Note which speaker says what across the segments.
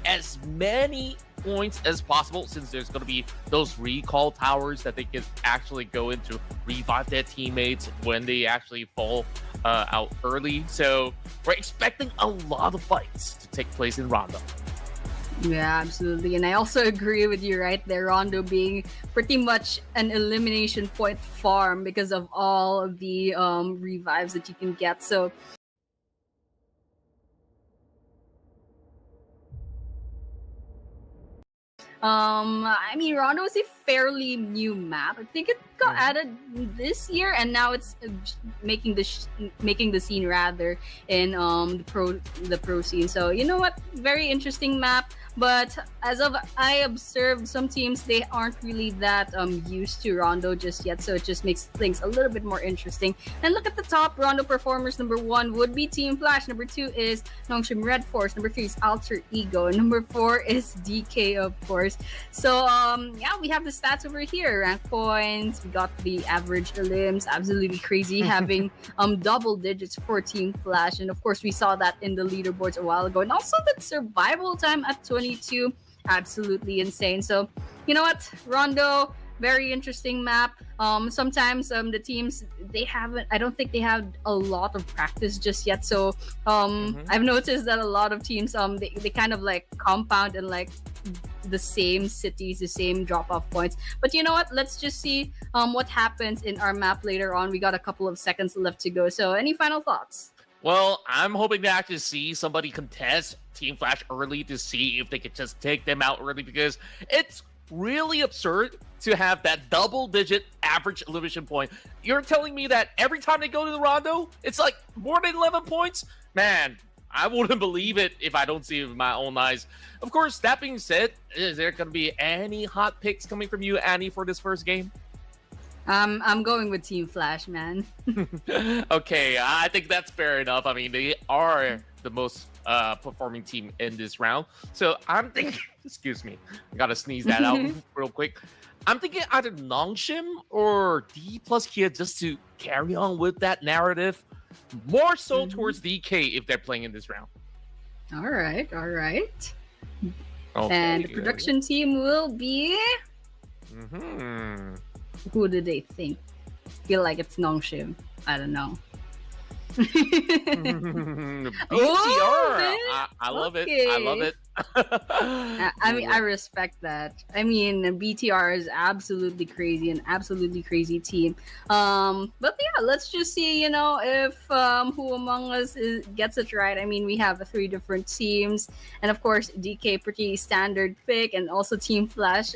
Speaker 1: as many points as possible, since there's going to be those recall towers that they can actually go into, revive their teammates when they actually fall out early. So we're expecting a lot of fights to take place in Rondo.
Speaker 2: Yeah, absolutely. And I also agree with you right there, Rondo being pretty much an elimination point farm because of all of the revives that you can get. So I mean, Rondo is a fairly new map. I think it got added this year, and now it's making the scene rather in the pro scene. So you know what, very interesting map. But as of I observed, some teams, they aren't really that used to Rondo just yet, so it just makes things a little bit more interesting. And look at the top Rondo performers. Number 1 would be Team Flash. Number 2 is Nongshim Red Force. Number 3 is Alter Ego. And number 4 is DK, of course. So yeah, we have the stats over here. Rank points. We got the average elims. Absolutely crazy, having double digits for Team Flash. And of course, we saw that in the leaderboards a while ago. And also the survival time at 22. Absolutely insane. So you know what, Rondo, very interesting map. Sometimes the teams, I don't think they have a lot of practice just yet. So I've noticed that a lot of teams they kind of like compound in like the same cities, the same drop-off points. But you know what, let's just see what happens in our map later on. We got a couple of seconds left to go. So any final thoughts?
Speaker 1: Well, I'm hoping to actually see somebody contest Team Flash early to see if they could just take them out early, because it's really absurd to have that double-digit average elimination point. You're telling me that every time they go to the Rondo, it's like more than 11 points? Man, I wouldn't believe it if I don't see it with my own eyes. Of course, that being said, is there going to be any hot picks coming from you, Annie, for this first game?
Speaker 2: I'm going with Team Flash, man.
Speaker 1: Okay, I think that's fair enough. I mean, they are the most performing team in this round. So I'm thinking, excuse me, I gotta sneeze that out real quick. I'm thinking either Nongshim or D plus Kia, just to carry on with that narrative. More so towards DK if they're playing in this round.
Speaker 2: All right.
Speaker 1: Okay,
Speaker 2: and the production team will be... Who do they think? Feel like it's Nongshim. I don't know.
Speaker 1: BTR. I love it. I love it.
Speaker 2: I mean, I respect that. I mean, BTR is absolutely crazy, an absolutely crazy team. But yeah, let's just see, you know, if who among us gets it right. I mean, we have 3 different teams, and of course, DK pretty standard pick, and also Team Flash,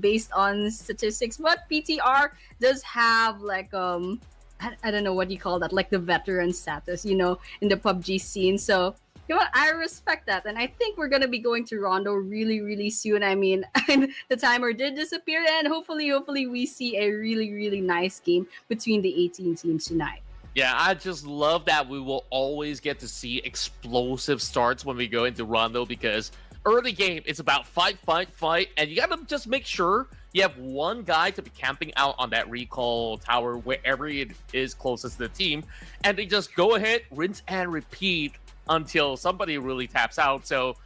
Speaker 2: based on statistics. But BTR does have like I don't know what you call that, like the veteran status, you know, in the PUBG scene. So, you know what, I respect that. And I think we're going to be going to Rondo really, really soon. I mean, the timer did disappear, and hopefully we see a really, really nice game between the 18 teams tonight.
Speaker 1: Yeah, I just love that we will always get to see explosive starts when we go into Rondo, because early game, it's about fight, and you gotta just make sure you have one guy to be camping out on that recall tower wherever it is closest to the team, and they just go ahead, rinse and repeat until somebody really taps out. So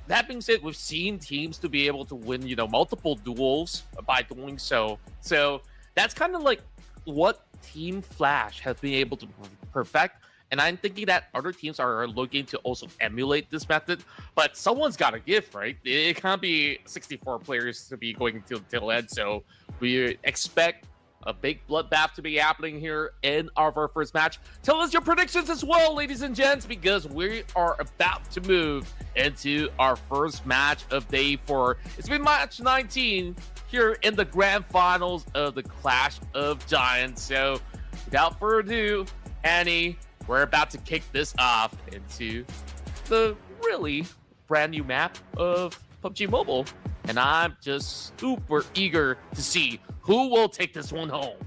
Speaker 1: that being said, we've seen teams to be able to win, you know, multiple duels by doing so. So that's kind of like what Team Flash has been able to perfect. And I'm thinking that other teams are looking to also emulate this method, but someone's got to give, right? It can't be 64 players to be going till end. So we expect a big bloodbath to be happening here in our first match. Tell us your predictions as well, ladies and gents, because we are about to move into our first match of day 4. It's been match 19 here in the grand finals of the Clash of Giants. So without further ado, Annie, we're about to kick this off into the really brand new map of PUBG Mobile. And I'm just super eager to see who will take this one home.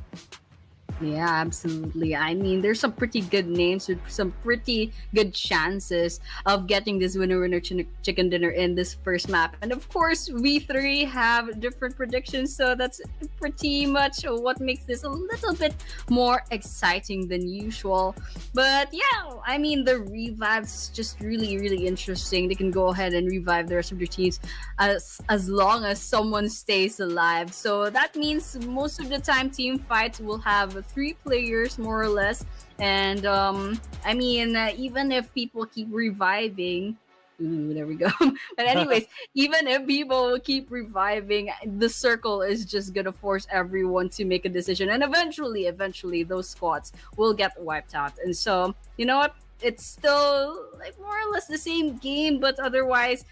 Speaker 2: Yeah, absolutely. I mean, there's some pretty good names with some pretty good chances of getting this winner chicken dinner in this first map. And of course, we three have different predictions, so that's pretty much what makes this a little bit more exciting than usual. But yeah, I mean, the revives just really interesting. They can go ahead and revive the rest of their teams as long as someone stays alive. So that means most of the time team fights will have three players more or less. And I mean, even if people keep reviving, ooh, there we go. But anyways, even if people keep reviving, the circle is just gonna force everyone to make a decision, and eventually, those squads will get wiped out. And so, you know what? It's still like more or less the same game, but otherwise,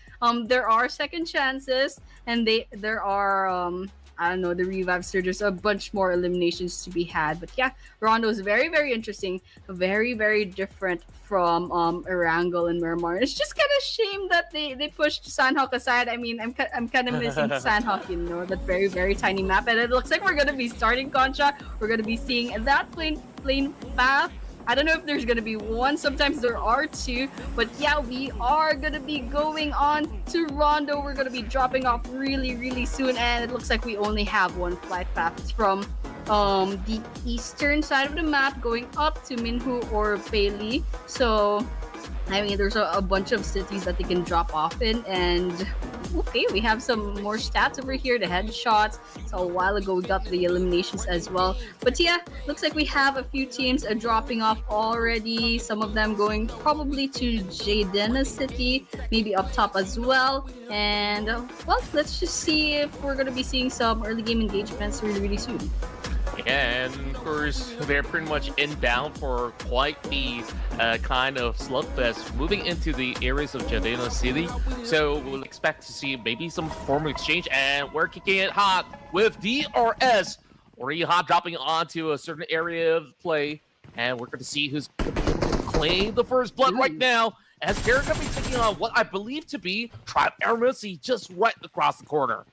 Speaker 2: there are second chances, and there are I don't know, the revives. So there's a bunch more eliminations to be had. But yeah, Rondo is very interesting, very different from Erangel and Miramar. It's just kind of shame that they pushed Sandhawk aside. I mean, I'm kind of missing Sandhawk, you know, that very tiny map. And it looks like we're gonna be starting Concha. We're gonna be seeing that plain path. I don't know if there's gonna be one. Sometimes there are two, but yeah, we are gonna be going on to Rondo. We're gonna be dropping off really soon, and it looks like we only have one flight path. It's from the eastern side of the map, going up to Minhu or Bailey. So I mean, there's a bunch of cities that they can drop off in, and okay, we have some more stats over here, the headshots. So a while ago we got the eliminations as well. But yeah, looks like we have a few teams dropping off already. Some of them going probably to Jaden City, maybe up top as well. And well, let's just see if we're going to be seeing some early game engagements really soon.
Speaker 1: And of course, they're pretty much inbound for quite the kind of slugfest moving into the areas of Jadena City. So we'll expect to see maybe some form of exchange, and we're kicking it hot with DRS. Already hot dropping onto a certain area of play, and we're going to see who's going to claim the first blood right now, as they're going to be taking on what I believe to be Tribe Mercy just right across the corner.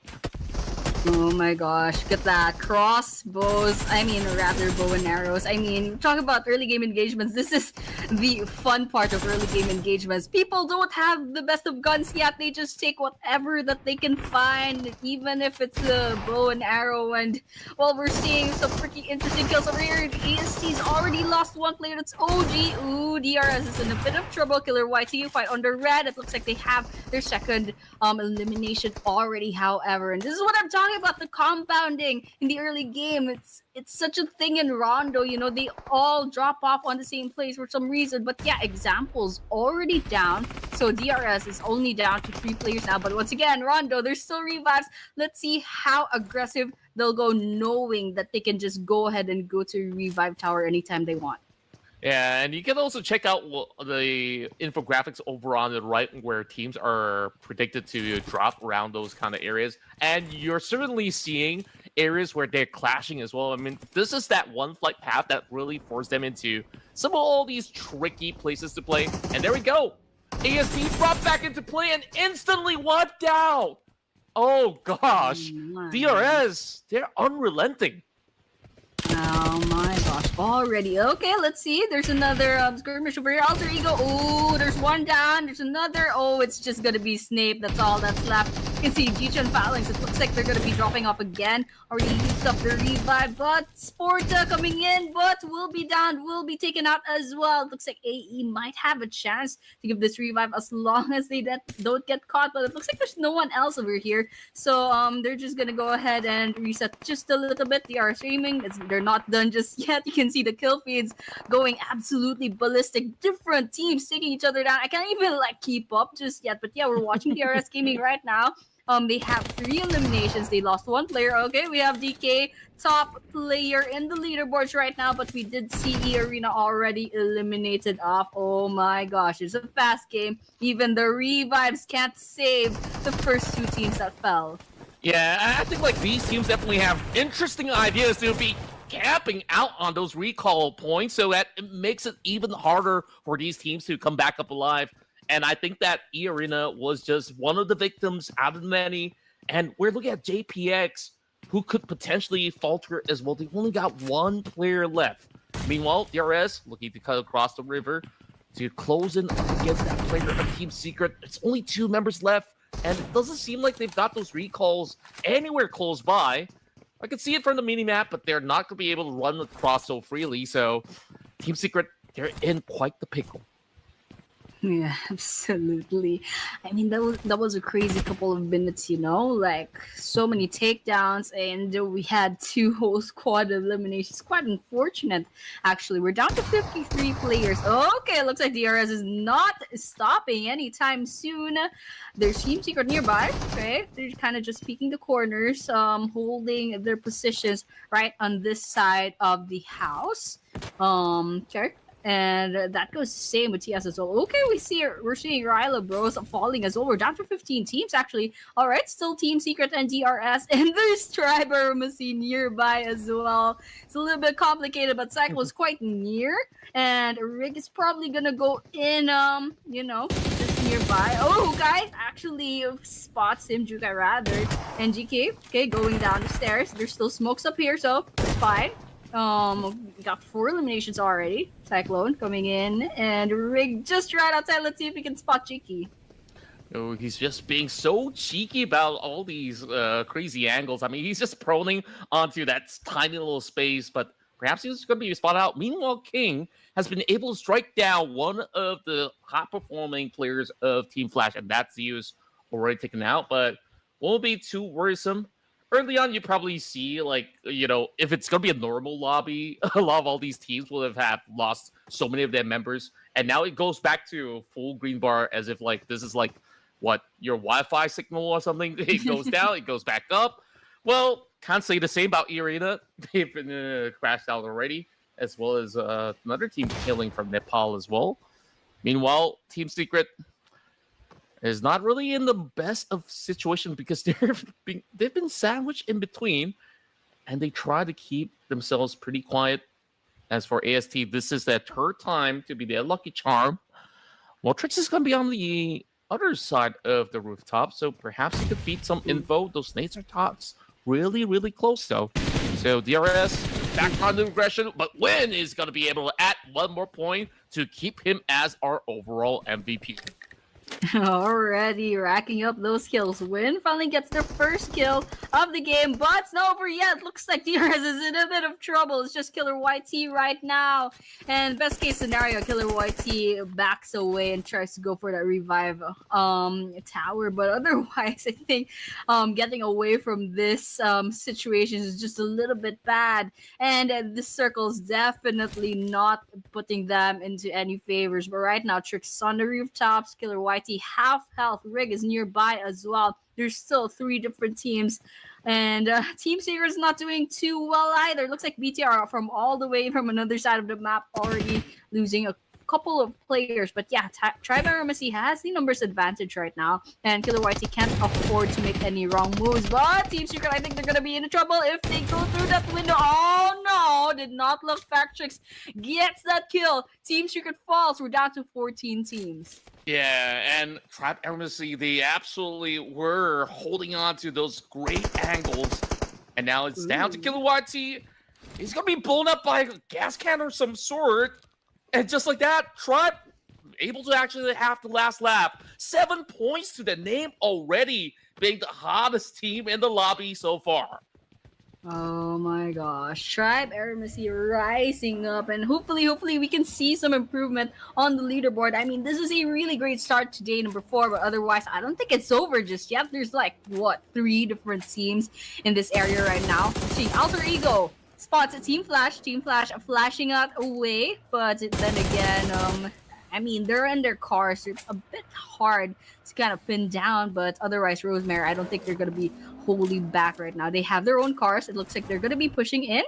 Speaker 2: Oh my gosh, get that. Crossbows, I mean, rather bow and arrows. I mean, talk about early game engagements. This is the fun part of early game engagements. People don't have the best of guns yet. They just take whatever that they can find, even if it's a bow and arrow. And, well, we're seeing some pretty interesting kills over here. EST's already lost one player. That's OG. Ooh, DRS is in a bit of trouble. Killer YT fight under red. It looks like they have their second elimination already, however. And this is what I'm talking about, the compounding in the early game. It's such a thing in Rondo, you know, they all drop off on the same place for some reason. But yeah, examples already down, so DRS is only down to 3 players now. But once again, Rondo, there's still revives. Let's see how aggressive they'll go, knowing that they can just go ahead and go to revive tower anytime they want.
Speaker 1: Yeah, and you can also check out the infographics over on the right, where teams are predicted to drop around those kind of areas. And you're certainly seeing areas where they're clashing as well. I mean, this is that one flight path that really forced them into some of all these tricky places to play. And there we go. ASD brought back into play and instantly wiped out. Oh, gosh. DRS, they're unrelenting.
Speaker 2: Oh my gosh, already. Okay, let's see. There's another skirmish over here. Alter Ego. Oh, there's one down. There's another. Oh, it's just gonna be Snape. That's all that's left. You can see G-Chan Phalanx. It looks like they're gonna be dropping off again. Already used up the revive, but Sporta coming in, but will be down, will be taken out as well. It looks like AE might have a chance to give this revive as long as they don't get caught, but it looks like there's no one else over here. So they're just gonna go ahead and reset just a little bit. They are streaming. They're not done just yet. You can see the kill feeds going absolutely ballistic. Different teams taking each other down. I can't even like keep up just yet. But yeah, we're watching DRS Gaming right now. They have 3 eliminations. They lost 1 player. Okay, we have DK, top player in the leaderboards right now, but we did see E Arena already eliminated off. Oh my gosh, it's a fast game. Even the revives can't save the first 2 teams that fell.
Speaker 1: Yeah, I think like these teams definitely have interesting ideas to be camping out on those recall points, so that it makes it even harder for these teams to come back up alive. And I think that E Arena was just one of the victims out of many. And we're looking at JPX who could potentially falter as well. They've only got one player left. Meanwhile, DRS looking to cut across the river to close in up against that player of Team Secret. It's only 2 members left, and it doesn't seem like they've got those recalls anywhere close by. I can see it from the minimap, but they're not going to be able to run across so freely. So Team Secret, they're in quite the pickle.
Speaker 2: Yeah, absolutely. I mean, that was a crazy couple of minutes, you know, like so many takedowns, and we had 2 whole squad eliminations. Quite unfortunate, actually. We're down to 53 players. Okay, looks like DRS is not stopping anytime soon. There's Team Secret nearby. Okay, they're kind of just peeking the corners, holding their positions right on this side of the house. Okay. And that goes the same with TS as well. Okay, we're seeing Ryla Bros falling as well. We're down to 15 teams actually. All right, still Team Secret and DRS, and there's Tribaromacy nearby as well. It's a little bit complicated, but Cycle is quite near, and Rig is probably gonna go in. Just nearby. Oh, guys actually spots him, Jukai rather, and GK. Okay, going down the stairs. There's still smokes up here, so it's fine. Got 4 eliminations already. Cyclone coming in, and Rig just right outside. Let's see if we can spot Cheeky.
Speaker 1: Oh, he's just being so cheeky about all these crazy angles. I mean, he's just proning onto that tiny little space, but perhaps he's going to be spotted out. Meanwhile, King has been able to strike down one of the hot-performing players of Team Flash, and that's Zeus already taken out, but won't be too worrisome. Early on, you probably see, like, if it's going to be a normal lobby, a lot of all these teams will have lost so many of their members. And now it goes back to full green bar as if, like, this is, like, what, your Wi-Fi signal or something? It goes down, it goes back up. Well, can't say the same about Arena. They've been crashed out already, as well as another team killing from Nepal as well. Meanwhile, Team Secret is not really in the best of situation because they've been sandwiched in between, and they try to keep themselves pretty quiet. As for AST, this is their 3rd time to be their lucky charm. Well, Trix is going to be on the other side of the rooftop, so perhaps he could feed some info. Those nades are tots really, really close, though. So DRS back on the aggression, but Win is going to be able to add 1 more point to keep him as our overall MVP.
Speaker 2: Already racking up those kills. Win finally gets their first kill of the game, but it's not over yet. Looks like DRS is in a bit of trouble. It's just Killer YT right now. And best case scenario, Killer YT backs away and tries to go for that revive tower. But otherwise, I think getting away from this situation is just a little bit bad. And this circle is definitely not putting them into any favors. But right now, Trix on the rooftops, Killer YT half health. Rig is nearby as well. There's still 3 different teams, and Team Secret is not doing too well either. Looks like BTR from all the way from another side of the map already losing a couple of players. But yeah, Tribaromacy has the numbers advantage right now, and Killer YT can't afford to make any wrong moves. But Team Secret, I think they're gonna be in trouble if they go through that window. Oh no, did not look back. Trix gets that kill. Team Secret falls. We're down to 14 teams.
Speaker 1: Yeah, and Tribaromacy, they absolutely were holding on to those great angles, and now it's down to Killer YT. He's gonna be blown up by a gas can or some sort. And just like that, Tribe able to actually have the last lap. 7 points to the name already, being the hottest team in the lobby so far.
Speaker 2: Oh my gosh. Tribaromacy rising up, and hopefully we can see some improvement on the leaderboard. I mean, this is a really great start to day number 4, but otherwise, I don't think it's over just yet. There's like, 3 different teams in this area right now. See, Alter Ego spots a Team Flash flashing out away, but then again, I mean, they're in their cars, so it's a bit hard to kind of pin down, but otherwise, Rosemary, I don't think they're going to be wholly back right now. They have their own cars. It looks like they're going to be pushing in.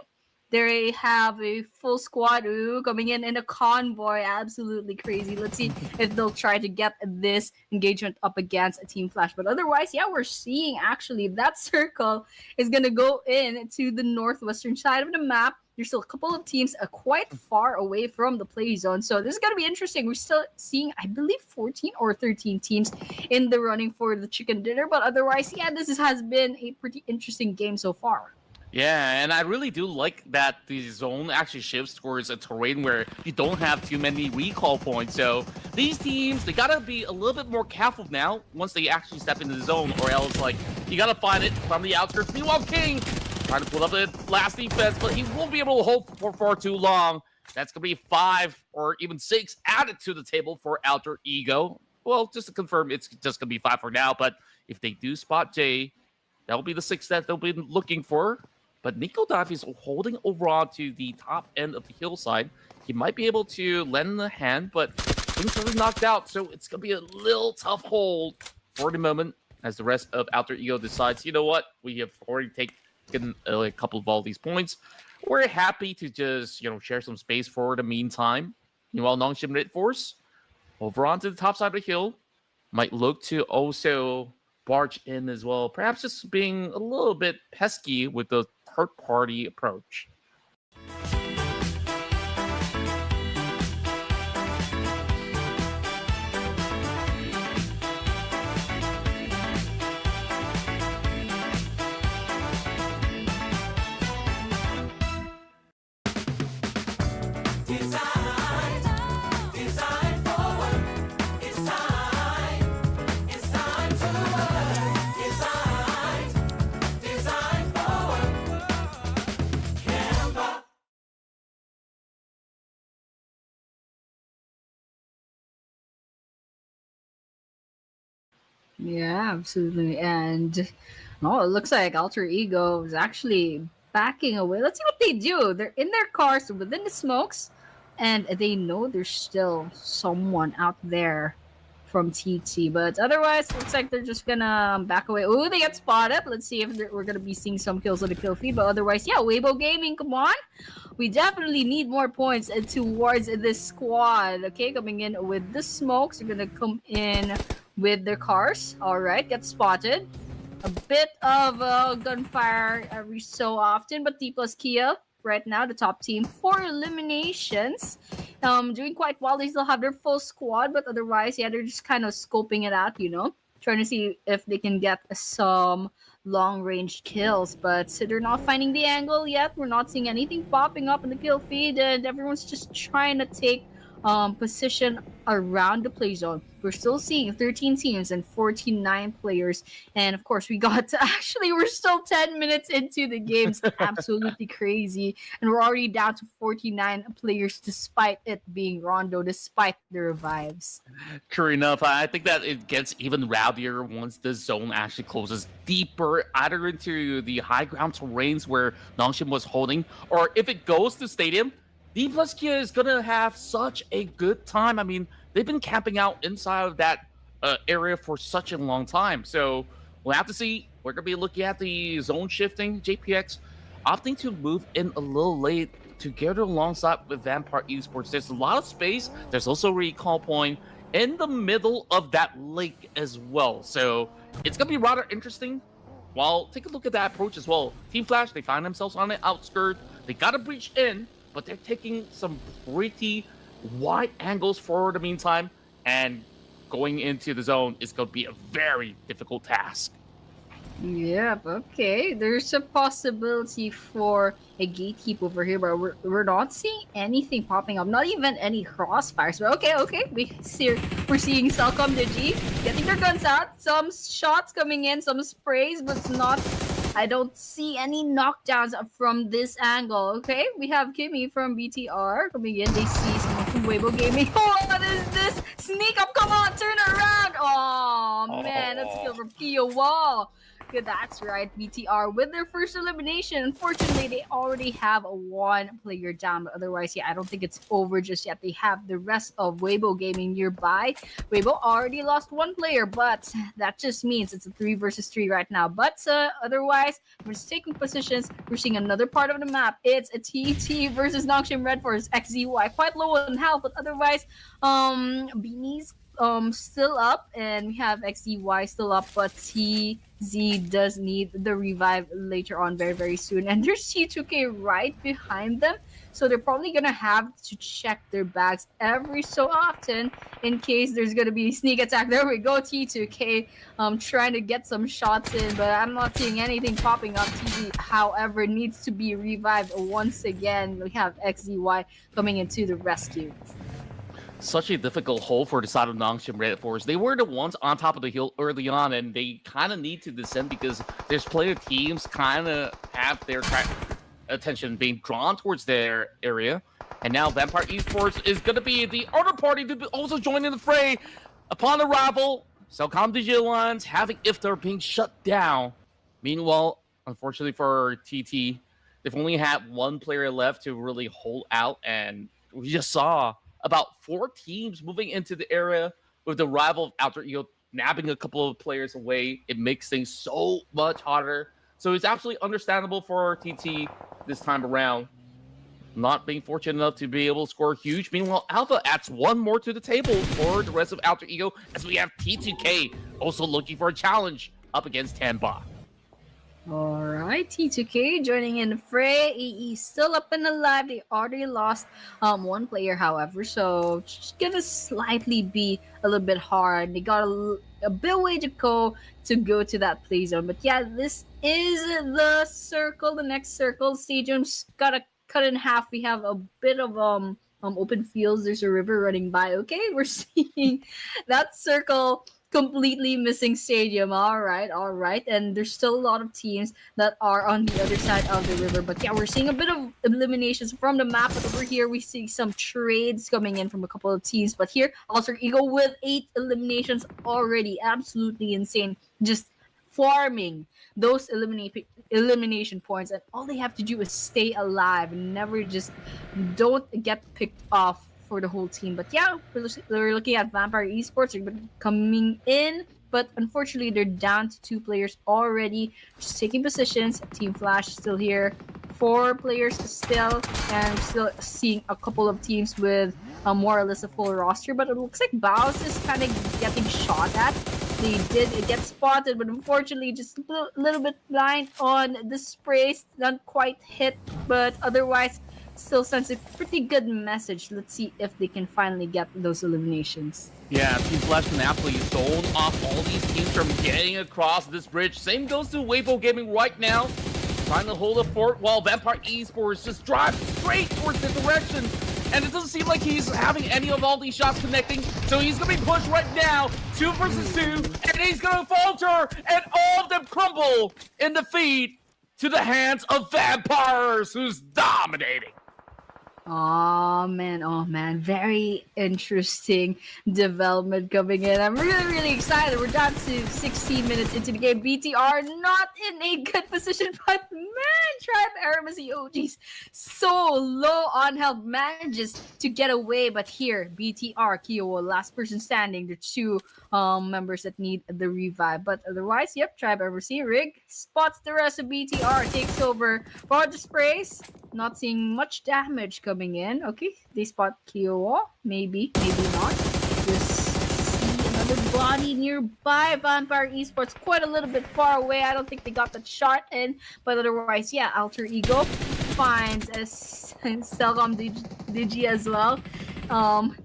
Speaker 2: They have a full squad coming in a convoy. Absolutely crazy. Let's see if they'll try to get this engagement up against a Team Flash. But otherwise, yeah, we're seeing actually that circle is going to go in to the northwestern side of the map. There's still a couple of teams quite far away from the play zone. So this is going to be interesting. We're still seeing, I believe, 14 or 13 teams in the running for the chicken dinner. But otherwise, yeah, has been a pretty interesting game so far.
Speaker 1: Yeah, and I really do like that the zone actually shifts towards a terrain where you don't have too many recall points. So these teams, they gotta be a little bit more careful now once they actually step into the zone, or else like you gotta find it from the outskirts. Meanwhile, King trying to pull up the last defense, but he won't be able to hold for far too long. That's gonna be 5 or even 6 added to the table for Alter Ego. Well, just to confirm, it's just gonna be 5 for now. But if they do spot Jay, that'll be the 6 that they'll be looking for. But Nico Dive is holding over on to the top end of the hillside. He might be able to lend a hand, but things are knocked out, so it's going to be a little tough hold for the moment as the rest of Alter Ego decides, you know what, we have already taken a couple of all these points. We're happy to just, share some space for the meantime. Meanwhile, Nongshim Red Force over onto the top side of the hill might look to also barge in as well, perhaps just being a little bit pesky with the third-party approach.
Speaker 2: Yeah, absolutely. And oh, it looks like Alter Ego is actually backing away. Let's see what they do. They're in their cars within the smokes, and they know there's still someone out there from TT. But otherwise, looks like they're just gonna back away. Oh, they get spotted. Let's see if we're gonna be seeing some kills on the kill feed. But otherwise, yeah, Weibo Gaming, come on. We definitely need more points towards this squad. Okay, coming in with the smokes. They're gonna come in with their cars. All right, get spotted. A bit of gunfire every so often, but D plus Kia right now, the top team for eliminations. Doing quite well. They still have their full squad, but otherwise, yeah, they're just kind of scoping it out, trying to see if they can get some long-range kills, but they're not finding the angle yet. We're not seeing anything popping up in the kill feed, and everyone's just trying to take position around the play zone. We're still seeing 13 teams and 49 players, and of course we're still 10 minutes into the game. It's absolutely crazy, and we're already down to 49 players despite it being Rondo, despite the revives.
Speaker 1: True enough, I think that it gets even rowdier once the zone actually closes deeper, either into the high ground terrains where Nongshim was holding, or if it goes to stadium, D plus Kia is going to have such a good time. I mean, they've been camping out inside of that area for such a long time. So we'll have to see. We're going to be looking at the zone shifting. JPX opting to move in a little late together alongside with Vampire Esports. There's a lot of space. There's also a recall point in the middle of that lake as well. So it's going to be rather interesting. Well, take a look at that approach as well. Team Flash, they find themselves on the outskirts. They got to breach in, but they're taking some pretty wide angles for the meantime, and going into the zone is going to be a very difficult task.
Speaker 2: Yep, okay. There's a possibility for a gatekeep over here, but we're not seeing anything popping up. Not even any crossfires. But okay. We're seeing Celcom Digi getting their guns out. Some shots coming in, some sprays, but it's not. I don't see any knockdowns from this angle. Okay, we have Kimmy from BTR coming in. They see someone from Weibo Gaming. Oh, what is this? Sneak up, come on, turn around. Oh, man, that's a kill from Kio Wall. Good, that's right, BTR with their first elimination. Unfortunately, they already have one player down, but otherwise, yeah, I don't think it's over just yet. They have the rest of Weibo Gaming nearby. Weibo already lost one player, but that just means it's a 3 versus 3 right now. But otherwise, we're just taking positions. We're seeing another part of the map. It's a TT versus Nongshim Red Force XZY, quite low on health, but otherwise, Beanie's still up, and we have XZY still up, but TZ does need the revive later on very, very soon. And there's C2K right behind them, so they're probably gonna have to check their bags every so often in case there's gonna be sneak attack. There we go, T2K trying to get some shots in, but I'm not seeing anything popping up. TZ, however, needs to be revived once again. We have XZY coming into the rescue.
Speaker 1: Such a difficult hole for the side of Nongshim Red Force. They were the ones on top of the hill early on, and they kind of need to descend because there's player teams kind of have their attention being drawn towards their area. And now Vampire Esports is going to be the other party to also join in the fray. Upon arrival, Cellcom Digital Alliance having Iftar being shut down. Meanwhile, unfortunately for TT, they've only had one player left to really hold out, and we just saw about 4 teams moving into the area with the rival of Alter Ego nabbing a couple of players away. It makes things so much harder. So it's absolutely understandable for TT this time around, not being fortunate enough to be able to score huge. Meanwhile, Alpha adds one more to the table for the rest of Alter Ego, as we have T2K also looking for a challenge up against Tanba.
Speaker 2: Alright, T2K joining in the fray. EE still up and alive. They already lost one player, however, so it's gonna slightly be a little bit hard. They got a bit way to go to that play zone. But yeah, this is the circle, the next circle. Stadium's gotta cut in half. We have a bit of open fields. There's a river running by. Okay, we're seeing that circle completely missing stadium. All right. And there's still a lot of teams that are on the other side of the river. But yeah, we're seeing a bit of eliminations from the map. But over here, we see some trades coming in from a couple of teams. But here, Alter Ego with 8 eliminations already. Absolutely insane. Just farming those elimination points. And all they have to do is stay alive and never just don't get picked off for the whole team. But yeah, we're looking at Vampire Esports. They're coming in, but unfortunately they're down to 2 players already, just taking positions. Team Flash still here, 4 players still, and still seeing a couple of teams with more or less a full roster. But it looks like Baus is kind of getting shot at. They did get spotted, but unfortunately just a little bit blind on the sprays, not quite hit, but otherwise still sends a pretty good message. Let's see if they can finally get those eliminations.
Speaker 1: Yeah, Team Flash can absolutely zone off all these teams from getting across this bridge. Same goes to Weibo Gaming right now, trying to hold a fort while Vampire Esports just drive straight towards the direction. And it doesn't seem like he's having any of all these shots connecting, so he's going to be pushed right now, 2 versus 2, and he's going to falter, and all of them crumble in defeat to the hands of Vampires, who's dominating.
Speaker 2: Oh man, very interesting development coming in. I'm really excited. We're down to 16 minutes into the game. BTR not in a good position, but man, Tribe Aramis, the OGs, so low on health, manages to get away. But here, BTR, Kiowa, last person standing, the 2 members that need the revive. But otherwise, yep, Tribe Aramis, Rig spots the rest of BTR, takes over for the sprays. Not seeing much damage coming in. Okay, they spot Kiowa. Maybe not. Just see another body nearby. Vampire Esports quite a little bit far away. I don't think they got that shot in. But otherwise, yeah, Alter Ego finds a Cellcom Digi as well.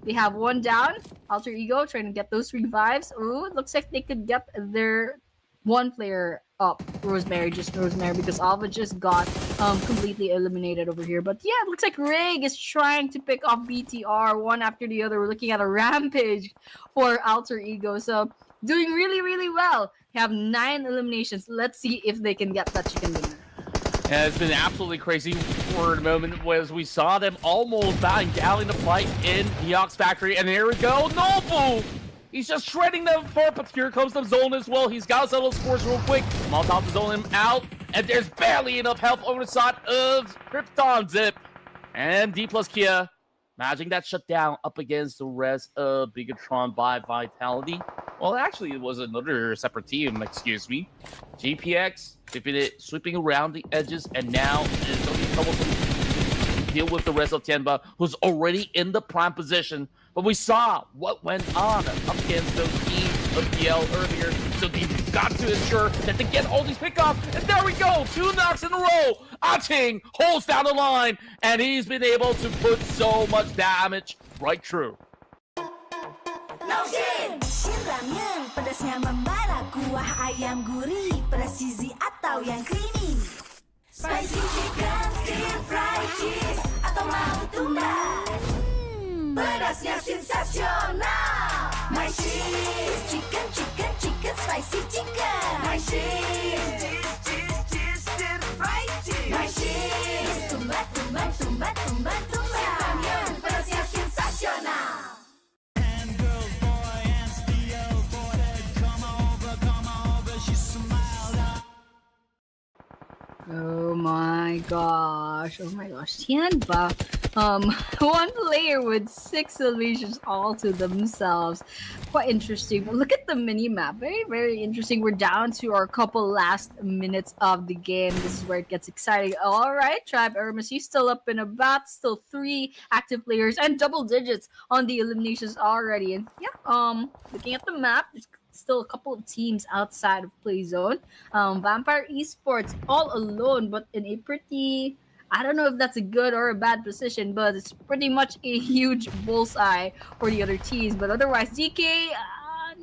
Speaker 2: They have one down. Alter Ego trying to get those revives. Oh, it looks like they could get their 1 player up. Rosemary, because Alva just got completely eliminated over here. But yeah, it looks like Rig is trying to pick off BTR one after the other. We're looking at a rampage for Alter Ego. So doing really well. They have 9 eliminations. Let's see if they can get that chicken dinner.
Speaker 1: And it's been absolutely crazy for a moment as we saw them almost batting down in the fight in Neox Factory. And here we go, Nobu! He's just shredding them apart, but here comes the zone as well. He's got to settle scores real quick. Molotov to zone him out, and there's barely enough health over the side of Krypton Zip. And D plus Kia managing that shutdown up against the rest of Bigatron by Vitality. Well, actually, it was another separate team, excuse me. GPX sweeping around the edges, and now is going to be troublesome to deal with the rest of Tianba, who's already in the prime position. But we saw what went on up against those teams of PL earlier, so they've got to ensure that they get all these pickoffs. And there we go, 2 knocks in a row. Aching holds down the line, and he's been able to put so much damage right through.
Speaker 3: Ramen, pedasnya membara, kuah ayam gurih, pedas cheesy atau yang creamy. Spicy chicken, stir fried cheese, atau mau tumbar. Pedasnya sensasional. My cheese, chicken, chicken, chicken, spicy chicken. My cheese, stir fried cheese. My cheese, tumbar, tumbar, tumbar, tumbar, tumbar. Ramen, pedasnya sensasional.
Speaker 2: Oh my gosh. Tianba. One player with 6 eliminations all to themselves. Quite interesting. But look at the mini map. Very, very interesting. We're down to our couple last minutes of the game. This is where it gets exciting. All right, Tribe Ermacy still up in a bat. Still 3 active players and double digits on the eliminations already. And yeah, looking at the map, there's still a couple of teams outside of play zone. Vampire Esports all alone, but in a pretty, I don't know if that's a good or a bad position, but it's pretty much a huge bullseye for the other teams. But otherwise, DK,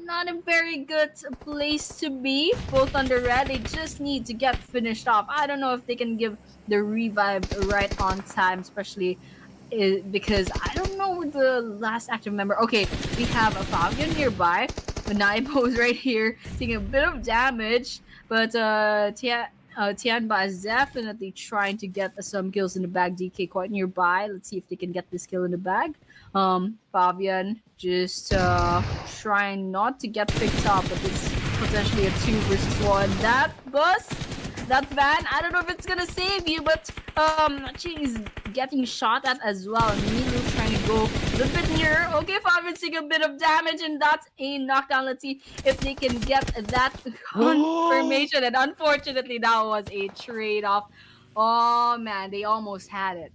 Speaker 2: not a very good place to be. Both on the red, they just need to get finished off. I don't know if they can give the revive right on time, especially because I don't know the last active member. Okay, we have a Pubg nearby. Naibo is right here taking a bit of damage, but Tianba is definitely trying to get some kills in the bag. DK quite nearby. Let's see if they can get this kill in the bag. Fabian just trying not to get picked up, but it's potentially a 2 versus 1. That bus, that van, I don't know if it's gonna save you, but actually is getting shot at as well. And Milu trying to go a little bit nearer. Okay, Fabian's taking a bit of damage, and that's a knockdown. Let's see if they can get that confirmation. And unfortunately, that was a trade-off. Oh man, they almost had it.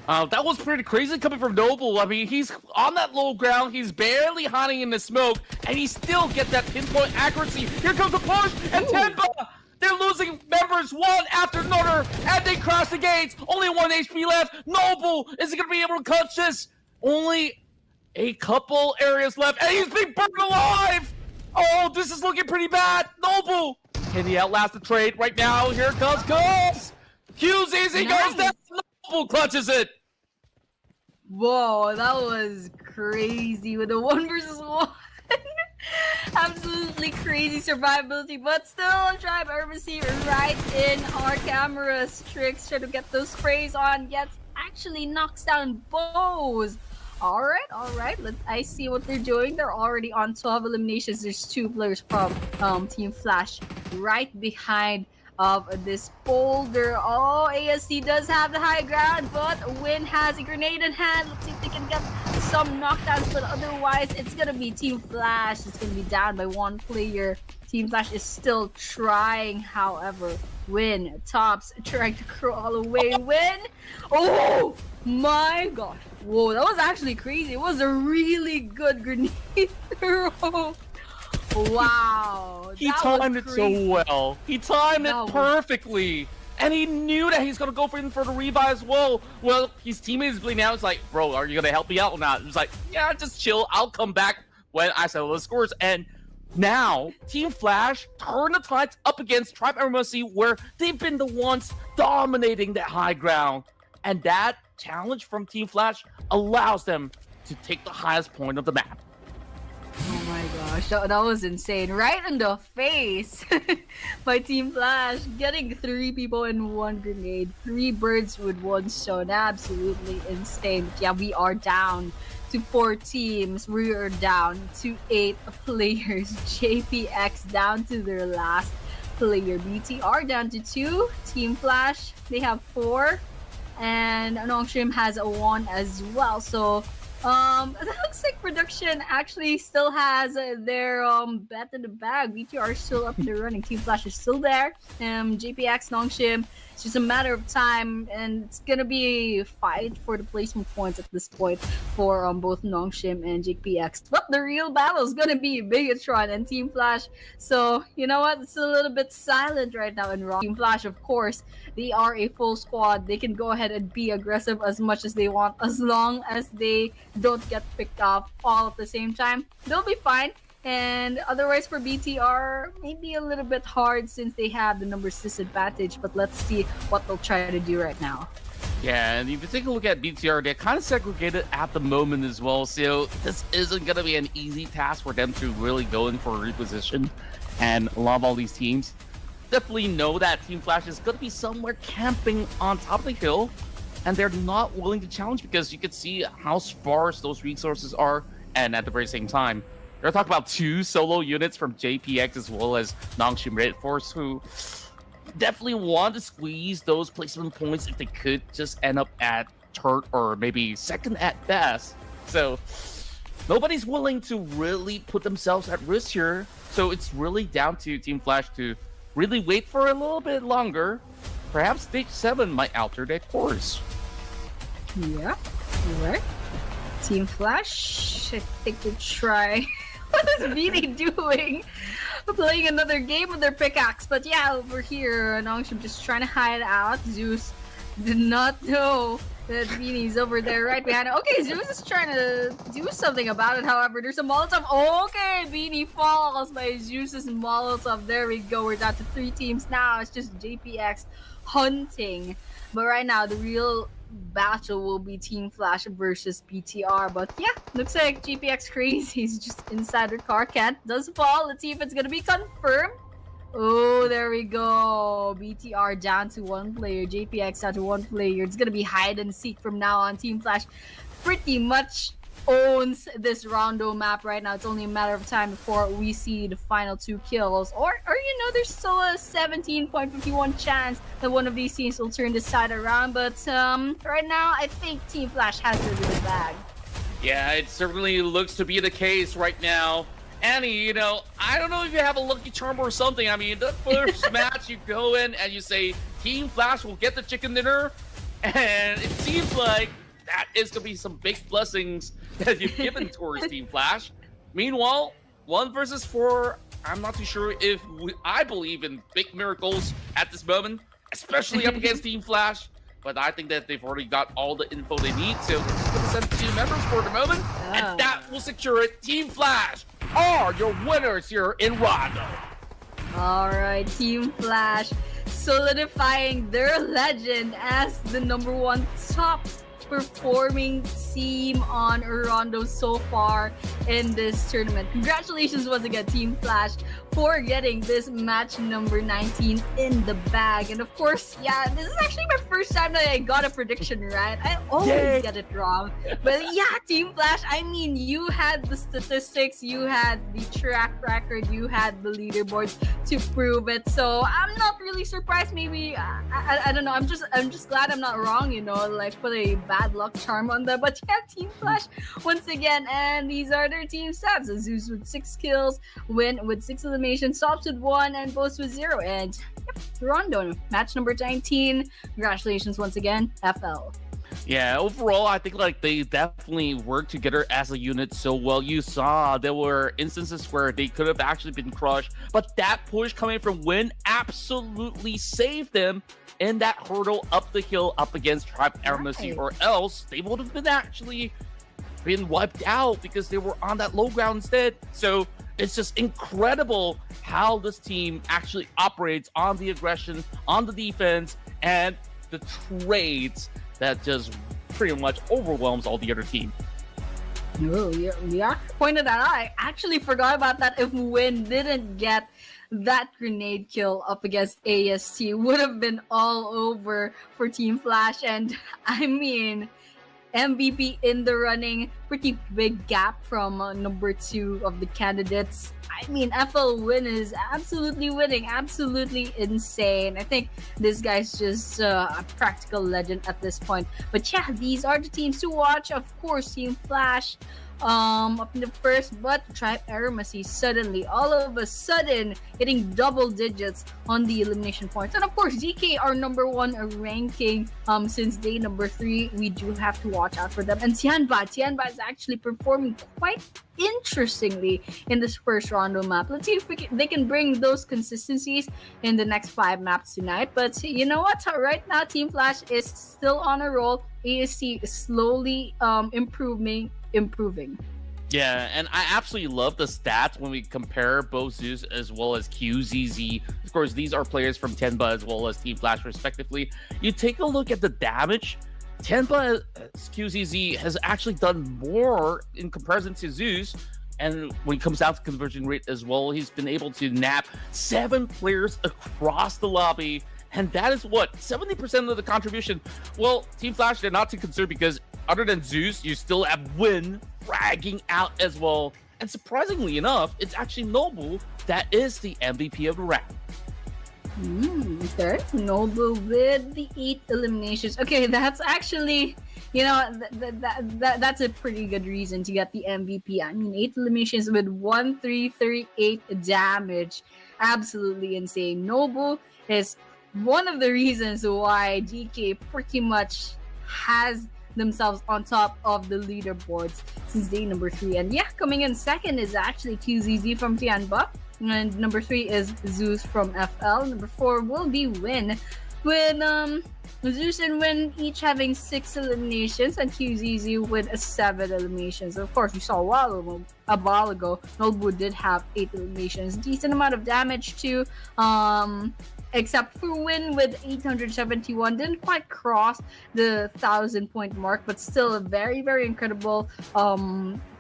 Speaker 1: That was pretty crazy coming from Noble. I mean, he's on that low ground. He's barely hiding in the smoke, and he still gets that pinpoint accuracy. Here comes the push, and Tianba! They're losing members one after another, and they crash the gates. Only 1 HP left. Noble isn't going to be able to clutch this. Only a couple areas left, and he's being burned alive. Oh, this is looking pretty bad. Noble, can he outlast the trade right now? Here comes Cubs. Hughes easy goes down. Noble clutches it.
Speaker 2: Whoa, that was crazy with the 1 versus 1. Absolutely crazy survivability, but still Tribe Ermacy right in our cameras. Tricks trying to get those sprays on, gets actually knocks down bows. All right. I see what they're doing. They're already on 12 eliminations. There's 2 players from Team Flash right behind of this boulder. Oh, ASC does have the high ground, but Win has a grenade in hand. Let's see if they can get some knockdowns, but otherwise it's gonna be Team Flash. It's gonna be down by 1 player. Team Flash is still trying, however. Win tops, trying to crawl away. Win! Oh my gosh. Whoa, that was actually crazy. It was a really good grenade throw. Wow.
Speaker 1: He timed it so well. He timed it perfectly. And he knew that he's going to go for the revive as well. Well, his teammate is bleeding out. It's like, bro, are you going to help me out or not? It's like, yeah, just chill. I'll come back when I settle the scores. And now, Team Flash turn the tides up against Tribe Ermacy, where they've been the ones dominating that high ground. And that challenge from Team Flash allows them to take the highest point of the map.
Speaker 2: Oh my gosh, that was insane. Right in the face by Team Flash. Getting 3 people in 1 grenade. 3 birds with 1 stone. Absolutely insane. But yeah, we are down to 4 teams. We are down to 8 players. JPX down to their last player. BTR down to 2. Team Flash, they have 4. And Nongshim has a 1 as well. So that looks like production actually still has their bet in the bag. BTR is still up and running. Team Flash is still there. JPX, Nongshim. It's just a matter of time, and it's gonna be a fight for the placement points at this point for both Nongshim and JPX. But the real battle is gonna be Bigatron and Team Flash. So you know what? It's a little bit silent right now in Raw. Team Flash, of course, they are a full squad. They can go ahead and be aggressive as much as they want, as long as they don't get picked off all at the same time. They'll be fine. And otherwise for BTR, maybe a little bit hard since they have the numbers disadvantage, but let's see what they'll try to do right now.
Speaker 1: Yeah, and if you take a look at BTR, they're kind of segregated at the moment as well, so this isn't going to be an easy task for them to really go in for a reposition. And a lot of all these teams definitely know that Team Flash is going to be somewhere camping on top of the hill, and they're not willing to challenge because you can see how sparse those resources are, and at the very same time, they're talking about 2 solo units from JPX as well as Nongshim Red Force, who definitely want to squeeze those placement points if they could just end up at third or maybe second at best. So nobody's willing to really put themselves at risk here. So it's really down to Team Flash to really wait for a little bit longer. Perhaps stage 7 might alter their course.
Speaker 2: Yeah, alright. Team Flash, I think we'll try. What is Beanie doing? Playing another game with their pickaxe. But yeah, over here, Nongshim just trying to hide out. Zeus did not know that Beanie's over there right behind it. Okay, Zeus is trying to do something about it. However, there's a Molotov. Okay, Beanie falls by Zeus's Molotov. There we go. We're down to 3 teams now. It's just JPX hunting. But right now, the real battle will be Team Flash versus BTR. But yeah, looks like GPX Crazy is just inside their car. Can't does fall. Let's see if it's gonna be confirmed. Oh, there we go. BTR down to 1 player. JPX down to 1 player. It's gonna be hide and seek from now on. Team Flash pretty much owns this Rondo map right now. It's only a matter of time before we see the final 2 kills. Or you know, there's still a 17.51 chance that one of these teams will turn this side around. But right now, I think Team Flash has it in the bag.
Speaker 1: Yeah, it certainly looks to be the case right now. Annie, you know, I don't know if you have a lucky charm or something. I mean, the first match you go in and you say, Team Flash will get the chicken dinner. And it seems like that is going to be some big blessings that you've given towards Team Flash. Meanwhile, 1 versus 4, I'm not too sure if I believe in big miracles at this moment, especially up against Team Flash. But I think that they've already got all the info they need, so they're just going to send 2 members for the moment, and that will secure it. Team Flash are your winners here in Rondo.
Speaker 2: All right, Team Flash solidifying their legend as the #1 top performing team on Rondo so far in this tournament. Congratulations once again, Team Flash, for getting this match number 19 in the bag. And of course, yeah, this is actually my first time that I got a prediction right. I always get it wrong. But yeah, Team Flash, I mean, you had the statistics, you had the track record, you had the leaderboards to prove it. So I'm not really surprised. Maybe I don't know. I'm just glad I'm not wrong. You know, like put a bad luck charm on them. But yeah, Team Flash once again, and these are their team stats: Zeus with 6 kills, Win with 6 eliminations, Stops with 1, and Boast with 0. And yep, Rondo, match number 19. Congratulations once again, FL.
Speaker 1: Yeah, overall, I think like they definitely worked together as a unit so well. You saw there were instances where they could have actually been crushed, but that push coming from Win absolutely saved them in that hurdle up the hill up against Tribe Armacy, or else they would have been actually been wiped out because they were on that low ground instead. So it's just incredible how this team actually operates on the aggression, on the defense, and the trades that just pretty much overwhelms all the other team.
Speaker 2: Oh, you actually pointed that out. I actually forgot about that. If Win didn't get that grenade kill up against AST, would have been all over for Team Flash. And I mean, MVP in the running, pretty big gap from number 2 of the candidates. I mean, FL Win is absolutely winning, absolutely insane. I think this guy's just a practical legend at this point. But yeah, these are the teams to watch. Of course, Team Flash up in the first, but Tribe Aramasi suddenly, all of a sudden, hitting double digits on the elimination points. And of course, DK are number 1 ranking since day number 3. We do have to watch out for them. And Tianba is actually performing quite interestingly in this first rondo map. Let's see if they can bring those consistencies in the next 5 maps tonight. But you know what? Right now, Team Flash is still on a roll. AST is slowly improving.
Speaker 1: Yeah, and I absolutely love the stats when we compare both Zeus as well as QZZ. Of course, these are players from Tenba as well as Team Flash, respectively. You take a look at the damage. Tenba's QZZ has actually done more in comparison to Zeus. And when it comes down to conversion rate as well, he's been able to nab 7 players across the lobby. And that is what? 70% of the contribution. Well, Team Flash, they're not too concerned because other than Zeus, you still have Win fragging out as well. And surprisingly enough, it's actually Noble that is the MVP of the round.
Speaker 2: Okay, Noble with the 8 eliminations. Okay, that's actually, you know, that's a pretty good reason to get the MVP. I mean, 8 eliminations with 1338 damage. Absolutely insane. Noble is one of the reasons why DK pretty much has themselves on top of the leaderboards since day number 3. And yeah, coming in second is actually QZZ from Tianba. And number 3 is Zeus from FL. Number 4 will be Win, with Zeus and Win each having 6 eliminations, and QZZ with 7 eliminations. Of course, you saw a while ago, Nobu did have 8 eliminations. Decent amount of damage too. Except for Win with 871, didn't quite cross the 1,000-point mark, but still a very, very incredible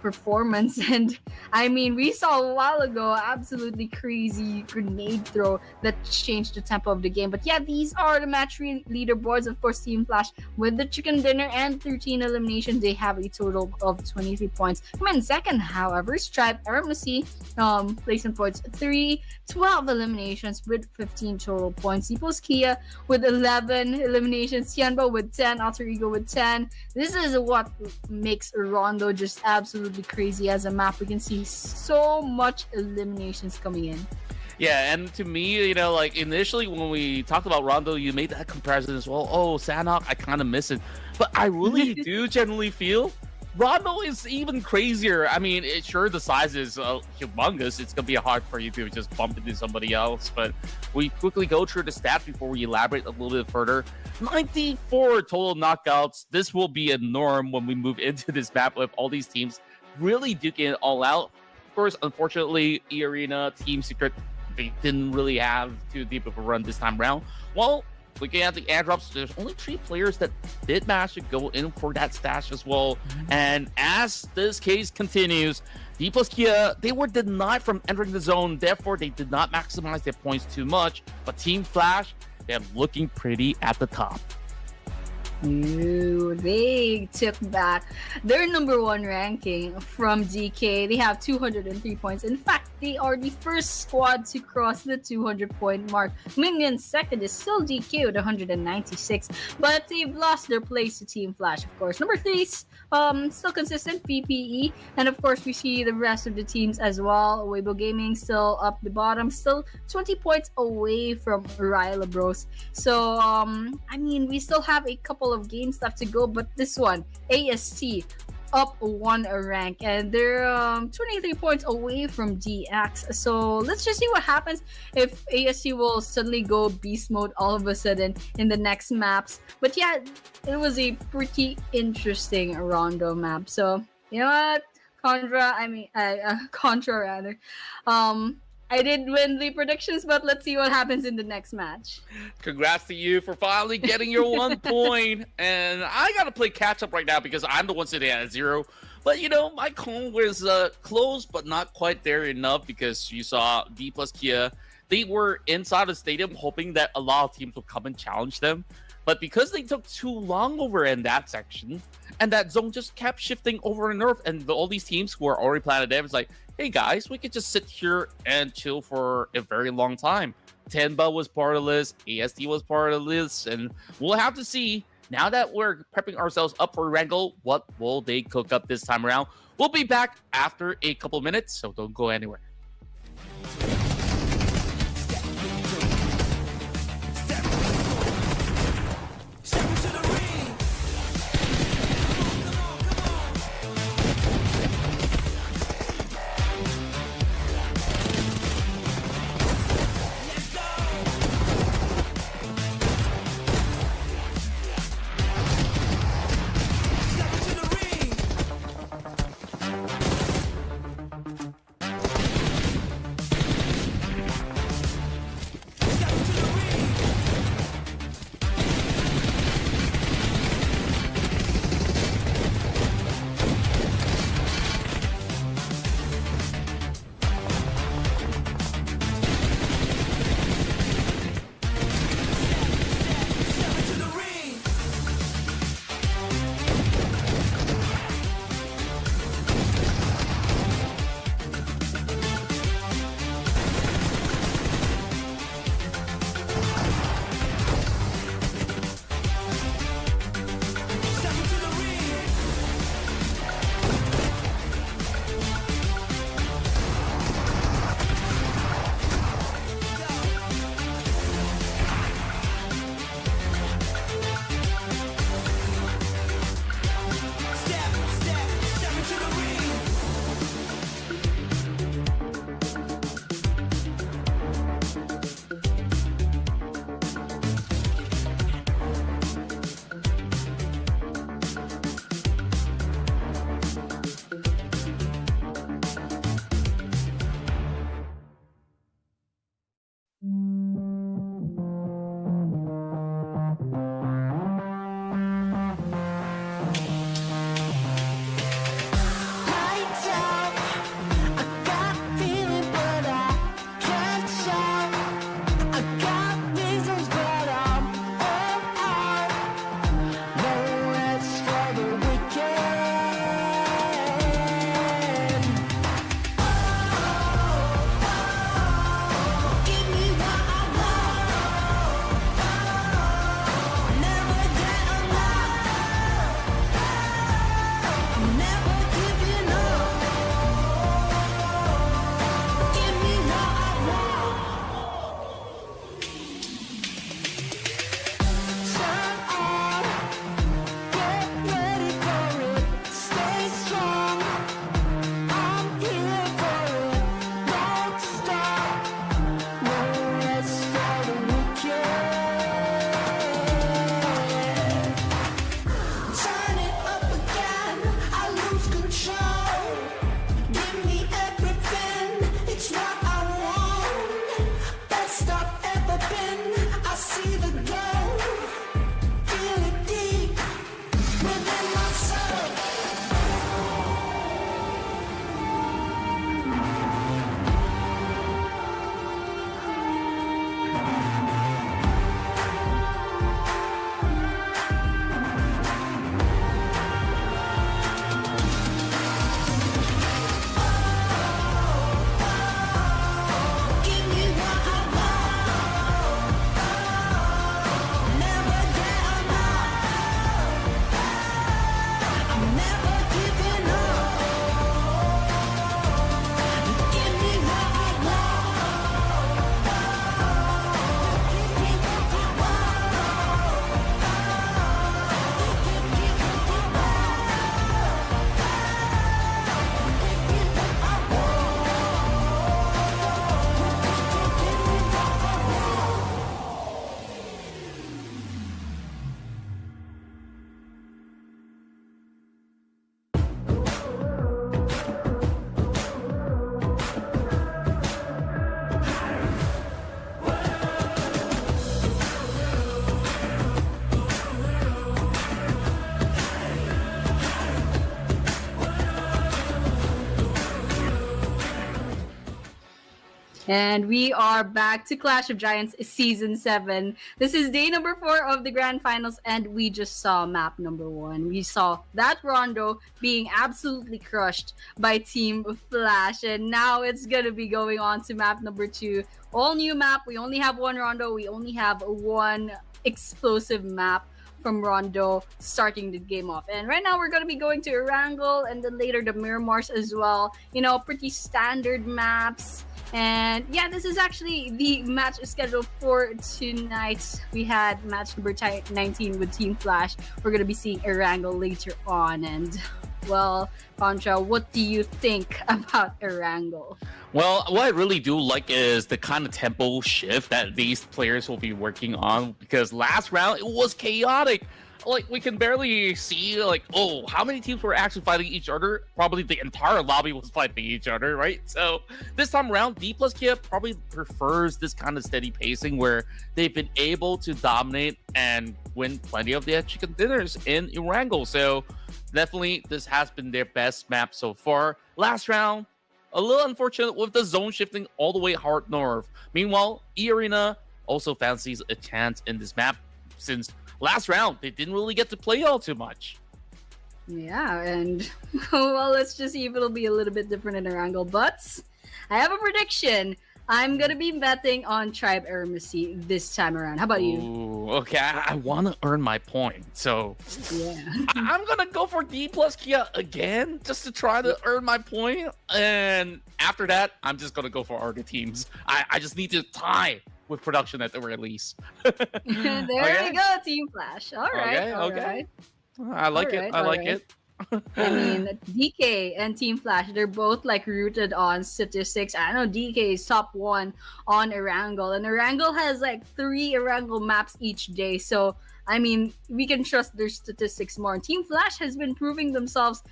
Speaker 2: performance. And I mean, we saw a while ago absolutely crazy grenade throw that changed the tempo of the game. But yeah, these are the match leaderboards. Of course, Team Flash with the chicken dinner and 13 eliminations, they have a total of 23 points. Come in second, however, Stripe Aramasi, placement points 12 eliminations with 15 total points. Equals Kia with 11 eliminations, Tianba with 10, Alter Ego with 10. This is what makes Rondo just absolutely crazy as a map. We can see so much eliminations coming in.
Speaker 1: Yeah, and to me, you know, like initially when we talked about Rondo, you made that comparison as well. Oh, Sanhok, I kind of miss it. But I really do generally feel Rondo is even crazier. I mean, sure, the size is humongous. It's going to be hard for you to just bump into somebody else. But we quickly go through the stats before we elaborate a little bit further. 94 total knockouts. This will be a norm when we move into this map with all these teams really duking it all out. Of course, unfortunately, E-Arena, Team Secret, they didn't really have too deep of a run this time around. Well, looking at the airdrops, there's only 3 players that did manage to go in for that stash as well. And as this case continues, D plus Kia, they were denied from entering the zone. Therefore, they did not maximize their points too much. But Team Flash, they're looking pretty at the top.
Speaker 2: Ooh, they took back their number 1 ranking from DK. They have 203 points. In fact, they are the first squad to cross the 200-point mark. Minion second is still DK with 196, but they've lost their place to Team Flash, of course. Number 3 is still consistent, PPE. And of course, we see the rest of the teams as well. Weibo Gaming still up the bottom, still 20 points away from Ryla Bros. So, I mean, we still have a couple of games left to go, but this one, AST, up 1 rank, and they're 23 points away from DX. So let's just see what happens if AST will suddenly go beast mode all of a sudden in the next maps. But yeah, it was a pretty interesting Rondo map. So you know what, Contra rather. I did win the predictions, but let's see what happens in the next match.
Speaker 1: Congrats to you for finally getting your 1 point. And I got to play catch up right now because I'm the one sitting at 0. But my call was close, but not quite there enough because you saw D plus Kia. They were inside the stadium hoping that a lot of teams would come and challenge them. But because they took too long over in that section, and that zone just kept shifting over and over, and all these teams who are already planted there was like, hey guys, we could just sit here and chill for a very long time. Tenba was part of this, ASD was part of this, and we'll have to see. Now that we're prepping ourselves up for Wrangle, what will they cook up this time around? We'll be back after a couple minutes, so don't go anywhere.
Speaker 2: And we are back to Clash of Giants Season 7. This is day number 4 of the Grand Finals, and we just saw map number 1. We saw that Rondo being absolutely crushed by Team Flash, and now it's going to be going on to map number 2. All new map. We only have one Rondo. We only have one explosive map from Rondo starting the game off. And right now we're going to be going to Erangel and then later the Miramars as well. You know, pretty standard maps. And yeah, this is actually the match schedule for tonight. We had match number 19 with Team Flash. We're going to be seeing Erangel later on. And well, Contra, what do you think about Erangel?
Speaker 1: Well, what I really do like is the kind of tempo shift that these players will be working on, because last round it was chaotic. Like, we can barely see, like, oh, how many teams were actually fighting each other? Probably the entire lobby was fighting each other, right? So this time around, D plus Kia probably prefers this kind of steady pacing where they've been able to dominate and win plenty of their chicken dinners in Erangel. So definitely this has been their best map so far. Last round, a little unfortunate with the zone shifting all the way hard north. Meanwhile, E-Arena also fancies a chance in this map since last round they didn't really get to play all too much.
Speaker 2: Yeah, and well, let's just see if it'll be a little bit different in Erangel. But I have a prediction. I'm gonna be betting on Tribe Ermacy this time around. How about you?
Speaker 1: Ooh, okay, I want to earn my point, so
Speaker 2: yeah,
Speaker 1: I'm gonna go for D plus Kia again just to try to earn my point. And after that, I'm just gonna go for other teams. I just need to tie with production at the release.
Speaker 2: there
Speaker 1: Okay.
Speaker 2: we go, Team Flash. All right,
Speaker 1: Okay,
Speaker 2: all
Speaker 1: okay.
Speaker 2: right.
Speaker 1: I like it. I like it.
Speaker 2: I mean, DK and Team Flash, they're both like rooted on statistics. I know DK is top 1 on Erangel, and Erangel has like 3 Erangel maps each day. So, I mean, we can trust their statistics more. Team Flash has been proving themselves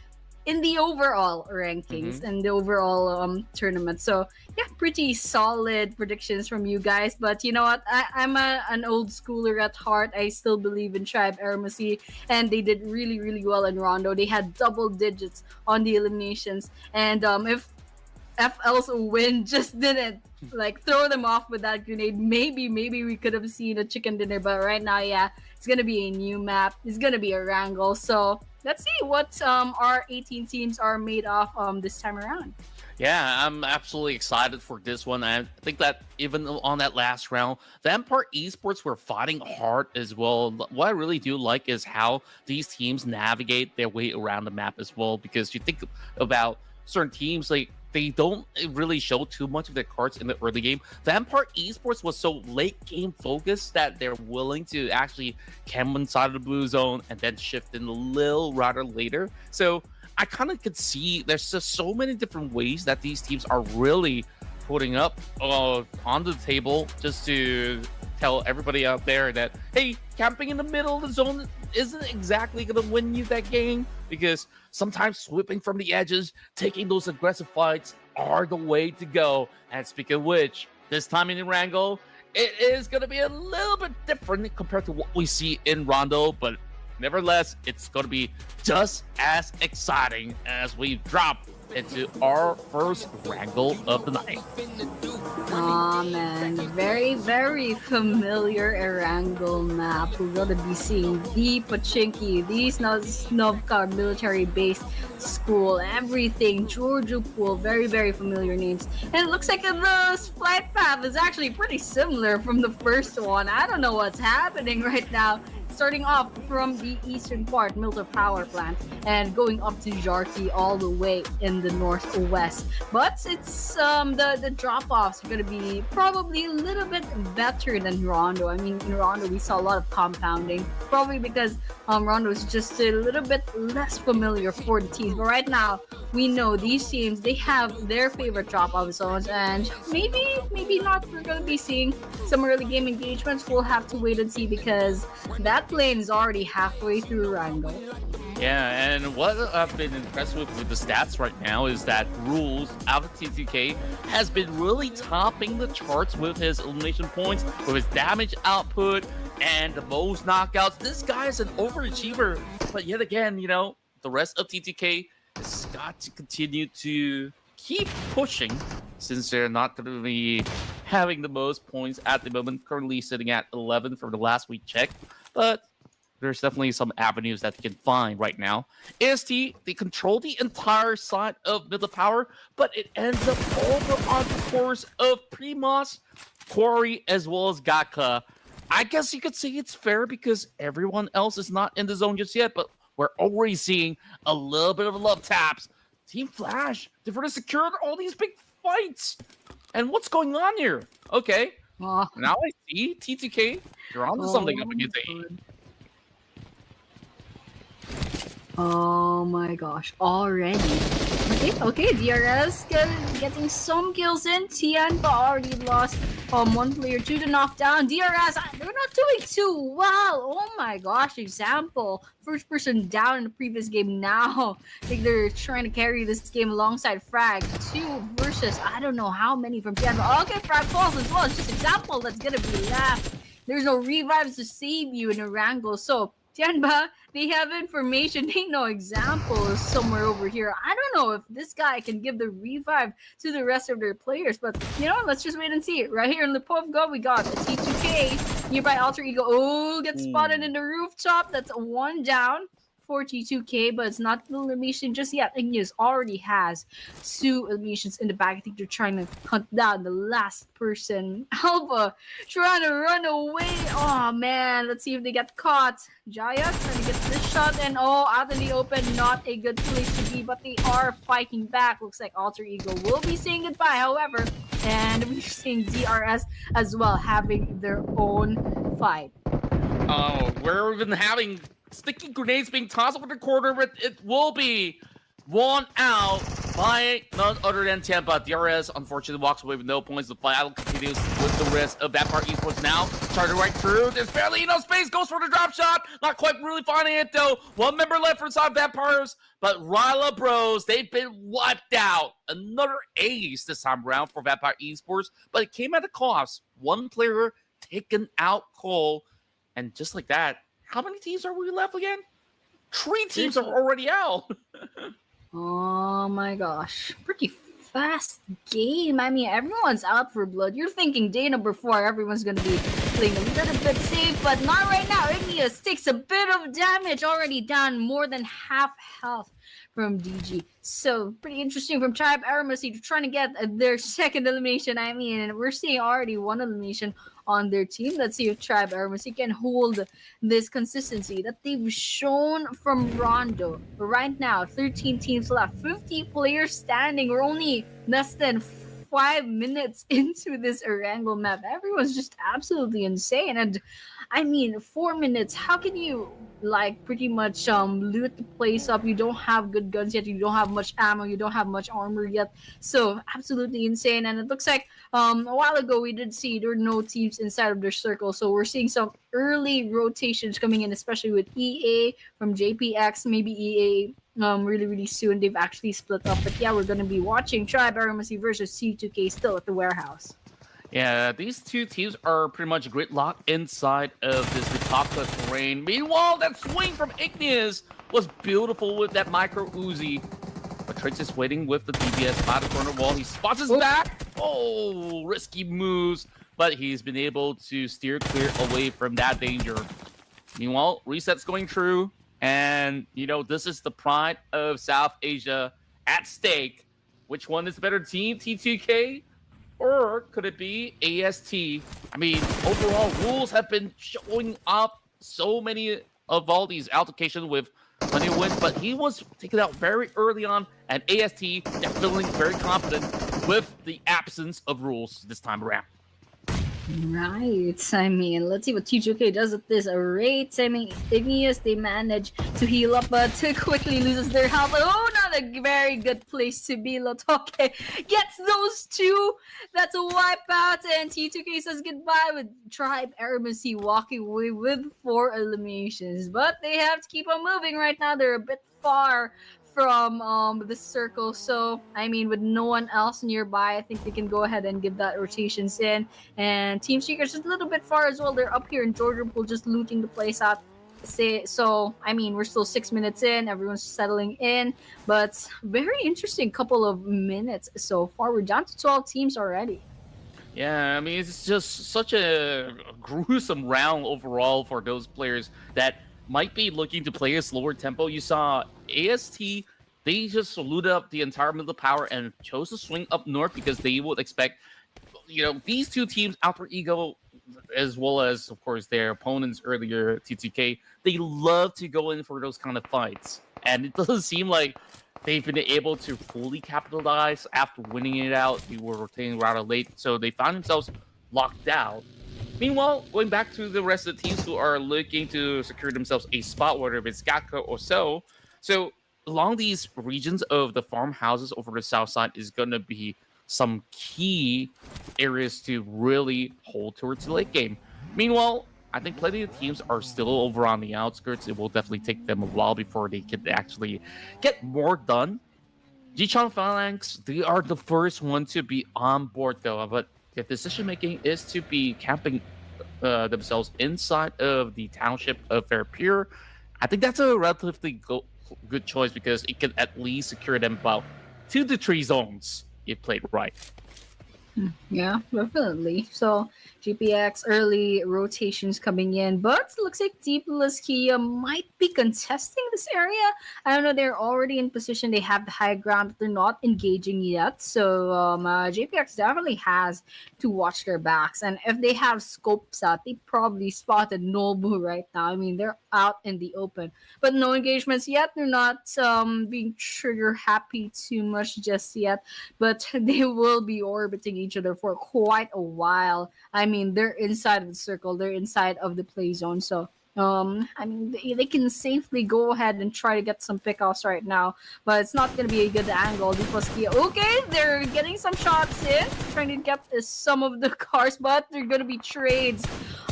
Speaker 2: in the overall rankings and the overall tournament. So yeah, pretty solid predictions from you guys. But you know what? I'm an old schooler at heart. I still believe in Tribe Ermacy, and they did really, really well in Rondo. They had double digits on the eliminations. And if FL's win just didn't like throw them off with that grenade, maybe we could have seen a chicken dinner. But right now, yeah, it's gonna be a new map. It's gonna be Erangel. So let's see what our 18 teams are made of this time around.
Speaker 1: Yeah, I'm absolutely excited for this one. I think that even on that last round, the Empire Esports were fighting hard as well. What I really do like is how these teams navigate their way around the map as well, because you think about certain teams, like, they don't really show too much of their cards in the early game. Vampire Esports was so late game focused that they're willing to actually camp inside of the blue zone and then shift in a little rather later. So I kind of could see there's just so many different ways that these teams are really putting up on the table just to tell everybody out there that, hey, camping in the middle of the zone isn't exactly going to win you that game, because sometimes sweeping from the edges, taking those aggressive fights are the way to go. And speaking of which, this time in Erangel, it is going to be a little bit different compared to what we see in Rondo, but nevertheless, it's going to be just as exciting as we drop into our first Erangel of the night.
Speaker 2: Aw, man. Very, very familiar Erangel map. We're going to be seeing the Pachinki, the Novkar military-based school, everything. Georgia Pool, very, very familiar names. And it looks like the flight path is actually pretty similar from the first one. I don't know what's happening right now. Starting off from the eastern part, Milton Power Plant, and going up to Jarki all the way in the northwest. But it's the drop-offs are going to be probably a little bit better than Rondo. I mean, in Rondo, we saw a lot of compounding, probably because Rondo is just a little bit less familiar for the teams. But right now, we know these teams, they have their favorite drop-off zones, and maybe not. We're going to be seeing some early game engagements. We'll have to wait and see, because that lane is already halfway through Rango.
Speaker 1: Yeah, and what I've been impressed with the stats right now is that Rules out of TTK has been really topping the charts with his elimination points, with his damage output, and the most knockouts. This guy is an overachiever, but yet again, you know, the rest of TTK has got to continue to keep pushing since they're not going to be having the most points at the moment, currently sitting at 11 from the last we checked. But there's definitely some avenues that they can find right now. AST, they control the entire side of middle power, but it ends up over on the course of Primas, Quarry, as well as Gaka. I guess you could say it's fair because everyone else is not in the zone just yet, but we're already seeing a little bit of love taps. Team Flash, they've already secured all these big fights. And what's going on here? Okay, now I see T2K. You're onto something up against A.
Speaker 2: Oh my gosh, already. Okay, DRS getting some kills in. Tian already lost one player to the knockdown. DRS, they're not doing too well. Oh my gosh, example. First person down in the previous game now. I think they're trying to carry this game alongside Frag. 2 versus I don't know how many from Tian. Okay, Frag falls as well. It's just example that's gonna be left. There's no revives to save you in a wrangle. So Tianba, they have information. They know example is somewhere over here. I don't know if this guy can give the revive to the rest of their players, but you know, let's just wait and see. Right here in the Pubg, we got a T2K nearby Alter Ego. Oh, gets spotted in the rooftop. That's 1 down for T2K, but it's not the elimination just yet. Igneous already has 2 eliminations in the back. I think they're trying to hunt down the last person. Alpha trying to run away. Oh man, let's see if they get caught. Jaya trying to get this shot, and out in the open, not a good place to be, but they are fighting back. Looks like Alter Ego will be saying goodbye, however, and we're seeing DRS as well having their own fight.
Speaker 1: Oh, we're even having sticky grenades being tossed over the corner, but it will be won out by none other than Tampa. DRS unfortunately walks away with no points. The battle continues with the rest of that part. Esports now charging right through. There's barely enough space. Goes for the drop shot. Not quite really finding it though. 1 member left for side Vampires, but Ryla Bros, they've been wiped out. Another ace this time around for Vampire Esports, but it came at a cost. 1 player taken out Cole, and just like that, how many teams are we left again? 3 teams are already out.
Speaker 2: Oh my gosh. Pretty fast game. I mean, everyone's out for blood. You're thinking day number 4, everyone's going to be playing a little bit safe, but not right now. Igneous takes a bit of damage, already down more than half health from DG. So, pretty interesting from Tribe Aramacy trying to get their second elimination. I mean, we're seeing already 1 elimination on their team. Let's see if Tribe Aramacy can hold this consistency that they've shown from Rondo. But right now, 13 teams left, 50 players standing. We're only less than 5 minutes into this Erangel map. Everyone's just absolutely insane. And I mean, 4 minutes, how can you like pretty much loot the place up? You don't have good guns yet, you don't have much ammo, you don't have much armor yet. So absolutely insane. And it looks like a while ago we did see there were no teams inside of their circle. So we're seeing some early rotations coming in, especially with EA from JPX, maybe EA really soon. They've actually split up. But yeah, we're gonna be watching Tribe Aramacy versus C2K still at the warehouse.
Speaker 1: Yeah, these 2 teams are pretty much gridlock inside of this Vitaka terrain. Meanwhile, that swing from Igneous was beautiful with that micro Uzi. But Trix is waiting with the DBS by the corner wall. He spots his back. Oh, risky moves. But he's been able to steer clear away from that danger. Meanwhile, reset's going through. And, you know, this is the pride of South Asia at stake. Which one is the better team, T2K? Or could it be AST? I mean, overall, Rules have been showing up so many of all these altercations with plenty of wins, but he was taken out very early on, and AST, they're feeling very confident with the absence of Rules this time around.
Speaker 2: Right. I mean, let's see what T2K does with this rate. I mean, Igneous, they manage to heal up, but quickly loses their health. Oh, not a very good place to be. Lotoke gets those 2. That's a wipeout, and T2K says goodbye with Tribe Aramacy walking away with 4 eliminations. But they have to keep on moving right now. They're a bit far from the circle, so I mean, with no one else nearby, I think they can go ahead and give that rotations in. And Team Seeker's just a little bit far as well. They're up here in Jordan Pool, just looting the place out. So I mean, we're still 6 minutes in. Everyone's settling in, but very interesting couple of minutes so far. We're down to 12 teams already.
Speaker 1: Yeah, I mean, it's just such a gruesome round overall for those players that might be looking to play a slower tempo. You saw AST, they just looted up the entire middle power and chose to swing up north because they would expect, these two teams, Alter Ego, as well as, of course, their opponents earlier, TTK, they love to go in for those kind of fights. And it doesn't seem like they've been able to fully capitalize after winning it out. They were rotating rather late, so they found themselves locked out. Meanwhile, going back to the rest of the teams who are looking to secure themselves a spot, whether it's Gatka or so along these regions of the farmhouses over the south side is going to be some key areas to really hold towards the late game. Meanwhile, I think plenty of teams are still over on the outskirts. It will definitely take them a while before they can actually get more done. Jichang Phalanx, they are the first one to be on board though, but the decision making is to be camping themselves inside of the township of Fairpure. I think that's a relatively good choice because it can at least secure them about 2 to 3 zones if played right.
Speaker 2: Yeah, definitely. So GPX early rotations coming in, but looks like Deep Laskia might be contesting this area. I don't know. They're already in position. They have the high ground, but they're not engaging yet. So GPX definitely has to watch their backs. And if they have scopes out, they probably spotted Nobu right now. I mean, they're out in the open, but no engagements yet. They're not being trigger happy too much just yet, but they will be orbiting each other for quite a while. I mean, they're inside of the circle, they're inside of the play zone, so I mean, they can safely go ahead and try to get some pickoffs right now, but it's not going to be a good angle. Okay, they're getting some shots in, trying to get some of the cars, but they're going to be trades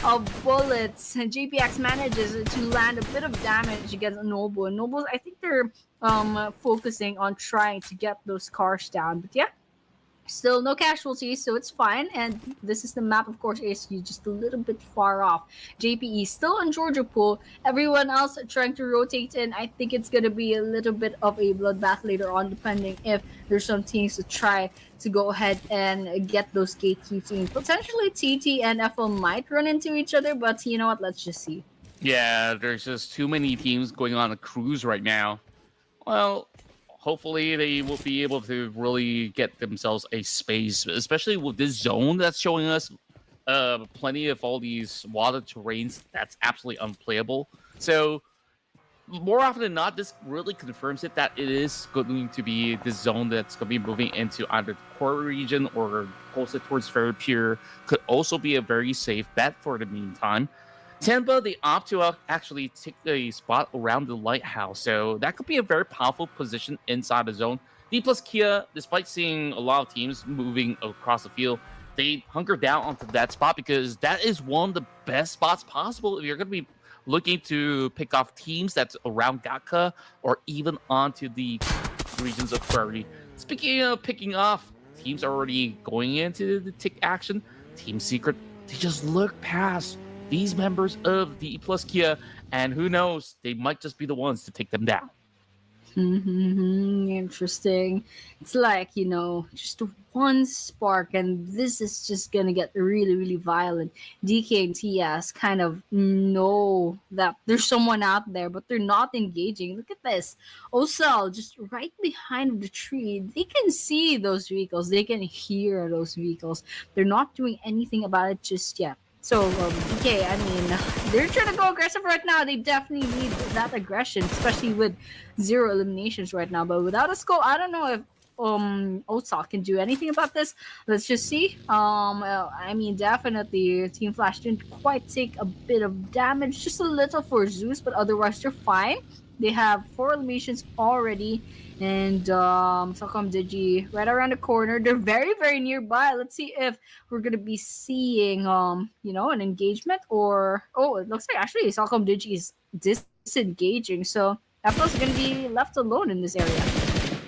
Speaker 2: of bullets. And JPX manages to land a bit of damage against Nobu. And Nobu, I think they're focusing on trying to get those cars down. But yeah, still no casualties, so it's fine. And this is the map, of course, ASU just a little bit far off. JPE still on Georgia Pool. Everyone else trying to rotate in. I think it's going to be a little bit of a bloodbath later on, depending if there's some teams to try to go ahead and get those gatekeeps in. Potentially TT and FL might run into each other, but you know what? Let's just see.
Speaker 1: Yeah, there's just too many teams going on a cruise right now. Well, hopefully they will be able to really get themselves a space, especially with this zone that's showing us plenty of all these water terrains that's absolutely unplayable. So more often than not, this really confirms it that it is going to be the zone that's going to be moving into either the core region or closer towards Fairpure. Could also be a very safe bet for the meantime. Tenba, they opt to actually take a spot around the lighthouse, so that could be a very powerful position inside the zone. D plus Kia, despite seeing a lot of teams moving across the field, they hunker down onto that spot because that is one of the best spots possible if you're going to be looking to pick off teams that's around Gatka or even onto the regions of Prairie. Speaking of picking off, teams are already going into the tick action. Team Secret, they just look past these members of the E plus Kia, and who knows, they might just be the ones to take them down.
Speaker 2: Interesting. It's like, just one spark, and this is just gonna get really, really violent. DK and TS kind of know that there's someone out there, but they're not engaging. Look at this. Osel just right behind the tree. They can see those vehicles, they can hear those vehicles. They're not doing anything about it just yet. So, DK, I mean, they're trying to go aggressive right now. They definitely need that aggression, especially with 0 eliminations right now. But without a scope, I don't know if Osal can do anything about this. Let's just see. I mean, definitely Team Flash didn't quite take a bit of damage, just a little for Zeus, but otherwise they're fine. They have 4 eliminations already, and Salcom Digi right around the corner. They're very, very nearby. Let's see if we're gonna be seeing an engagement, or it looks like actually Salcom Digi is disengaging, so Apple's gonna be left alone in this area.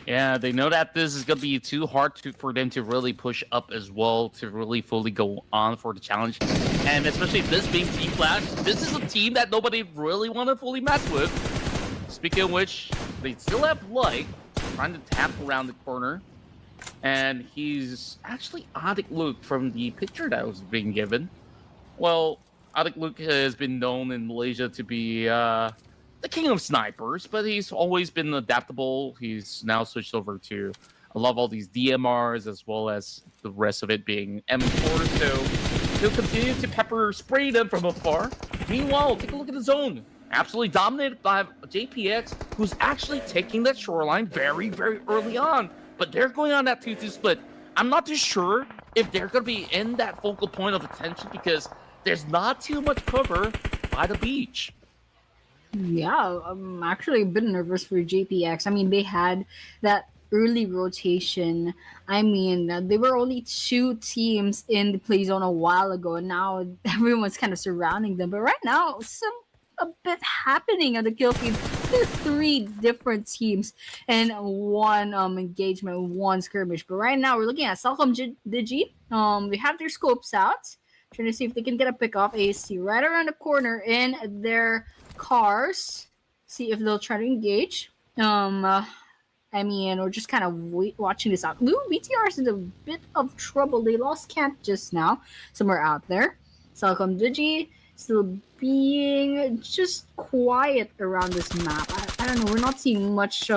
Speaker 1: Yeah, they know that this is going to be too hard for them to really push up as well, to really fully go on for the challenge. And especially this being Team Flash, this is a team that nobody really want to fully mess with. Speaking of which, they still have Light trying to tap around the corner. And he's actually Adik Luke from the picture that was being given. Well, Adik Luke has been known in Malaysia to be the king of snipers, but he's always been adaptable. He's now switched over to I love all these DMRs as well as the rest of it being M4, so he'll continue to pepper spray them from afar. Meanwhile, take a look at the zone. Absolutely dominated by JPX, who's actually taking that shoreline very, very early on. But they're going on that 2-2 split. I'm not too sure if they're going to be in that focal point of attention because there's not too much cover by the beach.
Speaker 2: Yeah, I'm actually a bit nervous for JPX. I mean, they had that early rotation. I mean, there were only 2 teams in the play zone a while ago, and now everyone's kind of surrounding them. But right now, a bit happening on the kill feed. There are 3 different teams and 1 engagement, 1 skirmish. But right now, we're looking at Salcom Digi. They have their scopes out, trying to see if they can get a pick off ASC right around the corner in their cars, see if they'll try to engage. I mean, we're just kind of watching this out. Ooh, BTR is in a bit of trouble. They lost camp just now, somewhere out there. Salcom Digi still being just quiet around this map. I don't know, we're not seeing much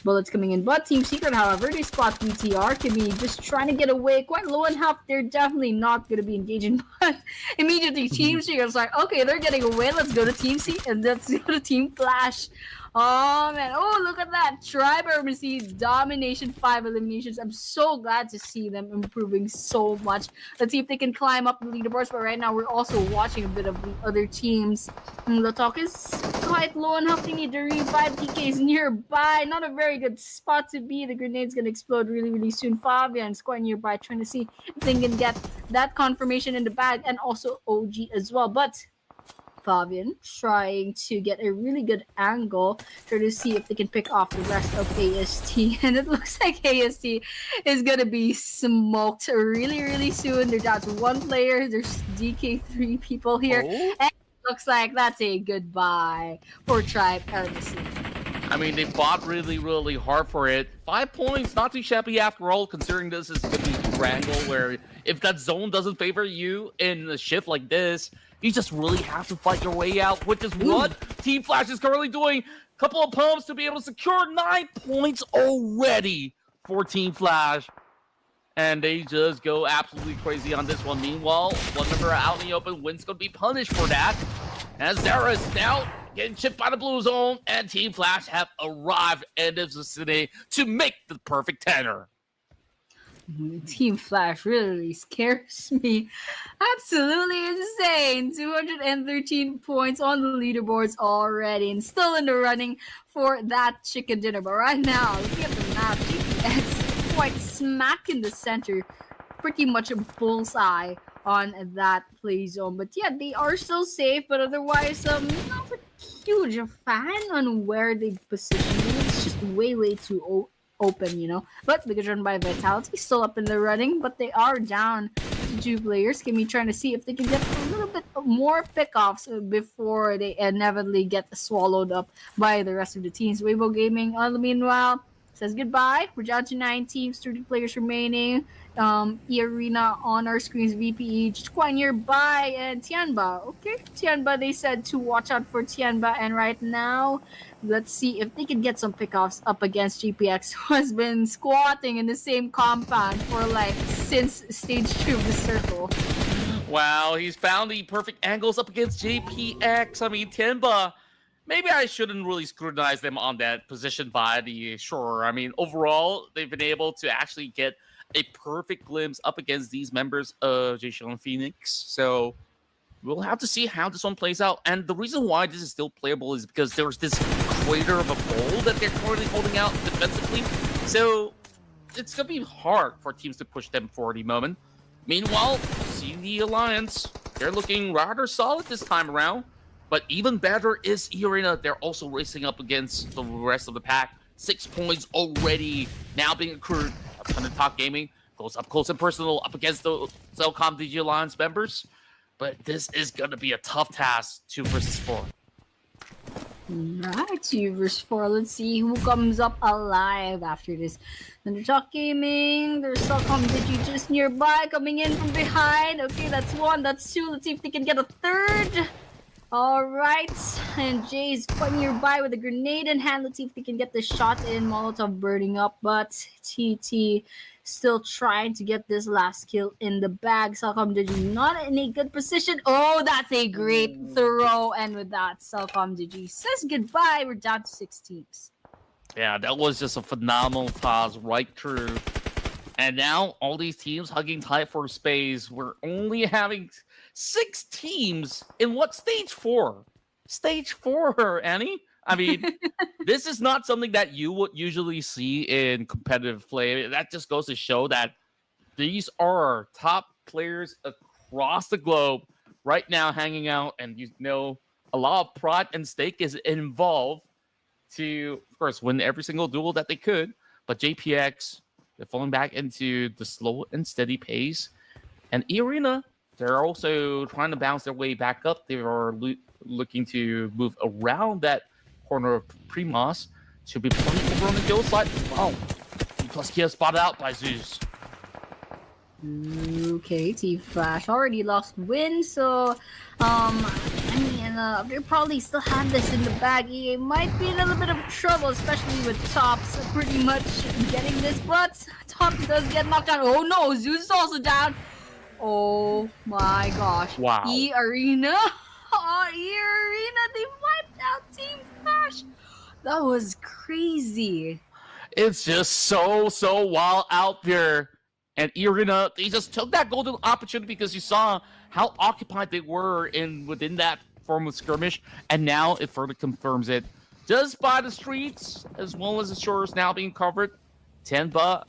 Speaker 2: bullets coming in. But Team Secret, however, they spot BTR. Could be just trying to get away. Quite low in health. They're definitely not going to be engaging. But immediately Team Secret's like, okay, they're getting away. Let's go to Team C and let's go to Team Flash. Oh man, oh look at that. Tribe Urgency domination, 5 eliminations. I'm so glad to see them improving so much. Let's see if they can climb up the leaderboards, but right now we're also watching a bit of the other teams. The talk is quite low and health. They need to revive. DK is nearby. Not a very good spot to be. The grenade's gonna explode really, really soon. Fabian's quite nearby, trying to see if they can get that confirmation in the bag, and also OG as well. But Fabian trying to get a really good angle, trying to see if they can pick off the rest of AST. And it looks like AST is going to be smoked really, really soon. They're down to 1 player. There's DK3 people here.
Speaker 1: Oh.
Speaker 2: And it looks like that's a goodbye for Tribe LMC.
Speaker 1: I mean, they fought really, really hard for it. 5 points, not too shabby after all, considering this is going to be Wrangle, where if that zone doesn't favor you in a shift like this, you just really have to fight your way out, which is what Team Flash is currently doing. Couple of pumps to be able to secure 9 points already for Team Flash. And they just go absolutely crazy on this one. Meanwhile, 1 member out in the open. Win's going to be punished for that. As Zara is now getting chipped by the blue zone, and Team Flash have arrived in this vicinity to make the perfect tenor.
Speaker 2: Team Flash really scares me. Absolutely insane. 213 points on the leaderboards already, and still in the running for that chicken dinner. But right now, looking at the map, GPS quite smack in the center. Pretty much a bullseye on that play zone. But yeah, they are still safe, but otherwise, not a huge fan on where they position. It's just way too open, you know. But because run by Vitality, still up in the running, but they are down to 2 players. Can be trying to see if they can get a little bit more pickoffs before they inevitably get swallowed up by the rest of the teams. Weibo Gaming, meanwhile, says goodbye. We're down to 9 teams, 30 players remaining. E-Arena on our screens, VPE just quite nearby, and Tianba. Okay, Tianba, they said to watch out for Tianba, and right now, let's see if they can get some pickoffs up against GPX, who has been squatting in the same compound for like since stage 2 of the circle.
Speaker 1: Wow, he's found the perfect angles up against JPX. I mean, Tianba, maybe I shouldn't really scrutinize them on that position by the shore. I mean, overall, they've been able to actually get a perfect glimpse up against these members of Jason Phoenix. So we'll have to see how this one plays out. And the reason why this is still playable is because there's this crater of a pole that they're currently holding out defensively. So it's going to be hard for teams to push them for the moment. Meanwhile, seeing the Alliance, they're looking rather solid this time around. But even better is E-Arena. They're also racing up against the rest of the pack. 6 points already now being accrued. Talk Gaming goes up close and personal up against the Cellcom DG Alliance members. But this is going to be a tough task, 2 versus 4.
Speaker 2: Right, 2 versus 4. Let's see who comes up alive after this. Talk Gaming, there's Cellcom Digi just nearby, coming in from behind. Okay, that's 1, that's 2. Let's see if they can get a 3rd. Alright, and Jay's quite nearby with a grenade in hand. Let's see if they can get the shot in. Molotov burning up, but TT still trying to get this last kill in the bag. Cellcom Digi not in a good position. Oh, that's a great throw. And with that, Cellcom Digi says goodbye. We're down to 6 teams.
Speaker 1: Yeah, that was just a phenomenal toss right through. And now all these teams hugging tight for space. We're only having 6 teams in what, stage 4? Stage 4, Annie? I mean, this is not something that you would usually see in competitive play. That just goes to show that these are top players across the globe right now hanging out. And you know, a lot of pride and stake is involved to, of course, win every single duel that they could. But JPX, they're falling back into the slow and steady pace. And E-Arena, they're also trying to bounce their way back up. They are looking to move around that corner of Primos. Should be playing over on the kill side. Wow. Plus Kia spotted out by Zeus.
Speaker 2: Okay, T-Flash already lost win, so they probably still have this in the bag. EA might be in a little bit of trouble, especially with Tops pretty much getting this, but Tops does get knocked down. Oh no, Zeus is also down. Oh my gosh.
Speaker 1: Wow.
Speaker 2: E-Arena. Oh, E-Arena, they wiped out Team Flash. That was crazy.
Speaker 1: It's just so wild out there. And E-Arena, they just took that golden opportunity because you saw how occupied they were within that form of skirmish. And now it further confirms it. Just by the streets, as well as the shores now being covered. Tenba,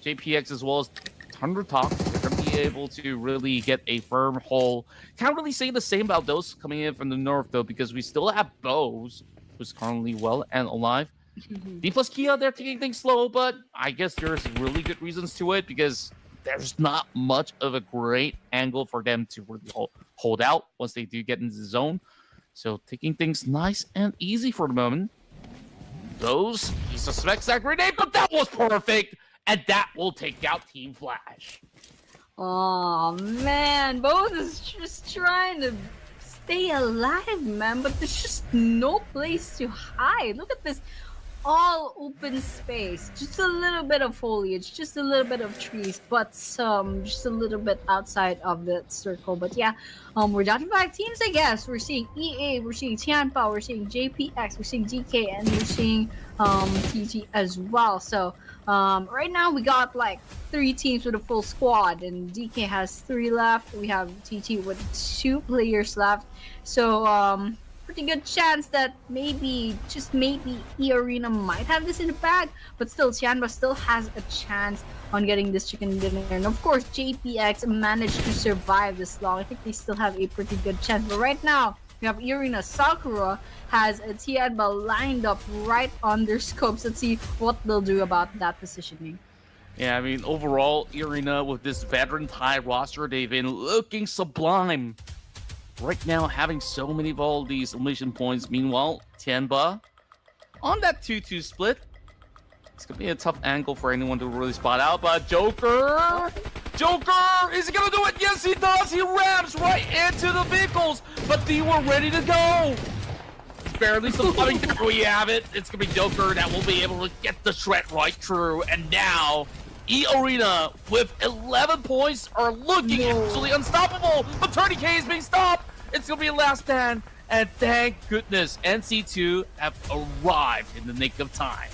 Speaker 1: JPX, as well as Thunder Talk, they're going to be able to really get a firm hold. Can't really say the same about those coming in from the north, though, because we still have Bose, who's currently well and alive. D plus Kia, they're taking things slow, but I guess there's really good reasons to it because there's not much of a great angle for them to really hold out once they do get into the zone. So taking things nice and easy for the moment. Those, he suspects that grenade, but that was perfect, and that will take out Team Flash.
Speaker 2: Oh man, Bose is just trying to stay alive, man, but there's just no place to hide. Look at this. All open space, just a little bit of foliage, just a little bit of trees, but just a little bit outside of the circle. But yeah, we're down to 5 teams, I guess. We're seeing EA, we're seeing Tianpa, we're seeing JPX, we're seeing DK, and we're seeing TG as well. So right now we got like 3 teams with a full squad, and DK has 3 left. We have TT with 2 players left. So pretty good chance that maybe, just maybe, E-Arena might have this in the bag, but still, Tianba still has a chance on getting this chicken dinner. And of course, JPX managed to survive this long. I think they still have a pretty good chance. But right now, we have E-Arena. Sakura has a Tianba lined up right on their scopes. Let's see what they'll do about that positioning.
Speaker 1: Yeah, I mean, overall, E-Arena with this veteran tie roster, they've been looking sublime. Right now, having so many of all these elimination points. Meanwhile, Tianba on that 2-2 split. It's going to be a tough angle for anyone to really spot out, but Joker, is he going to do it? Yes, he does. He rams right into the vehicles, but they were ready to go. It's barely somebody. There we have it. It's going to be Joker that will be able to get the shred right through, and now E-Arena with 11 points are looking absolutely unstoppable, but 30K is being stopped. It's going to be a last stand, and thank goodness NC2 have arrived in the nick of time.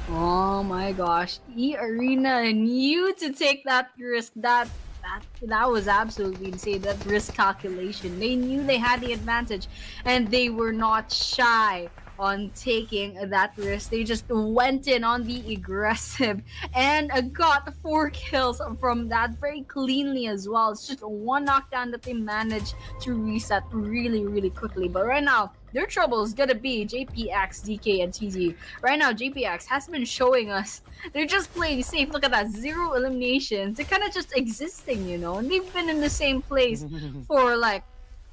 Speaker 2: Oh my gosh, E-Arena knew to take that risk. That was absolutely insane, that risk calculation. They knew they had the advantage, and they were not shy on taking that risk. They just went in on the aggressive and got 4 kills from that very cleanly as well. It's just one knockdown that they managed to reset really, really quickly. But right now, their trouble is gonna be JPX, DK, and TG. Right now, JPX has been showing us they're just playing safe. Look at that, 0 eliminations. They're kind of just existing, you know, and they've been in the same place for like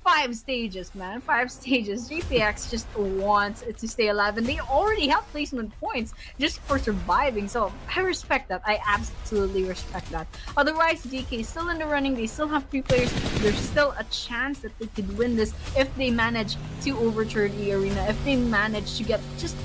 Speaker 2: 5 stages, man. 5 stages. JPX just wants to stay alive, and they already have placement points just for surviving. So I respect that. I absolutely respect that. Otherwise, DK is still in the running. They still have 3 players. There's still a chance that they could win this if they manage to overturn the arena. If they manage to get just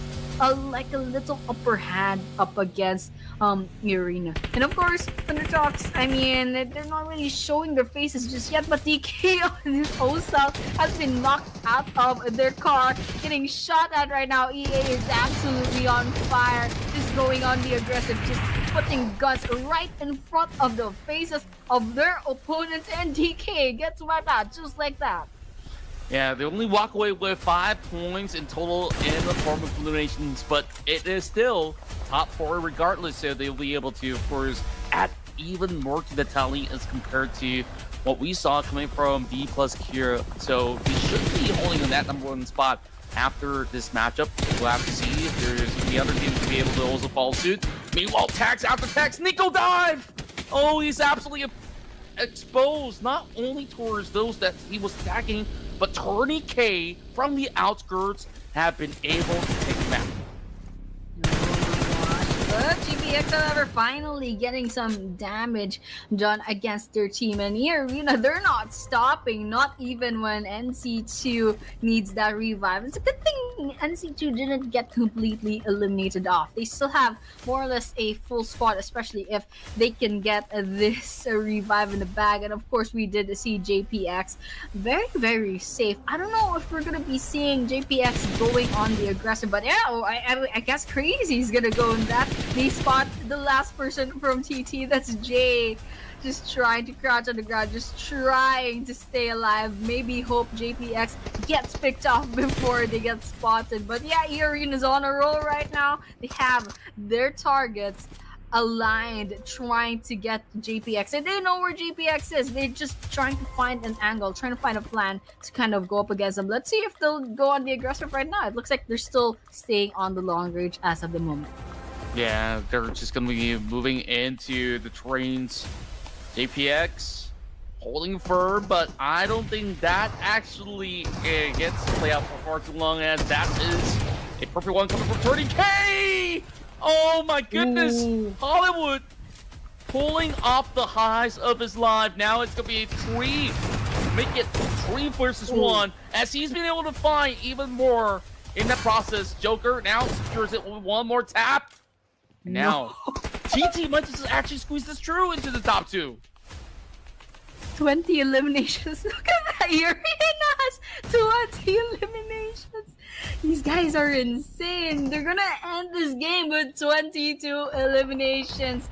Speaker 2: like a little upper hand up against Arena. And of course, Thunder Talks, I mean, they're not really showing their faces just yet, but DK on his own self has been knocked out of their car, getting shot at right now. EA is absolutely on fire, just going on the aggressive, just putting guns right in front of the faces of their opponents, and DK gets wiped out just like that.
Speaker 1: Yeah, they only walk away with 5 points in total in the form of eliminations, but it is still top 4 regardless, so they'll be able to, of course, add even more to the tally as compared to what we saw coming from D plus Kira. So they should be holding on that #1 spot after this matchup. We'll have to see if there's the other teams to be able to also follow suit. Meanwhile, tax after tax, Nico dive! Oh, he's absolutely exposed, not only towards those that he was attacking, but Tony K from the outskirts have been able to take him out.
Speaker 2: But GPX, however, finally getting some damage done against their team. And here, you know, they're not stopping, not even when NC2 needs that revive. It's a good thing NC2 didn't get completely eliminated off. They still have more or less a full squad, especially if they can get this revive in the bag. And of course, we did see JPX very, very safe. I don't know if we're going to be seeing JPX going on the aggressive, but yeah, I guess Crazy's going to go in that. They spot the last person from TT, that's Jay, just trying to crouch on the ground, just trying to stay alive. Maybe hope JPX gets picked off before they get spotted. But yeah, Arena's on a roll right now. They have their targets aligned, trying to get JPX, and they know where JPX is. They're just trying to find an angle, trying to find a plan to kind of go up against them. Let's see if they'll go on the aggressive right now. It looks like they're still staying on the long range as of the moment.
Speaker 1: Yeah, they're just going to be moving into the trains. JPX holding firm, but I don't think that actually gets to play out for far too long, as that is a perfect one coming from 30K! Oh my goodness! Ooh. Hollywood pulling off the highs of his life. Now it's going to be 3. Make it 3 versus 1, as he's been able to find even more in the process. Joker now secures it with 1 more tap. Now, TT might just actually squeeze this true into the top 2.
Speaker 2: 20 eliminations. Look at that. Arena has 20 eliminations. These guys are insane. They're gonna end this game with 22 eliminations.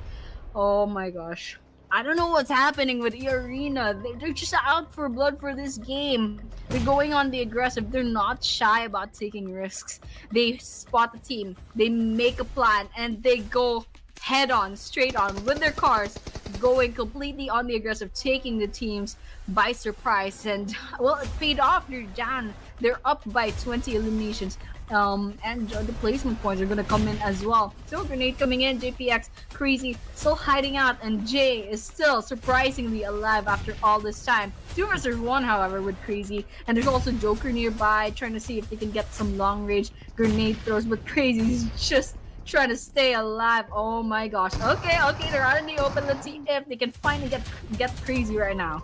Speaker 2: Oh my gosh. I don't know what's happening with Arena. They're just out for blood for this game. They're going on the aggressive. They're not shy about taking risks. They spot the team. They make a plan, and they go head on, straight on with their cars, going completely on the aggressive, taking the teams by surprise. And well, it paid off. They're down. They're up by 20 eliminations. And the placement points are gonna come in as well. So grenade coming in, JPX, Crazy still hiding out, and Jay is still surprisingly alive after all this time. 2 versus 1, however, with Crazy, and there's also Joker nearby trying to see if they can get some long range grenade throws, but Crazy's just trying to stay alive. Oh my gosh. Okay, they're out in the open. Let's see if they can finally get Crazy right now.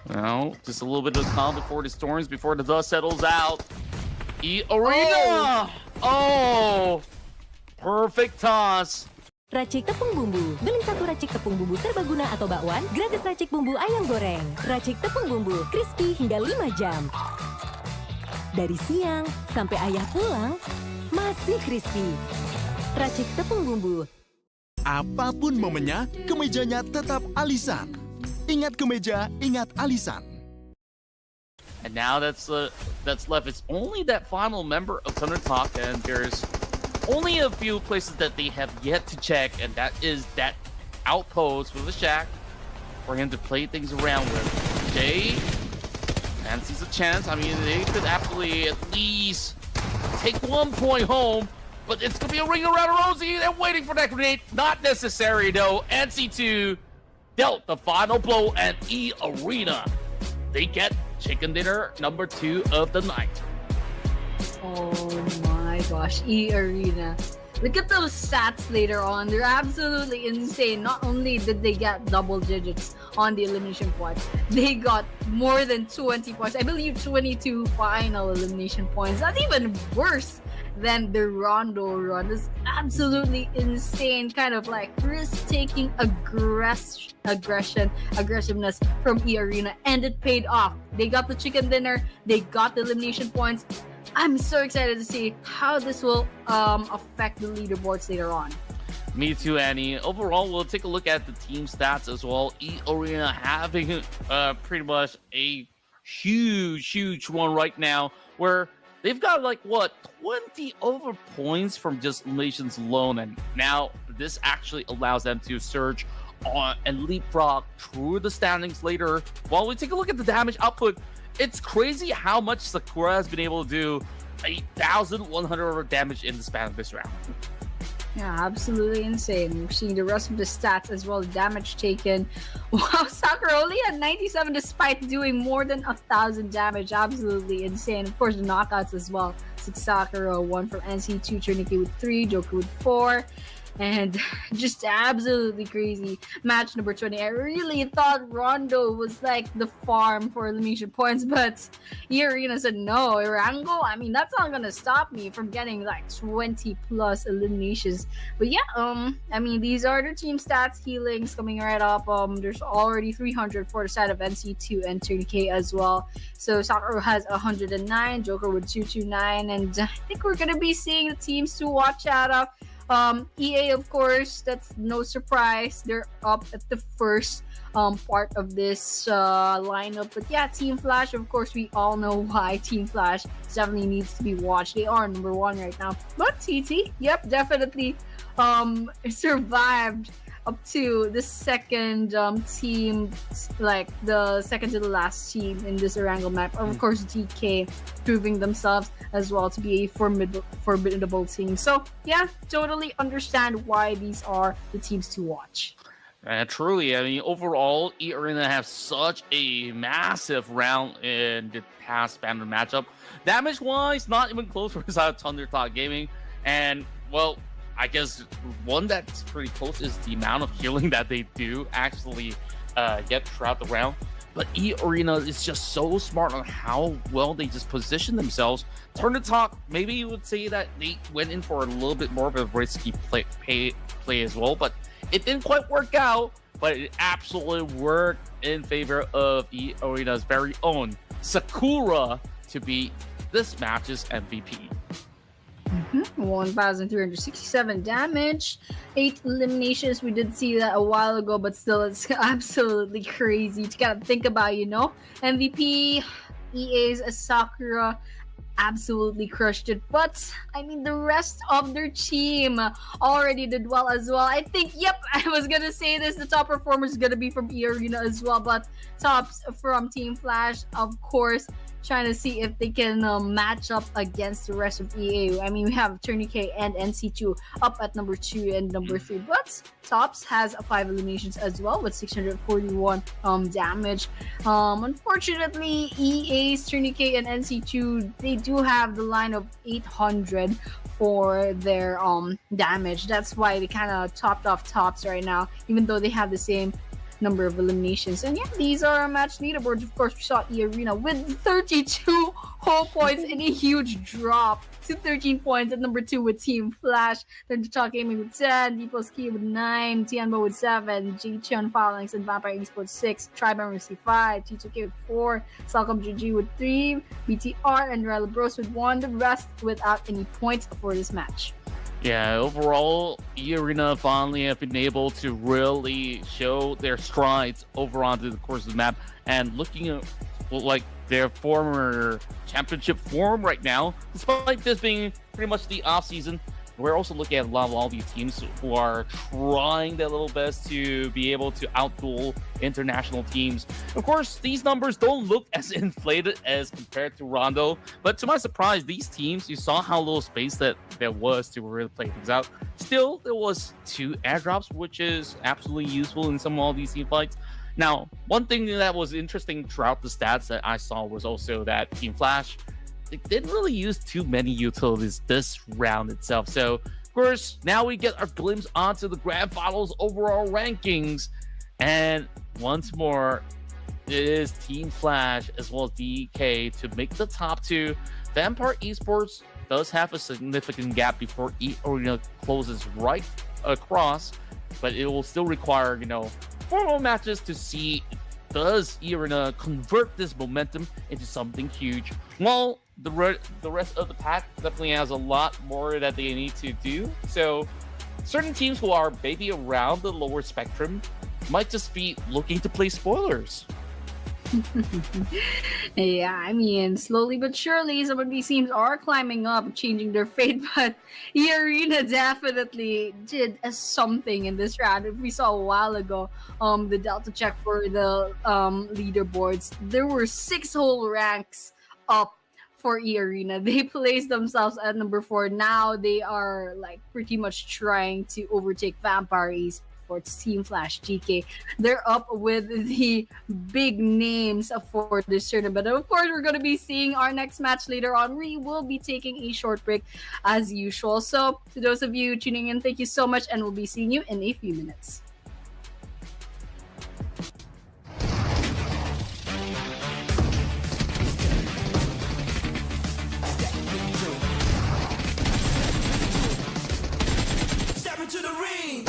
Speaker 1: Well, just a little bit of calm before the storms, before the dust settles out. Arena! Oh! Perfect toss.
Speaker 4: Racik tepung bumbu. Beli 1 racik tepung bumbu serbaguna atau bakwan, gratis racik bumbu ayam goreng. Racik tepung bumbu, crispy hingga 5 jam. Dari siang sampai ayah pulang, masih crispy. Racik tepung bumbu.
Speaker 5: Apapun momennya, kemejanya tetap alisan. Ingat kemeja, ingat alisan.
Speaker 1: And now that's left. It's only that final member of Turca, and there's only a few places that they have yet to check, and that is that outpost with the shack for him to play things around with. Jay fancies a chance. I mean, they could absolutely at least take 1 point home, but it's gonna be a ring around Rosie. They're waiting for that grenade. Not necessary though. NC2 dealt the final blow, and E Arena, they get chicken dinner number 2 of the night.
Speaker 2: Oh my gosh, E Arena. Look at those stats later on. They're absolutely insane. Not only did they get double digits on the elimination points, they got more than 20 points. I believe 22 final elimination points. That's even worse than the Rondo run. This absolutely insane kind of like risk-taking aggressiveness from E Arena, and it paid off. They got the chicken dinner, they got the elimination points. I'm so excited to see how this will affect the leaderboards later on.
Speaker 1: Me too, Annie. Overall, we'll take a look at the team stats as well. E Arena having pretty much a huge one right now, where they've got like 20 over points from just eliminations alone, and now this actually allows them to surge on and leapfrog through the standings later. While we take a look at the damage output, it's crazy how much Sakura has been able to do. 8,100 damage in the span of this round.
Speaker 2: Yeah, absolutely insane. We're seeing the rest of the stats as well. Damage taken. Wow, Sakura only had 97 despite doing more than 1,000 damage. Absolutely insane. Of course, the knockouts as well. Sakura, 1 from NC2, Trinity with 3, Joker with 4. And just absolutely crazy. Match number 20. I really thought Rondo was like the farm for elimination points, but E Arena said no. Irango, I mean, that's not gonna stop me from getting like 20 plus eliminations. But yeah, I mean, these are the team stats. Healings coming right up. There's already 300 for the side of NC2 and Turca as well. So Sakura has 109, Joker with 229, and I think we're gonna be seeing the teams to watch out of. EA, of course, that's no surprise. They're up at the first part of this lineup. But yeah, Team Flash, of course, we all know why Team Flash definitely needs to be watched. They are number 1 right now. But TT, yep, definitely survived up to the second team, like the second to the last team in this Erangel map. Of course, DK proving themselves as well to be a formidable team. So yeah, totally understand why these are the teams to watch.
Speaker 1: Truly, I mean, overall, E Arena have such a massive round in the past banner matchup. Damage-wise, not even close for Thundertalk Gaming, and well, I guess one that's pretty close is the amount of healing that they do actually get throughout the round. But E Arena is just so smart on how well they just position themselves. Turca, maybe you would say that they went in for a little bit more of a risky play as well, but it didn't quite work out. But it absolutely worked in favor of E Arena's very own Sakura to be this match's MVP.
Speaker 2: 1,367 damage, 8 eliminations. We did see that a while ago, but still, it's absolutely crazy to kind of think about, you know. MVP, EA's Sakura absolutely crushed it, but I mean, the rest of their team already did well as well. I think, yep, I was gonna say this, the top performer is gonna be from E Arena as well, but tops from Team Flash, of course, trying to see if they can match up against the rest of EA. I mean, we have Turca and NC2 up at number 2 and number 3, but Tops has 5 eliminations as well with 641 damage. Unfortunately, EA's Turca and NC2, they do have the line of 800 for their damage. That's why they kind of topped off Tops right now, even though they have the same number of eliminations. And yeah, these are our match leaderboards. Of course, we saw E Arena with 32 whole points and a huge drop to 13 points at number 2 with Team Flash. Then the Talk Gaming with 10, Deepos with 9, Tianbo with 7, Jichun Phalanx and Vampire Esports 6, Tribe with 5, T2K with 4, Salcom GG with 3, BTR and Rel Bros with 1. The rest without any points for this match.
Speaker 1: Yeah, overall, E Arena finally have been able to really show their strides over onto the course of the map. And looking at, well, like, their former championship form right now. Despite this being pretty much the off season, we're also looking at a lot of all these teams who are trying their little best to be able to outduel international teams. Of course, these numbers don't look as inflated as compared to Rondo, but to my surprise, these teams, you saw how little space that there was to really play things out. Still, there was 2 airdrops, which is absolutely useful in some of all these team fights. Now, one thing that was interesting throughout the stats that I saw was also that Team Flash, they didn't really use too many utilities this round itself. So, of course, now we get our glimpse onto the Grand Finals overall rankings. And once more, it is Team Flash as well as DK to make the top 2. Vampire Esports does have a significant gap before Arena closes right across, but it will still require, 4 more matches to see does Arena convert this momentum into something huge. Well, the rest of the pack definitely has a lot more that they need to do. So certain teams who are maybe around the lower spectrum might just be looking to play spoilers.
Speaker 2: Yeah, I mean, slowly but surely, some of these teams are climbing up, changing their fate. But Arena definitely did something in this round. If we saw a while ago, the Delta check for the leaderboards, there were 6 whole ranks up for Arena. They placed themselves at number 4. Now they are like pretty much trying to overtake Vampire Esports, Team Flash, GK. They're up with the big names for this tournament. But of course, we're going to be seeing our next match later on. We will be taking a short break as usual. So to those of you tuning in, thank you so much, and we'll be seeing you in a few minutes.
Speaker 3: Step into the ring.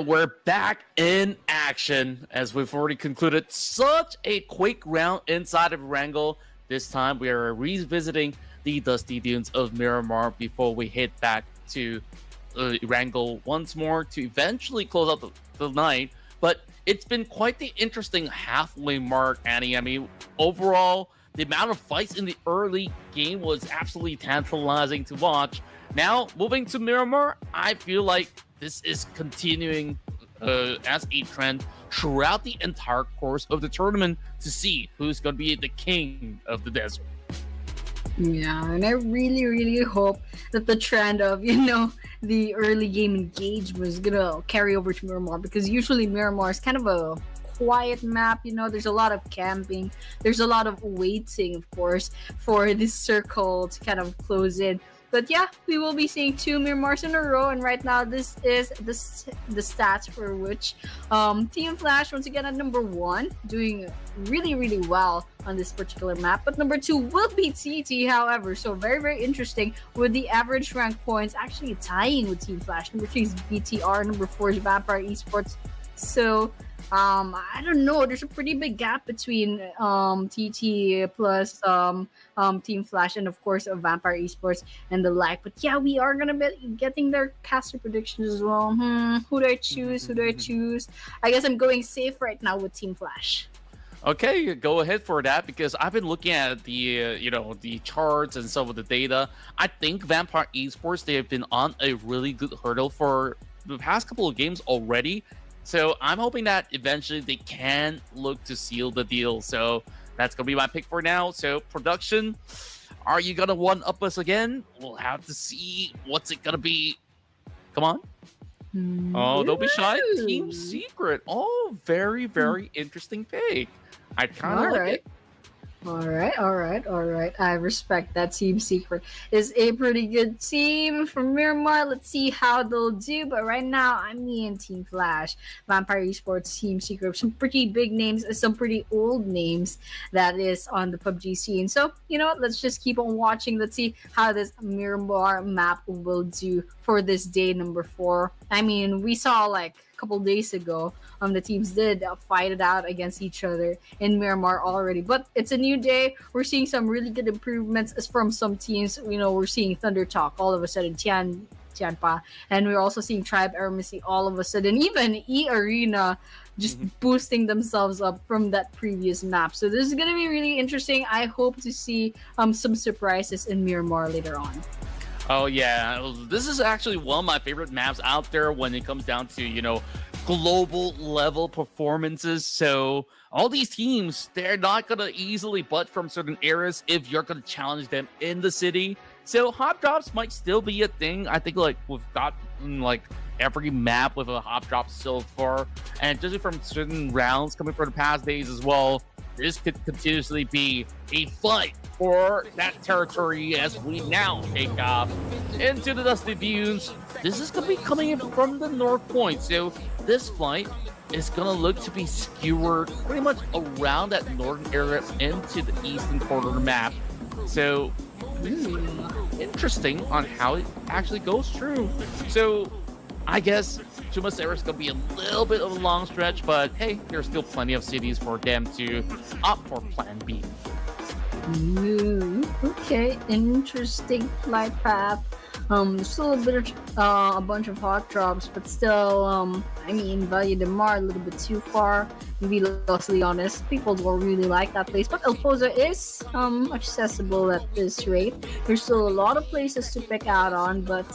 Speaker 1: And we're back in action as we've already concluded such a quick round inside of Wrangle. This time we are revisiting the dusty dunes of Miramar before we head back to Wrangle once more to eventually close out the night. But it's been quite the interesting halfway mark, Annie. I mean, overall, the amount of fights in the early game was absolutely tantalizing to watch. Now, moving to Miramar, I feel like this is continuing as a trend throughout the entire course of the tournament to see who's going to be the king of the desert.
Speaker 2: Yeah, and I really, really hope that the trend of, the early game engagement is gonna carry over to Miramar, because usually Miramar is kind of a quiet map. There's a lot of camping, there's a lot of waiting, of course, for this circle to kind of close in. But yeah, we will be seeing 2 Miramars in a row, and right now this is the stats for which Team Flash once again at number 1, doing really, really well on this particular map. But number 2 will be TT, however, so very, very interesting with the average rank points actually tying with Team Flash. Number 3 is BTR, number 4 is Vampire Esports. So I don't know. There's a pretty big gap between TT plus Team Flash and of course Vampire Esports and the like. But yeah, we are gonna be getting their caster predictions as well. Who do I choose? Who do I choose? I guess I'm going safe right now with Team Flash.
Speaker 1: Okay, go ahead for that, because I've been looking at the the charts and some of the data. I think Vampire Esports, they have been on a really good hurdle for the past couple of games already. So I'm hoping that eventually they can look to seal the deal. So that's going to be my pick for now. So production, are you going to one-up us again? We'll have to see. What's it going to be? Come on. Oh, don't be shy. Team Secret. Oh, very, very interesting pick. I kind of like it.
Speaker 2: All right. I respect that. Team Secret is a pretty good team from Miramar. Let's see how they'll do. But right now, I'm me and Team Flash, Vampire Esports, Team Secret, some pretty big names, some pretty old names that is on the PUBG scene. So, you know what? Let's just keep on watching. Let's see how this Miramar map will do for this day number 4. I mean, we saw like a couple days ago, the teams did fight it out against each other in Miramar already. But it's a new day. We're seeing some really good improvements from some teams. We're seeing Thunder Talk all of a sudden, Tianpa, and we're also seeing Tribe Armacy all of a sudden. Even E-Arena just boosting themselves up from that previous map. So this is going to be really interesting. I hope to see some surprises in Miramar later on.
Speaker 1: Oh yeah, this is actually one of my favorite maps out there when it comes down to, global level performances. So all these teams, they're not going to easily butt from certain areas if you're going to challenge them in the city. So hop drops might still be a thing. I think like we've got like every map with a hop drop so far, and just from certain rounds coming from the past days as well, this could continuously be a fight for that territory as we now take off into the Dusty Dunes. This is going to be coming in from the North Point, so this flight is going to look to be skewered pretty much around that northern area into the eastern corner of the map. So, interesting on how it actually goes through. So, I guess Chumasera is going to be a little bit of a long stretch, but hey, there's still plenty of cities for them to opt for Plan B.
Speaker 2: Okay, interesting flight path. Still a bunch of hot drops, but still, I mean, Valle de Mar a little bit too far. To be honestly honest, people don't really like that place, but El Pozo is accessible at this rate. There's still a lot of places to pick out on, but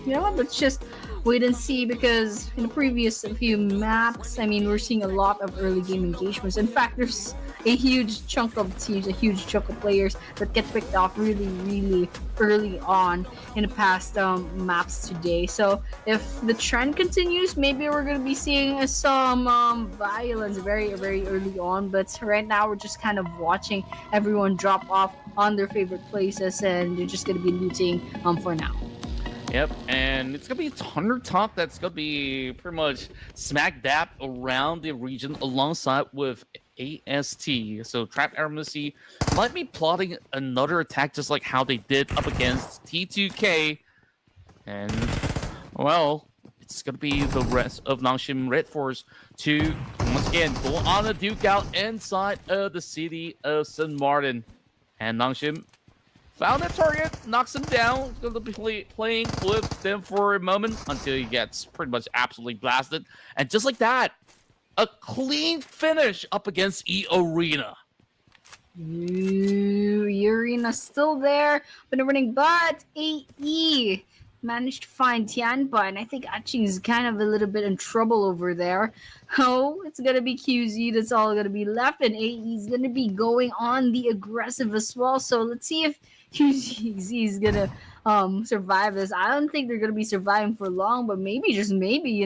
Speaker 2: you know what? Let's just wait and see, because in the previous few maps, I mean, we're seeing a lot of early game engagements. In fact, there's a huge chunk of teams, a huge chunk of players that get picked off really, really early on in the past maps today. So if the trend continues, maybe we're going to be seeing some violence very, very early on. But right now, we're just kind of watching everyone drop off on their favorite places, and they're just going to be looting for now.
Speaker 1: Yep, and it's going to be Thunder Talk that's going to be pretty much smack dab around the region alongside with AST. So Trap Armacy might be plotting another attack just like how they did up against T2K. And, well, it's going to be the rest of Nongshim Red Force to, once again, go on a duke out inside of the city of St. Martin. And Nongshim found a target, knocks him down. He's going to be playing with them for a moment until he gets pretty much absolutely blasted. And just like that, a clean finish up against E-Arena.
Speaker 2: Arena's still there, been running, but AE managed to find Tianpa, and I think Aching's kind of a little bit in trouble over there. Oh, it's gonna be QZ that's all gonna be left, and AE's gonna be going on the aggressive as well. So let's see if QZ is gonna survive this. I don't think they're gonna be surviving for long, but maybe, just maybe,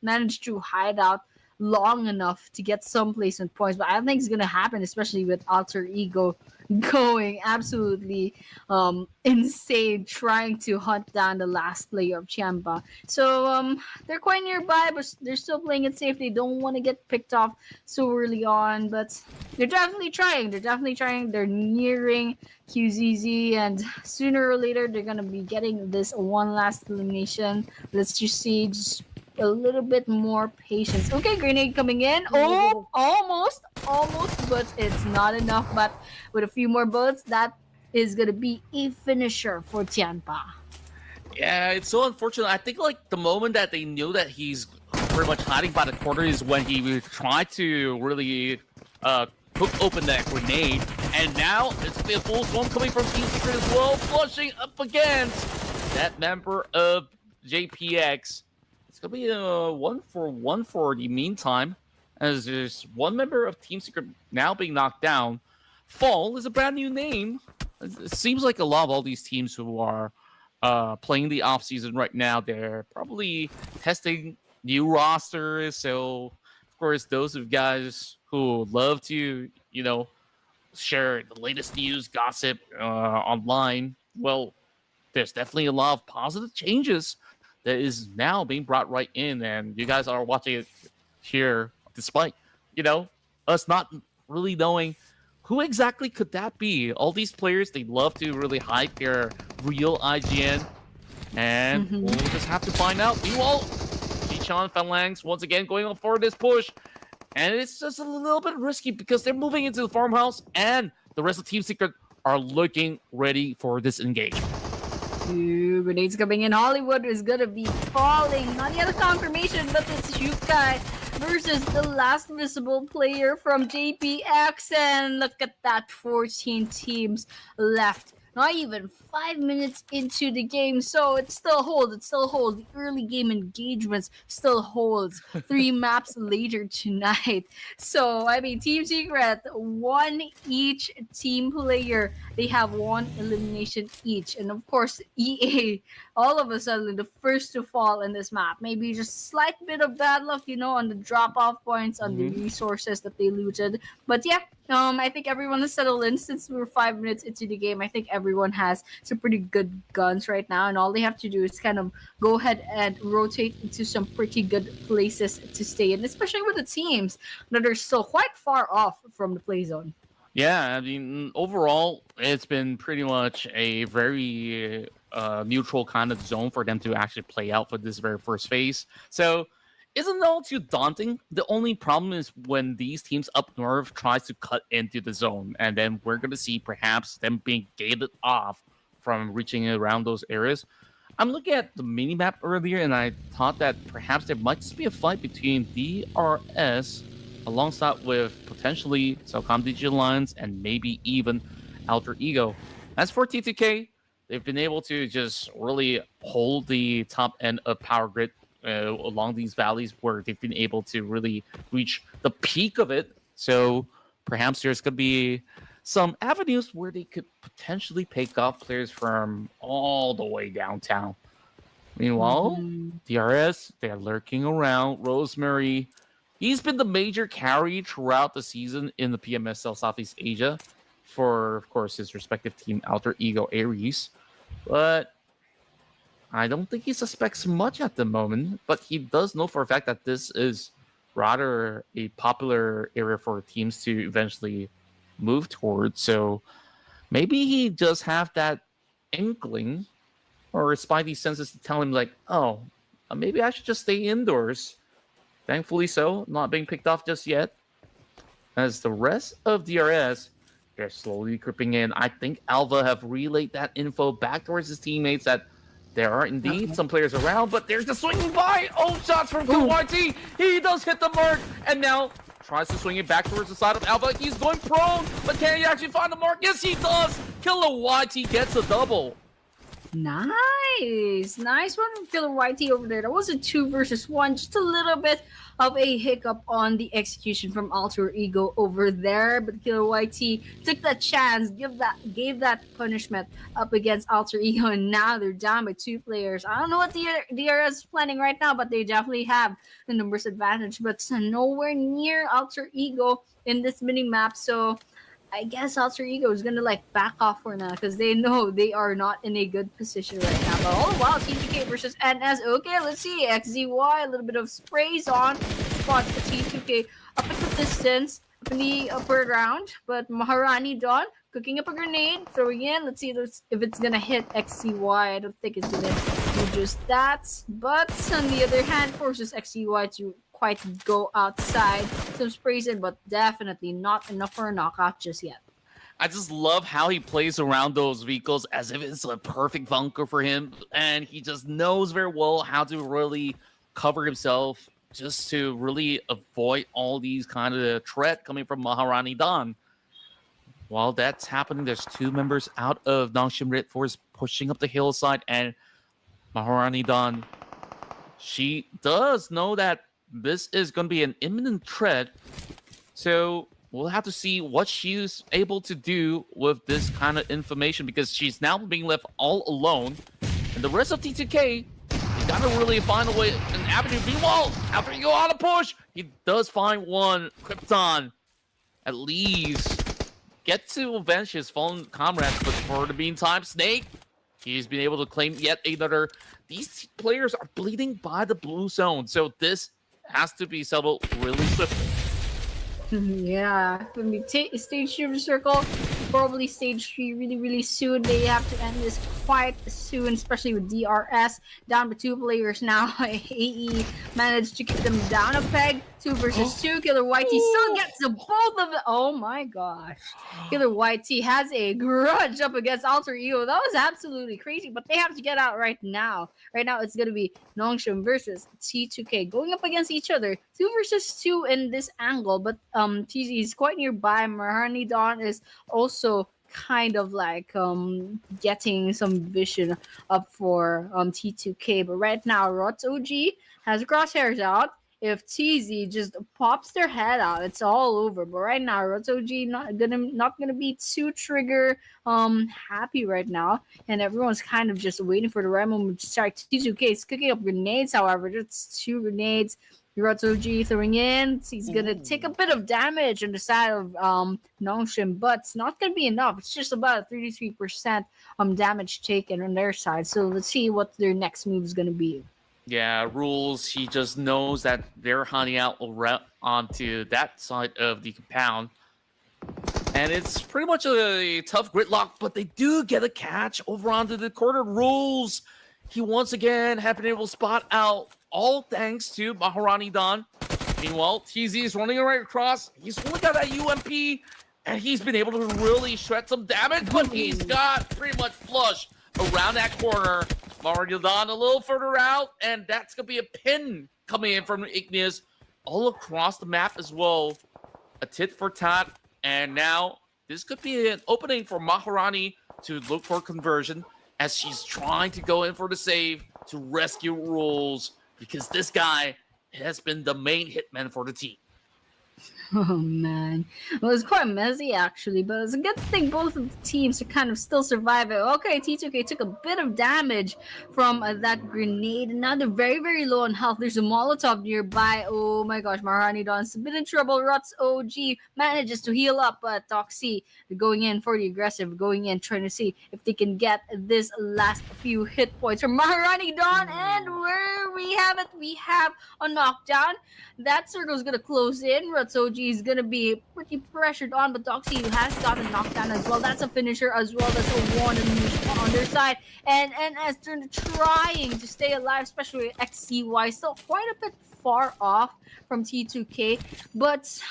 Speaker 2: manage to hide out long enough to get some placement points. But I don't think it's gonna happen, especially with Alter Ego going absolutely insane trying to hunt down the last player of Chiamba. So they're quite nearby, but they're still playing it safe. They don't want to get picked off so early on, but they're definitely trying. They're nearing QZZ, and sooner or later they're gonna be getting this one last elimination. Let's just see, just a little bit more patience. Okay, grenade coming in. Oh, almost, but it's not enough. But with a few more bullets, that is gonna be a finisher for Tianpa.
Speaker 1: Yeah, it's so unfortunate. I think like the moment that they knew that he's pretty much hiding by the corner is when he tried to really hook open that grenade. And now it's gonna be a full swarm coming from Team Secret as well, flushing up against that member of JPX. It's going to be a 1-for-1 for the meantime, as there's one member of Team Secret now being knocked down. Fall is a brand new name. It seems like a lot of all these teams who are playing the offseason right now, they're probably testing new rosters. So, of course, those of guys who love to, share the latest news, gossip online, well, there's definitely a lot of positive changes that is now being brought right in, and you guys are watching it here, despite, us not really knowing who exactly could that be. All these players, they love to really hide their real IGN, and we'll just have to find out. Meanwhile, Chichan Phalanx once again going on for this push, and it's just a little bit risky because they're moving into the farmhouse, and the rest of Team Secret are looking ready for this engagement.
Speaker 2: Ooh, grenades coming in. Hollywood is gonna be falling. Not yet a confirmation, but it's Shukai versus the last visible player from JPX. And look at that, 14 teams left. Not even 5 minutes into the game, so it still holds. The early game engagements still holds. 3 maps later tonight. So, Team Secret, one each team player. They have 1 elimination each. And of course, EA, all of a sudden, the first to fall in this map. Maybe just slight bit of bad luck, on the drop-off points, on the resources that they looted. But yeah, I think everyone is settled in since we're 5 minutes into the game. I think everyone has some pretty good guns right now, and all they have to do is kind of go ahead and rotate into some pretty good places to stay in, especially with the teams that are still quite far off from the play zone.
Speaker 1: Yeah, overall, it's been pretty much a very neutral kind of zone for them to actually play out for this very first phase. So, isn't all too daunting. The only problem is when these teams up north tries to cut into the zone, and then we're going to see perhaps them being gated off from reaching around those areas. I'm looking at the mini-map earlier, and I thought that perhaps there might just be a fight between DRS alongside with potentially Celcom Digital Alliance and maybe even Alter Ego. As for T2K, they've been able to just really hold the top end of Power Grid along these valleys where they've been able to really reach the peak of it. So perhaps there's going to be some avenues where they could potentially pick up players from all the way downtown. Meanwhile, DRS, they're lurking around. Rosemary, he's been the major carry throughout the season in the PMSL Southeast Asia for, of course, his respective team, Alter Ego Ares. But I don't think he suspects much at the moment, but he does know for a fact that this is rather a popular area for teams to eventually move towards. So maybe he does have that inkling or spidey senses to tell him like, oh, maybe I should just stay indoors. Thankfully so, not being picked off just yet. As the rest of DRS, they're slowly creeping in. I think Alva have relayed that info back towards his teammates that there are indeed some players around, but there's the swinging by. Oh, shots from YT. He does hit the mark, and now tries to swing it back towards the side of Alva. He's going prone, but can he actually find the mark? Yes, he does. Killer YT gets a double.
Speaker 2: Nice one from Killer YT over there. That was a 2 versus 1. Just a little bit of a hiccup on the execution from Alter Ego over there, but Killer YT took that chance, gave that punishment up against Alter Ego, and now they're down by 2 players. I don't know what the DRS is planning right now, but they definitely have the numbers advantage, but nowhere near Alter Ego in this mini map. So I guess Alter Ego is gonna back off for now because they know they are not in a good position right now. But all the while, T2K versus NS. Okay, let's see. XZY, a little bit of sprays on. Spots the T2K up at the distance, up in the upper round. But Maharani Dawn cooking up a grenade, throwing in. Let's see if it's gonna hit XZY. I don't think it's gonna do just that. But on the other hand, forces XZY to quite go outside. Some sprays in, but definitely not enough for a knockout just yet.
Speaker 1: I just love how he plays around those vehicles as if it's a perfect bunker for him, and he just knows very well how to really cover himself just to really avoid all these kind of threat coming from Maharani Dawn. While that's happening, there's 2 members out of Nongshim Red Force pushing up the hillside, and Maharani Dawn, she does know that this is going to be an imminent threat, so we'll have to see what she's able to do with this kind of information, because she's now being left all alone, and the rest of T2K gotta really find a way, an avenue. Meanwhile, after you go on a push, he does find one. Krypton at least get to avenge his fallen comrades, but for the meantime, Snake, he's been able to claim yet another. These players are bleeding by the blue zone, so this has to be settled really swiftly.
Speaker 2: Yeah, when we take stage 2 circle, probably stage 3 really soon. They have to end this quite soon, especially with DRS down by 2 players now. AE managed to keep them down a peg. 2 versus 2. Killer YT still gets the both of them. Oh my gosh. Killer YT has a grudge up against Alter Ego. That was absolutely crazy, but they have to get out right now. Right now, it's going to be Nongshim versus T2K going up against each other. 2 versus 2 in this angle, but TZ is quite nearby. Maharani Dawn is also kind of getting some vision up for T2K, but right now Rots OG has crosshairs out. If TZ just pops their head out, it's all over. But right now, Rots OG not gonna be too trigger happy right now, and everyone's kind of just waiting for the right moment to start. T2K is cooking up grenades, however, just 2 grenades. Rots OG throwing in. He's gonna take a bit of damage on the side of Nongshim, but it's not gonna be enough. It's just about a 33% damage taken on their side. So let's see what their next move is gonna be.
Speaker 1: Yeah, Rules, he just knows that they're hunting out onto that side of the compound. And it's pretty much a tough gridlock, but they do get a catch over onto the corner. Rules, he once again have been able to spot out, all thanks to Maharani Dawn. Meanwhile, TZ is running right across. He's only got that UMP, and he's been able to really shred some damage, but he's got pretty much flush around that corner. Maharani Dawn a little further out, and that's going to be a pin coming in from Igneous all across the map as well. A tit for tat, and now this could be an opening for Maharani to look for conversion as she's trying to go in for the save to rescue Rules, because this guy has been the main hitman for the team.
Speaker 2: Oh man, well, it's quite messy actually, but it's a good thing both of the teams are kind of still surviving. Okay, T2K took a bit of damage from that grenade, and now they're very low on health. There's a Molotov nearby. Oh my gosh, Maharani Dawn's a bit in trouble. Rots OG manages to heal up, but Toxie going in for the aggressive, going in trying to see if they can get this last few hit points from Maharani Dawn, and where we have it, we have a knockdown. That circle's gonna close in. Rutsoji is gonna be pretty pressured on, but Doxy has gotten knocked down as well. That's a finisher as well. That's a one on their side. And as they're trying to stay alive, especially XCY, still quite a bit far off from T2K. But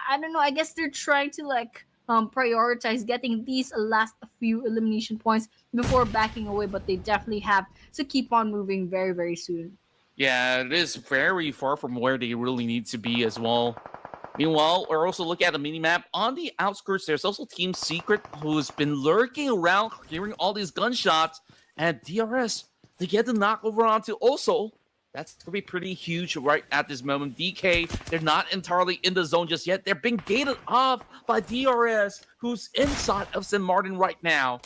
Speaker 2: I don't know, I guess they're trying to like prioritize getting these last few elimination points before backing away, but they definitely have to keep on moving very, very soon.
Speaker 1: Yeah, it is very far from where they really need to be as well. Meanwhile, we're also looking at the minimap. On the outskirts, there's also Team Secret, who's been lurking around, hearing all these gunshots. And DRS, they get the knock over onto also. That's going to be pretty huge right at this moment. DK, they're not entirely in the zone just yet. They're being gated off by DRS, who's inside of St. Martin right now.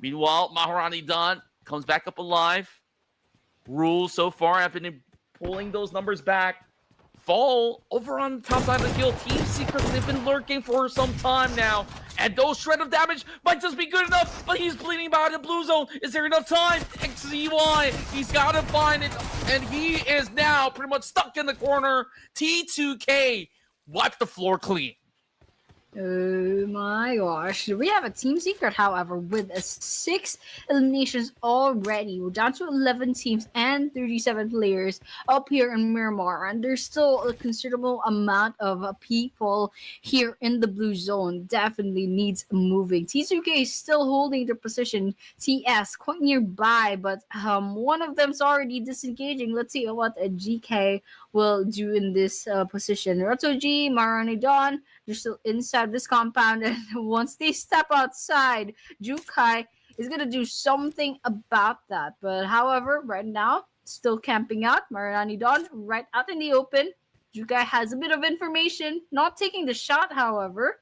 Speaker 1: Meanwhile, Maharani Don comes back up alive. Rules so far have been pulling those numbers back. Fall over on the top side of the hill. Team Secret, they've been lurking for some time now. And those shred of damage might just be good enough, but he's bleeding behind the blue zone. Is there enough time? XCY, he's got to find it. And he is now pretty much stuck in the corner. T2K wiped the floor clean.
Speaker 2: Oh my gosh. We have a Team Secret, however, with 6 eliminations already. We're down to 11 teams and 37 players up here in Miramar. And there's still a considerable amount of people here in the blue zone. Definitely needs moving. T2K is still holding their position. TS quite nearby, but one of them's already disengaging. Let's see what a GK will do in this position. Rotsoji, Marani Don, they're still inside this compound, and once they step outside, Jukai is gonna do something about that. But however, right now, still camping out. Marani Don right out in the open. Jukai has a bit of information, not taking the shot, however.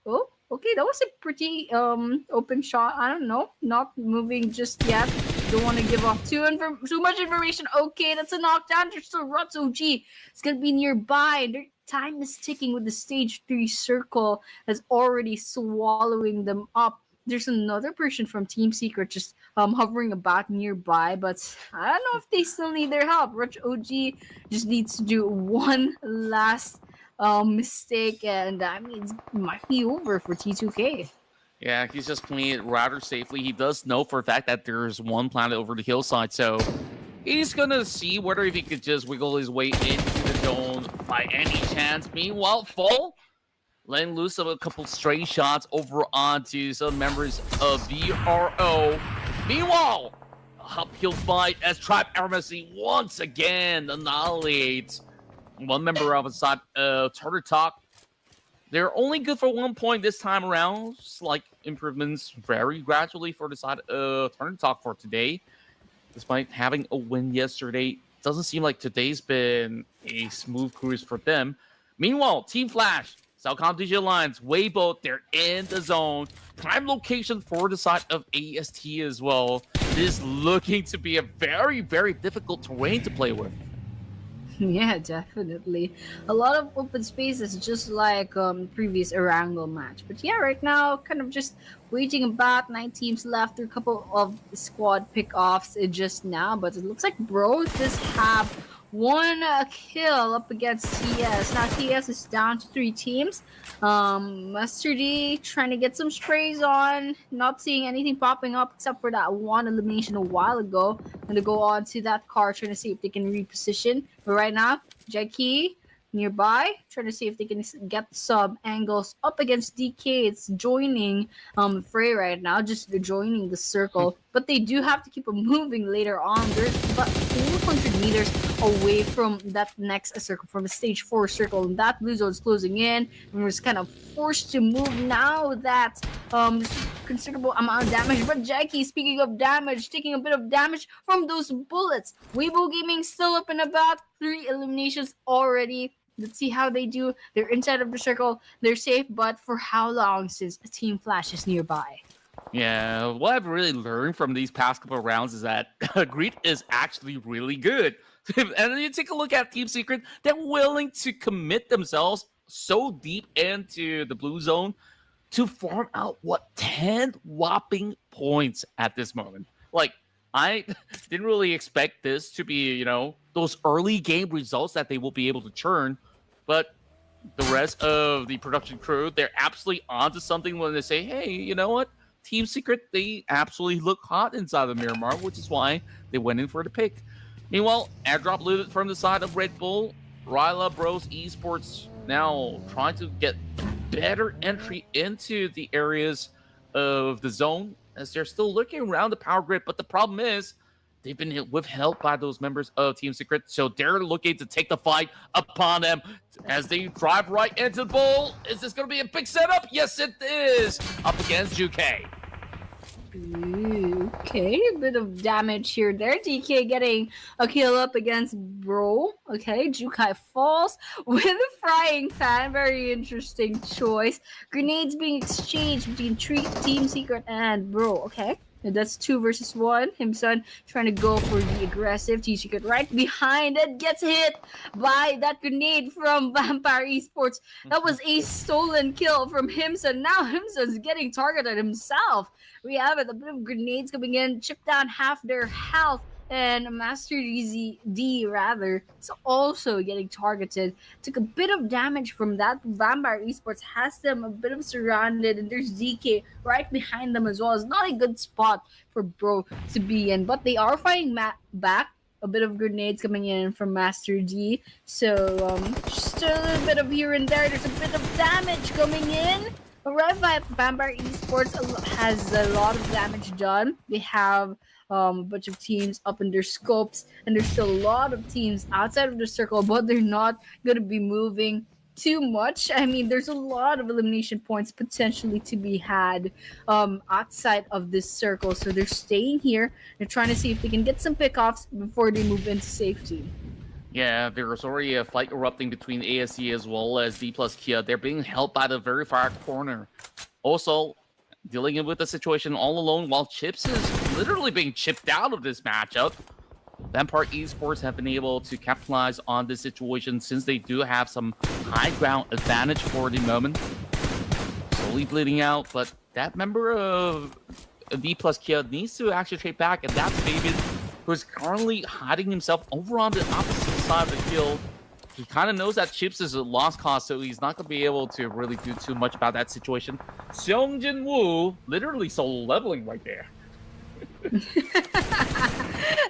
Speaker 2: Oh, okay, that was a pretty open shot. I don't know, not moving just yet. Don't want to give off too much information. Okay, that's a knockdown. There's still Rutsoji. It's gonna be nearby. Their time is ticking with the stage 3 circle that's already swallowing them up. There's another person from Team Secret just hovering about nearby, but I don't know if they still need their help. Rutsoji just needs to do one last mistake, and I mean, it might be over for T2K.
Speaker 1: Yeah, he's just playing it rather safely. He does know for a fact that there's one planet over the hillside, so he's gonna see whether if he could just wiggle his way into the zone by any chance. Meanwhile, Fall letting loose of a couple stray shots over onto some members of VRO. Meanwhile, uphill fight as Tribe Embassy once again annihilates one member of the side, Turca. They're only good for 1 point this time around. Slight improvements very gradually for the side of Turca for today. Despite having a win yesterday, doesn't seem like today's been a smooth cruise for them. Meanwhile, Team Flash, Salcom DJ Alliance, Weibo, they're in the zone. Prime location for the side of AST as well. This is looking to be a very, very difficult terrain to play with.
Speaker 2: Yeah, definitely. A lot of open spaces, just like previous Erangel match. But yeah, right now, kind of just waiting about 9 teams left. There are a couple of squad pick-offs just now, but it looks like Bros just have one kill up against TS. Now TS is down to 3 teams. Mustard D trying to get some sprays on. Not seeing anything popping up except for that one elimination a while ago. Gonna go on to that car trying to see if they can reposition. But right now, Jackie nearby, trying to see if they can get some angles up against DK. It's joining Frey right now, just joining the circle. But they do have to keep it moving later on. There's about 400 meters away from that next circle, from the stage 4 circle, and that blue zone is closing in, and we're just kind of forced to move now that considerable amount of damage. But Jackie, speaking of damage, taking a bit of damage from those bullets. Weibo Gaming still up and about, 3 eliminations already. Let's see how they do. They're inside of the circle. They're safe, but for how long since Team Flash is nearby?
Speaker 1: Yeah, what I've really learned from these past couple of rounds is that Greed is actually really good. And then you take a look at Team Secret, they're willing to commit themselves so deep into the blue zone to farm out, 10 whopping points at this moment. Like, I didn't really expect this to be, those early game results that they will be able to churn. But the rest of the production crew, they're absolutely onto something when they say, hey, you know what? Team Secret, they absolutely look hot inside of Miramar, which is why they went in for the pick. Meanwhile, airdrop looted from the side of Red Bull. Ryla Bros Esports now trying to get better entry into the areas of the zone as they're still looking around the power grid. But the problem is they've been withheld by those members of Team Secret, so they're looking to take the fight upon them as they drive right into the bowl. Is this going to be a big setup? Yes, it is. Up against Juke.
Speaker 2: Okay, a bit of damage here there. DK getting a kill up against Bro. Okay, Jukai falls with a frying pan. Very interesting choice. Grenades being exchanged between Team Secret and Bro. Okay. And that's 2 versus 1. Himson trying to go for the aggressive. Team Secret right behind it. Gets hit by that grenade from Vampire Esports. That was a stolen kill from Himson. Now Himson's getting targeted himself. We have it. A bit of grenades coming in. Chip down half their health. And Master D rather is also getting targeted. Took a bit of damage from that. Vampire Esports has them a bit of surrounded, and there's DK right behind them as well. It's not a good spot for Bro to be in, but they are fighting back. A bit of grenades coming in from Master D. So just a little bit of here and there. There's a bit of damage coming in. Right by Vampire Esports has a lot of damage done. They have a bunch of teams up in their scopes, and there's still a lot of teams outside of the circle, but they're not going to be moving too much. I mean, there's a lot of elimination points potentially to be had outside of this circle, so they're staying here. They're trying to see if they can get some pickoffs before they move into safety.
Speaker 1: Yeah, there's already a fight erupting between ASC as well as D plus Kia. They're being held by the very far corner. Also, dealing with the situation all alone while Chips is literally being chipped out of this matchup. Vampire Esports have been able to capitalize on this situation since they do have some high ground advantage for the moment. Slowly bleeding out, but that member of D plus Kia needs to actually trade back, and that's Fabian, who's currently hiding himself over on the opposite side of the field. He kind of knows that Chips is a lost cause, so he's not going to be able to really do too much about that situation. Seongjin Woo literally solo leveling right there.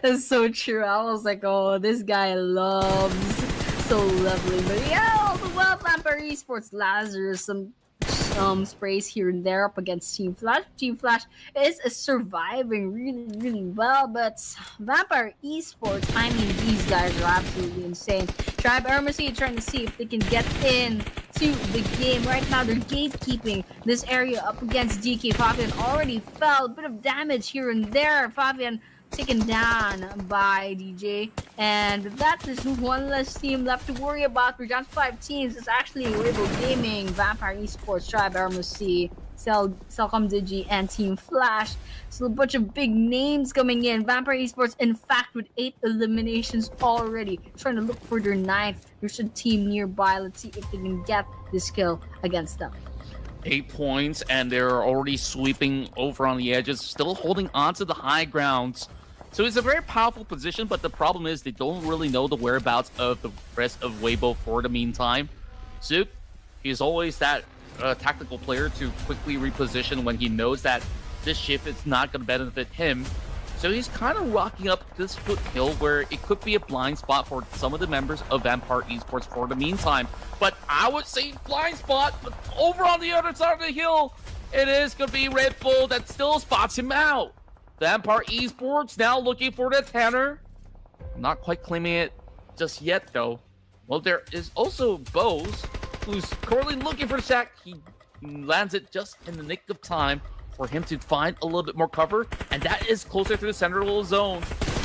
Speaker 2: That's so true. I was like, oh, this guy loves solo leveling. But yeah, all the well, Vampire Esports, Lazarus, some sprays here and there up against Team Flash. Team Flash is surviving really, really well, but Vampire Esports, I mean, these guys are absolutely insane. Tribe Hermesy trying to see if they can get in to the game. Right now, they're gatekeeping this area up against DK. Fabian already fell. A bit of damage here and there. Fabian taken down by DJ, and that is one less team left to worry about. We're down to 5 teams. It's actually Weibo Gaming, Vampire Esports, Tribe RMC, Celcom Digi, and Team Flash. So a bunch of big names coming in. Vampire Esports, in fact, with 8 eliminations already, trying to look for their 9th. There's a team nearby. Let's see if they can get this kill against them.
Speaker 1: 8 points, and they're already sweeping over on the edges, still holding on to the high grounds. So it's a very powerful position, but the problem is they don't really know the whereabouts of the rest of Weibo for the meantime. Zook, he's always that tactical player to quickly reposition when he knows that this shift is not going to benefit him. So he's kind of rocking up this foothill where it could be a blind spot for some of the members of Vampire Esports for the meantime. But I would say blind spot, but over on the other side of the hill, it is going to be Red Bull that still spots him out. Vampire Esports now looking for the Tanner. Not quite claiming it just yet, though. Well, there is also Bose, who's currently looking for the sack. He lands it just in the nick of time for him to find a little bit more cover, and that is closer to the central zone.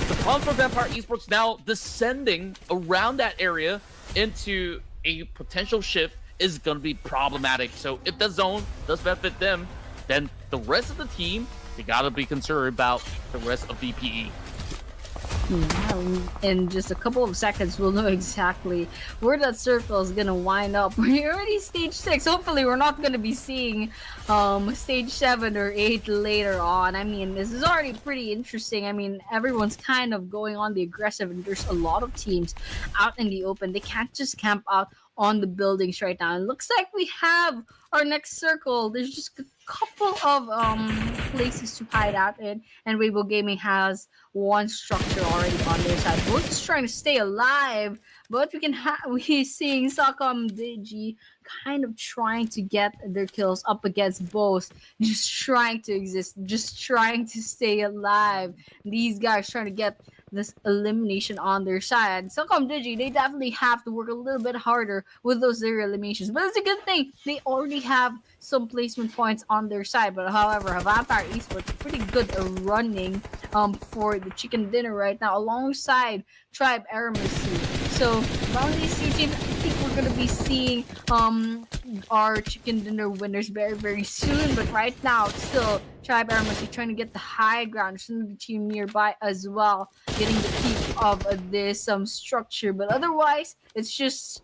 Speaker 1: The problem for Vampire Esports now descending around that area into a potential shift is going to be problematic. So if the zone does benefit them, then the rest of the team, you gotta be concerned about the rest of VPE.
Speaker 2: In just a couple of seconds, we'll know exactly where that circle is gonna wind up. We're already stage 6. Hopefully, we're not gonna be seeing stage 7 or 8 later on. I mean, this is already pretty interesting. I mean, everyone's kind of going on the aggressive, and there's a lot of teams out in the open. They can't just camp out on the buildings right now. It looks like we have our next circle. There's just a couple of places to hide out in, and Weibo Gaming has one structure already on their side. Both just trying to stay alive, but we seeing Sakam Digi kind of trying to get their kills up against both, just trying to exist, just trying to stay alive. These guys trying to get this elimination on their side. Sakam Digi, they definitely have to work a little bit harder with those zero eliminations, but it's a good thing they already have some placement points on their side. But however, Vampire Esports pretty good at running for the chicken dinner right now alongside Tribe Aramercy. So among these two teams, I think we're gonna be seeing our chicken dinner winners very soon. But right now, it's still Tribe Aramercy trying to get the high ground. There's another team nearby as well, getting the peak of this structure. But otherwise, it's just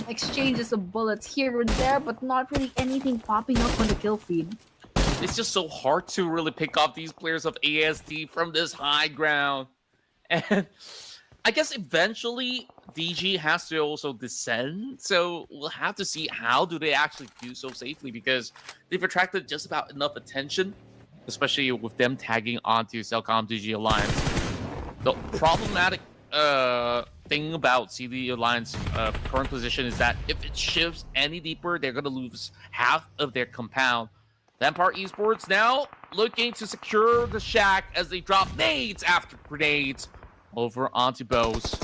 Speaker 2: exchanges of bullets here and there, but not really anything popping up on the kill feed.
Speaker 1: It's just so hard to really pick off these players of AST from this high ground. And I guess eventually DG has to also descend, so we'll have to see how do they actually do so safely, because they've attracted just about enough attention, especially with them tagging onto Cellcom DG Alliance. The problematic thing about CD Alliance current position is that if it shifts any deeper, they're going to lose half of their compound. Vampire Esports now looking to secure the shack as they drop nades after grenades over onto Bose.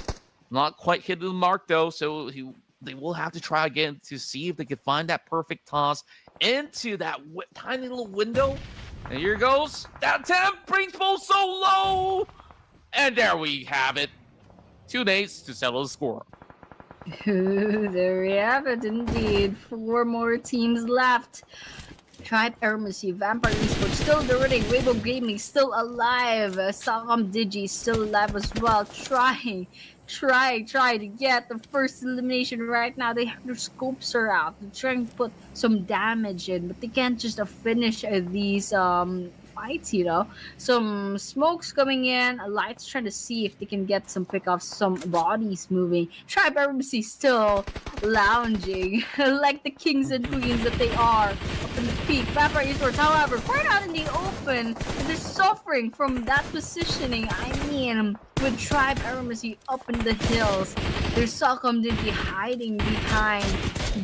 Speaker 1: Not quite hitting the mark though, so they will have to try again to see if they can find that perfect toss into that tiny little window. And here goes. That attempt brings Bose so low. And there we have it. 2 nades to settle the score.
Speaker 2: There we have it indeed. 4 more teams left. Tribe Aramercy, Vampire Esports still running, Weibo Gaming still alive, Sakam Digi still alive as well, trying to get the first elimination right now. They have their scopes are out, they're trying to put some damage in, but they can't just finish these fights, you know. Some smokes coming in, Lights trying to see if they can get some pickoffs, some bodies moving. Tribe Aramercy still lounging like the kings and queens that they are up in the peak. Vampire Esports, however, quite out in the open, they're suffering from that positioning. I mean, with Tribe Aramercy up in the hills, there's Sakam Digi hiding behind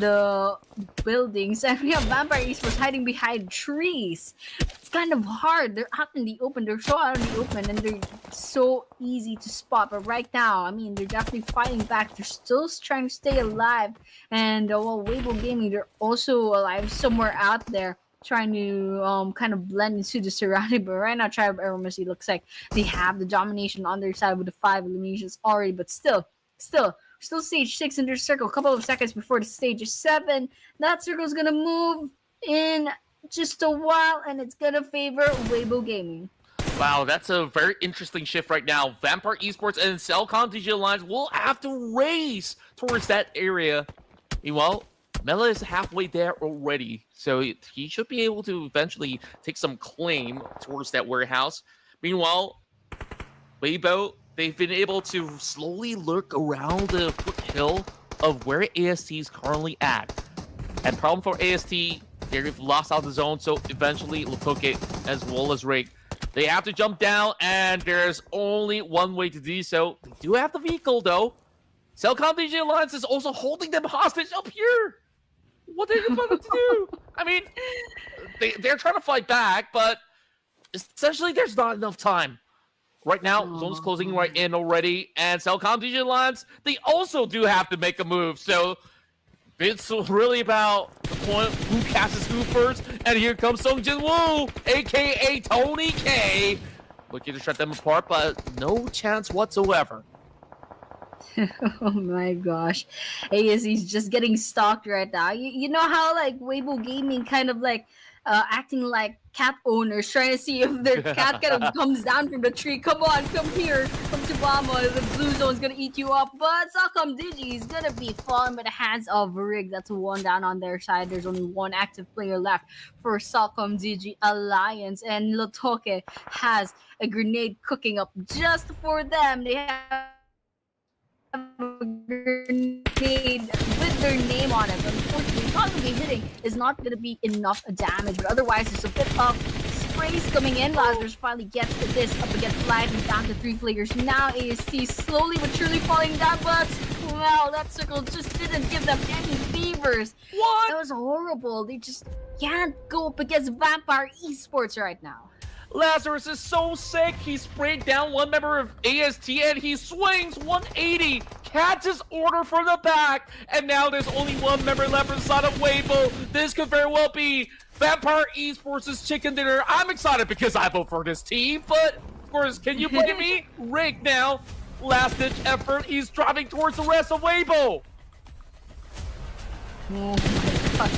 Speaker 2: the buildings, and we have Vampire Esports hiding behind trees. It's kind of hard. They're out in the open. They're so out in the open, and they're so easy to spot. But right now, I mean, they're definitely fighting back. They're still trying to stay alive. And while Weibo Gaming, they're also alive somewhere out there, trying to kind of blend into the surrounding. But right now, Tribe Aramercy looks like they have the domination on their side with the 5 eliminations already. But still stage 6 in their circle. A couple of seconds before the stage is 7. That circle's gonna move in just a while, and it's gonna favor Weibo Gaming.
Speaker 1: Wow, that's a very interesting shift right now. Vampire Esports and Cellcom DG Alliance will have to race towards that area. Meanwhile, Mela is halfway there already, so he should be able to eventually take some claim towards that warehouse. Meanwhile, Weibo, they've been able to slowly lurk around the foothill of where AST is currently at. And problem for AST, they've lost out the zone, so eventually Lotoke as well as Rig, they have to jump down, and there's only one way to do so. They do have the vehicle though. Cellcom DG Alliance is also holding them hostage up here. What are you going to do? I mean, they're trying to fight back, but essentially there's not enough time. Right now, zone's closing right in already, and Cellcom DG Alliance, they also do have to make a move, so it's really about the point who catches who first, and here comes Sung Jin Woo, aka Tony K, looking to shut them apart, but no chance whatsoever.
Speaker 2: Oh my gosh. ASC's just getting stalked right now. You know how like Weibo Gaming kind of like acting like cat owners, trying to see if the cat kind of comes down from the tree. Come on, come here, come to Bama. The blue zone's gonna eat you up. But Sakam Digi is gonna be fallen by the hands of Rig. That's 1 down on their side. There's only 1 active player left for Sakam Digi Alliance, and Lotoke has a grenade cooking up just for them. They have a grenade with their name on it. But unfortunately, probably hitting is not going to be enough damage. But otherwise, there's a bit of sprays coming in. Lazarus finally gets this up against Light and down to 3 players. Now AST slowly but surely falling down, but well, that circle just didn't give them any favors.
Speaker 1: What?
Speaker 2: That was horrible. They just can't go up against Vampire Esports right now.
Speaker 1: Lazarus is so sick. He sprayed down one member of AST and he swings 180. Catches order from the back. And now there's only one member left inside of Weibo. This could very well be Vampire Esports' chicken dinner. I'm excited because I vote for this team. But, of course, can you blame me? Rick now. Last ditch effort. He's driving towards the rest of Weibo.
Speaker 2: Oh my god.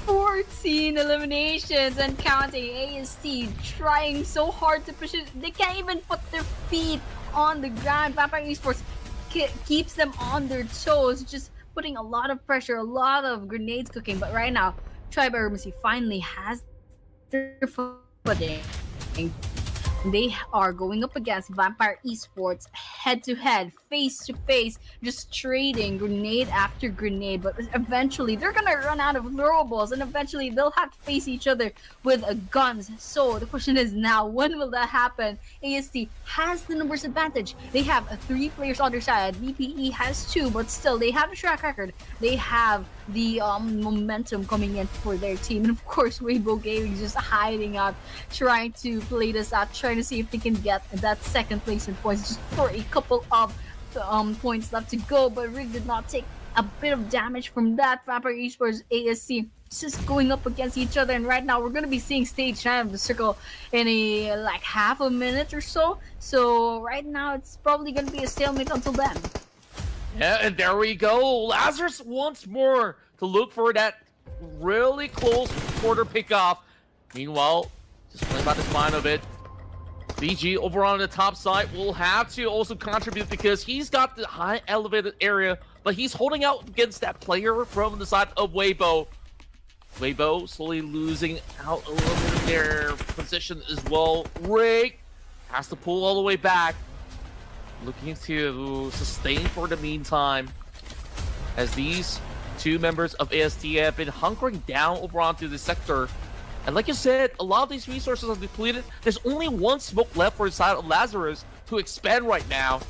Speaker 2: 14 eliminations and counting. AST trying so hard to push it. They can't even put their feet on the ground. Vampire Esports keeps them on their toes, just putting a lot of pressure, a lot of grenades cooking. But right now, Tribe Urgency finally has their footing. They are going up against Vampire Esports head-to-head, face-to-face, just trading grenade after grenade. But eventually, they're gonna run out of throwables, and eventually, they'll have to face each other with guns. So the question is now, when will that happen? AST has the numbers advantage. They have 3 players on their side. VPE has 2, but still, they have a track record. They have the momentum coming in for their team. And of course, Weibo Gaming just hiding out, trying to play this out, trying to see if they can get that second place in points just for a couple of points left to go. But Rick did not take a bit of damage from that. Vampire Esports ASC just going up against each other, and right now we're going to be seeing stage 9 of the circle in a like half a minute or so. So right now it's probably going to be a stalemate until then.
Speaker 1: Yeah, and there we go. Lazarus once more to look for that really close quarter pickoff. Meanwhile, just playing by the spine of it. BG over on the top side will have to also contribute because he's got the high elevated area, but he's holding out against that player from the side of Weibo. Weibo slowly losing out a little bit of their position as well. Rick has to pull all the way back. Looking to sustain for the meantime, as these 2 members of AST have been hunkering down over onto the sector. And like you said, a lot of these resources are depleted. There's only one smoke left for the side of Lazarus to expand right now.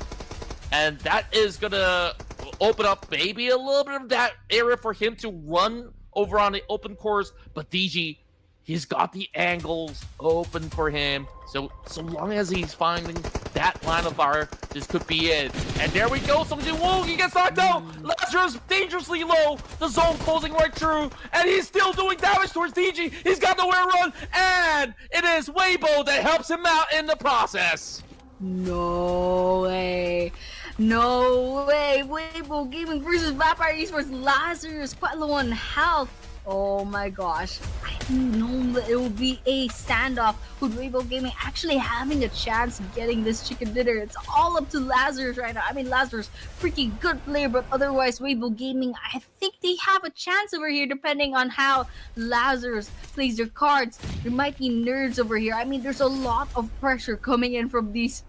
Speaker 1: And that is gonna open up maybe a little bit of that area for him to run over on the open course. But DG, he's got the angles open for him. So long as he's finding that line of fire, this could be it. And there we go. Whoa, he gets knocked out. Lazarus dangerously low. The zone closing right through. And he's still doing damage towards DG. He's got nowhere to run. And it is Weibo that helps him out in the process.
Speaker 2: No way. No way. Weibo Gaming versus Vampire Esports. Lazarus quite low on health. Oh my gosh. I didn't know that it would be a standoff with Weibo Gaming actually having a chance of getting this chicken dinner. It's all up to Lazarus right now. I mean, Lazarus, freaking good player, but otherwise Weibo Gaming, I think they have a chance over here depending on how Lazarus plays their cards. There might be nerves over here. I mean, there's a lot of pressure coming in from these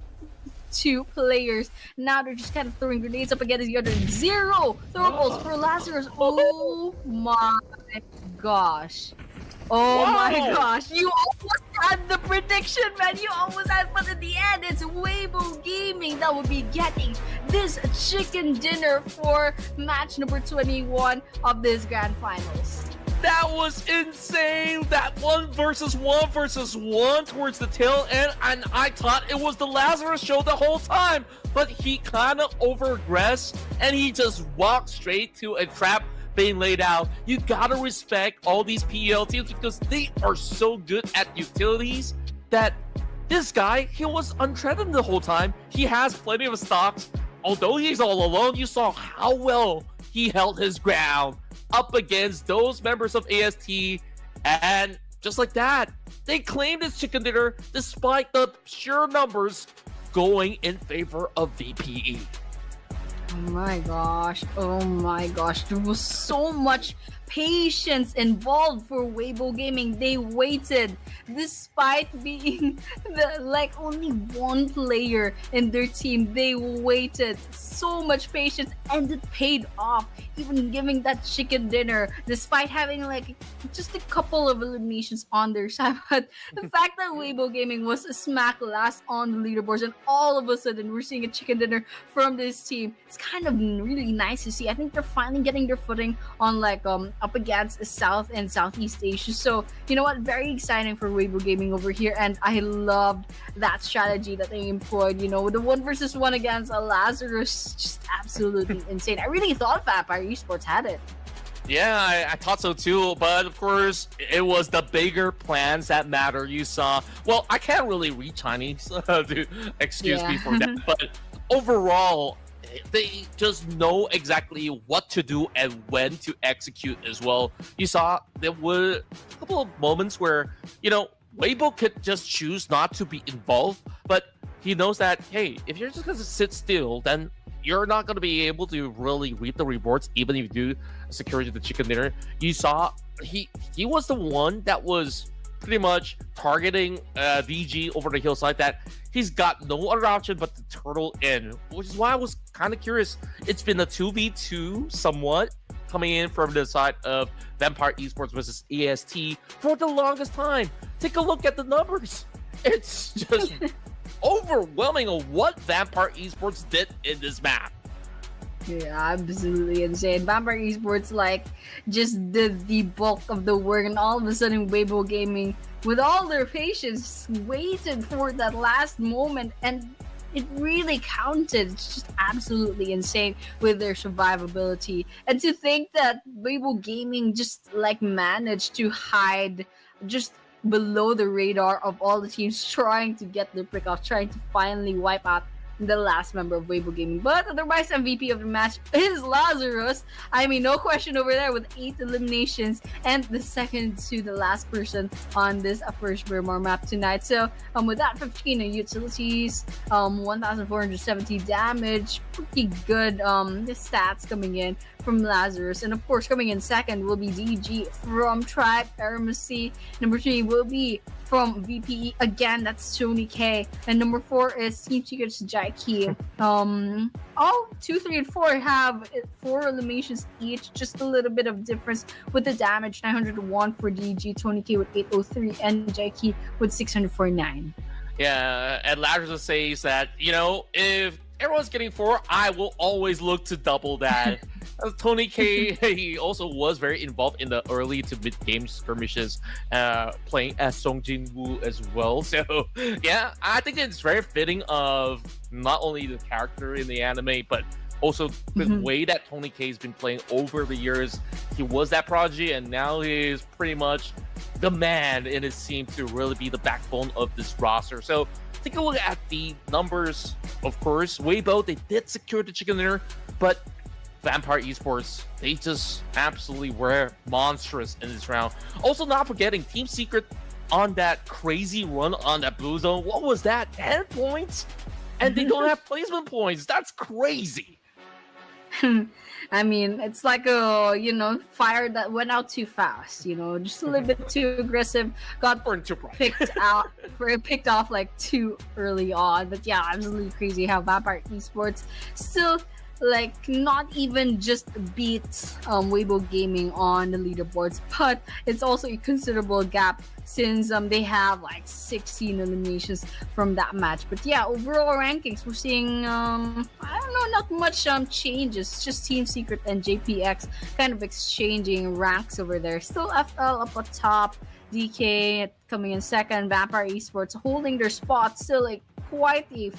Speaker 2: 2 players. Now they're just kind of throwing grenades up against the other. 0 throwables for Lazarus. Oh my gosh. Oh my gosh. You almost had the prediction, man. You almost had, but in the end, it's Weibo Gaming that will be getting this chicken dinner for match number 21 of this grand finals.
Speaker 1: That was insane. That 1 versus 1 versus 1 towards the tail end, and I thought it was the Lazarus show the whole time, but he kind of overaggressed and he just walked straight to a trap being laid out. You gotta respect all these PEL teams because they are so good at utilities that this guy, he was unthreatened the whole time. He has plenty of stocks. Although he's all alone, you saw how well he held his ground up against those members of AST, and just like that, they claimed this chicken dinner despite the sheer numbers going in favor of VPE.
Speaker 2: Oh my gosh. Oh my gosh. There was so much patience involved for Weibo Gaming. They waited. despite being only one player in their team, they waited so much patience and it paid off. Even giving that chicken dinner, despite having like just a couple of eliminations on their side. But the fact that Weibo Gaming was smack last on the leaderboards and all of a sudden we're seeing a chicken dinner from this team, it's kind of really nice to see. I think they're finally getting their footing on up against South and Southeast Asia. So you know what, very exciting for Weibo Gaming over here, and I loved that strategy that they employed. You know, the 1v1 against Lazarus, just absolutely insane. I really thought Vampire Esports had it.
Speaker 1: Yeah, I thought so too, but of course, it was the bigger plans that matter. You saw, well, I can't really read Chinese, excuse me for that, but overall, they just know exactly what to do and when to execute as well. You saw there were a couple of moments where, you know, Weibo could just choose not to be involved, but he knows that, hey, if you're just going to sit still, then you're not going to be able to really reap the rewards, even if you do secure the chicken dinner. You saw he was the one that was pretty much targeting VG over the hillside, that he's got no other option but to turtle in, which is why I was kind of curious. It's been a 2v2 somewhat coming in from the side of Vampire Esports versus EST for the longest time. Take a look at the numbers. It's just overwhelming of what Vampire Esports did in this map.
Speaker 2: Yeah, absolutely insane. Vampire Esports just did the bulk of the work, and all of a sudden Weibo Gaming, with all their patience, waited for that last moment, and it really counted. It's just absolutely insane with their survivability. And to think that Weibo Gaming just managed to hide just below the radar of all the teams trying to get their pick off, trying to finally wipe out the last member of Weibo Gaming. But otherwise, MVP of the match is Lazarus. I mean, no question over there with 8 eliminations and the second to the last person on this first Burmar map tonight. So with that 15 utilities, 1,470 damage, pretty good the stats coming in from Lazarus. And of course, coming in second will be DG from Tribe Eremacy. Number 3 will be from VPE again, that's Tony K. And number 4 is Team Secret's Jaiki. All 2, 3, and 4 have 4 eliminations each, just a little bit of difference with the damage. 901 for DG, Tony K with 803, and Jaiki with 649.
Speaker 1: Yeah, and Lazarus says that, you know, if everyone's getting 4, I will always look to double that. Tony K, he also was very involved in the early to mid game skirmishes, playing as Song Jin Woo as well. So yeah, I think it's very fitting of not only the character in the anime, but also the way that Tony K has been playing over the years. He was that prodigy, and now he's pretty much the man in his team to really be the backbone of this roster. So take a look at the numbers. Of course, Weibo, they did secure the chicken dinner, but Vampire Esports, they just absolutely were monstrous in this round. Also, not forgetting Team Secret on that crazy run on that blue zone. What was that? 10 points? And they don't have placement points. That's crazy.
Speaker 2: I mean, it's like a, fire that went out too fast, just a little bit too aggressive, got picked off too early on. But yeah, absolutely crazy how Vampire Esports still not even just beats Weibo Gaming on the leaderboards, but it's also a considerable gap since they have 16 eliminations from that match. But yeah, overall rankings, we're seeing I don't know, not much changes, just Team Secret and JPX kind of exchanging ranks over there. Still FL up at top, DK coming in second, Vampire Esports holding their spot, still quite a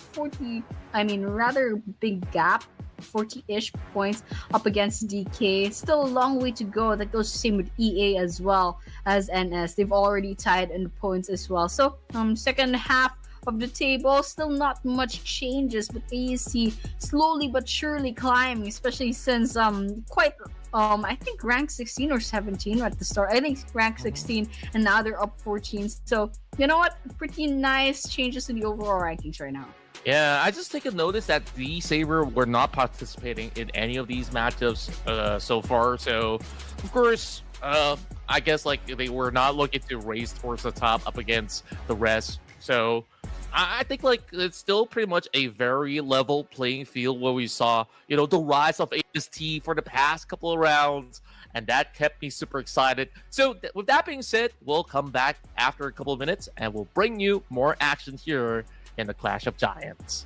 Speaker 2: rather big gap, 40-ish points up against DK. Still a long way to go. That goes the same with EA as well as NS. They've already tied in the points as well. So second half of the table, still not much changes, but AEC slowly but surely climbing, especially since I think rank 16 or 17 at the start. I think rank 16, and now they're up 14. So you know what, pretty nice changes in the overall rankings right now.
Speaker 1: Yeah, I just take a notice that the Saber were not participating in any of these matchups so far. So, of course, I guess like they were not looking to race towards the top up against the rest. So I think like it's still pretty much a very level playing field where we saw, you know, the rise of AST for the past couple of rounds, and that kept me super excited. So with that being said, we'll come back after a couple of minutes and we'll bring you more action here in the Clash of Giants.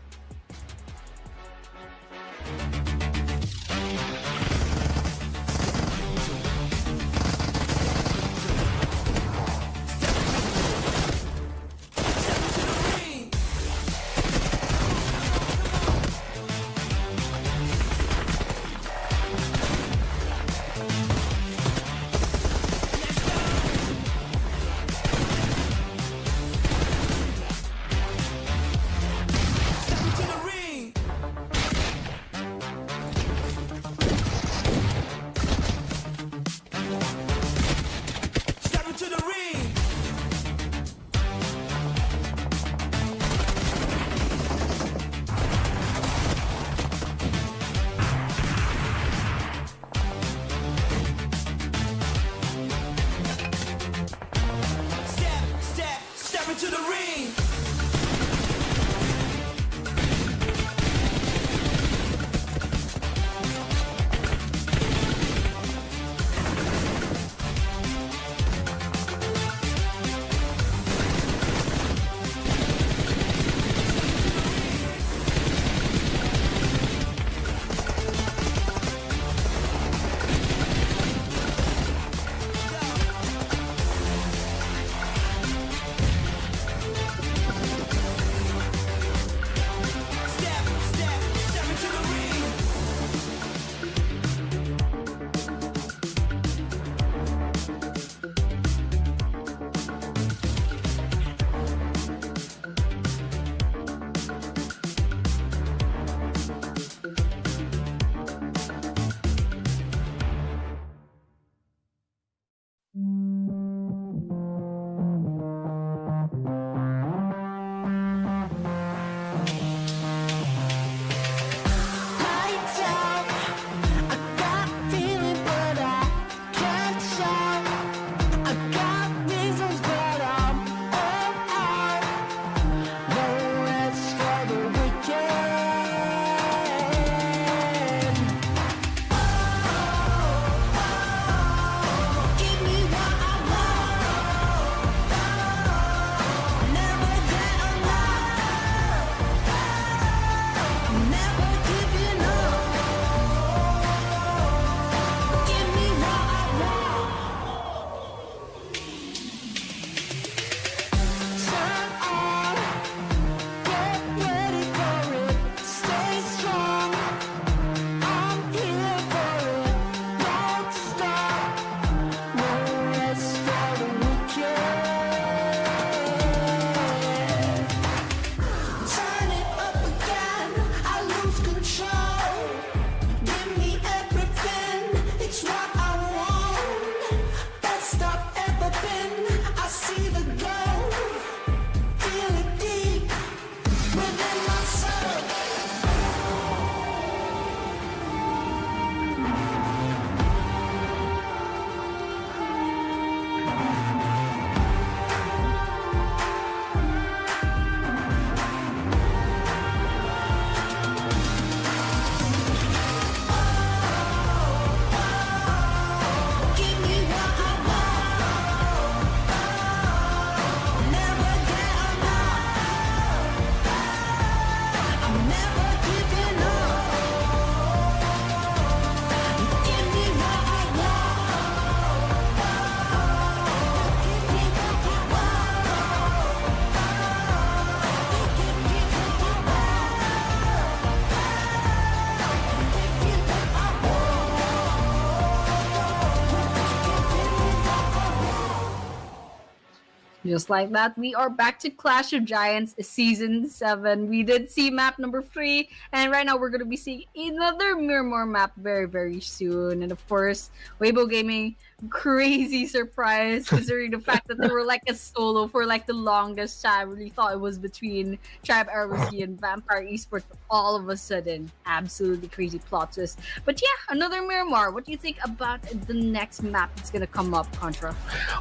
Speaker 2: Just like that, we are back to Clash of Giants Season 7. We did see map number 3, and right now we're going to be seeing another Miramar map very, very soon. And of course, Weibo Gaming crazy surprise considering the fact that they were like a solo for like the longest time. Really thought it was between Tribe ROC and Vampire Esports, but all of a sudden, absolutely crazy plot twist. But yeah, another Miramar. What do you think about the next map that's gonna come up, Contra?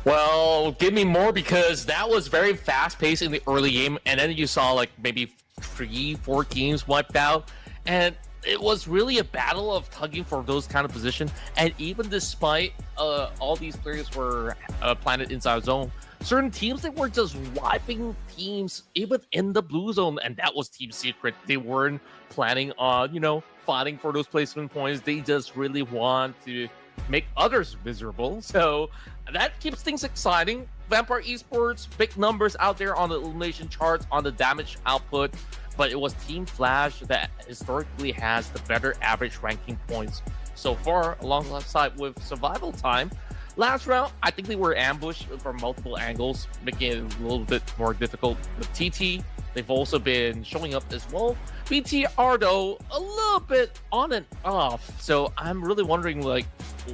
Speaker 1: Well, give me more because that was very fast paced in the early game, and then you saw like maybe 3-4 teams wiped out, and it was really a battle of tugging for those kind of position. And even despite all these players were planted inside zone, certain teams that were just wiping teams even in the blue zone, and that was Team Secret. They weren't planning on fighting for those placement points. They just really want to make others miserable. So that keeps things exciting. Vampire Esports, big numbers out there on the elimination charts, on the damage output, but it was Team Flash that historically has the better average ranking points so far, alongside with survival time. Last round, I think they were ambushed from multiple angles, making it a little bit more difficult. With TT, they've also been showing up as well. BTR, though, a little bit on and off. So I'm really wondering, like,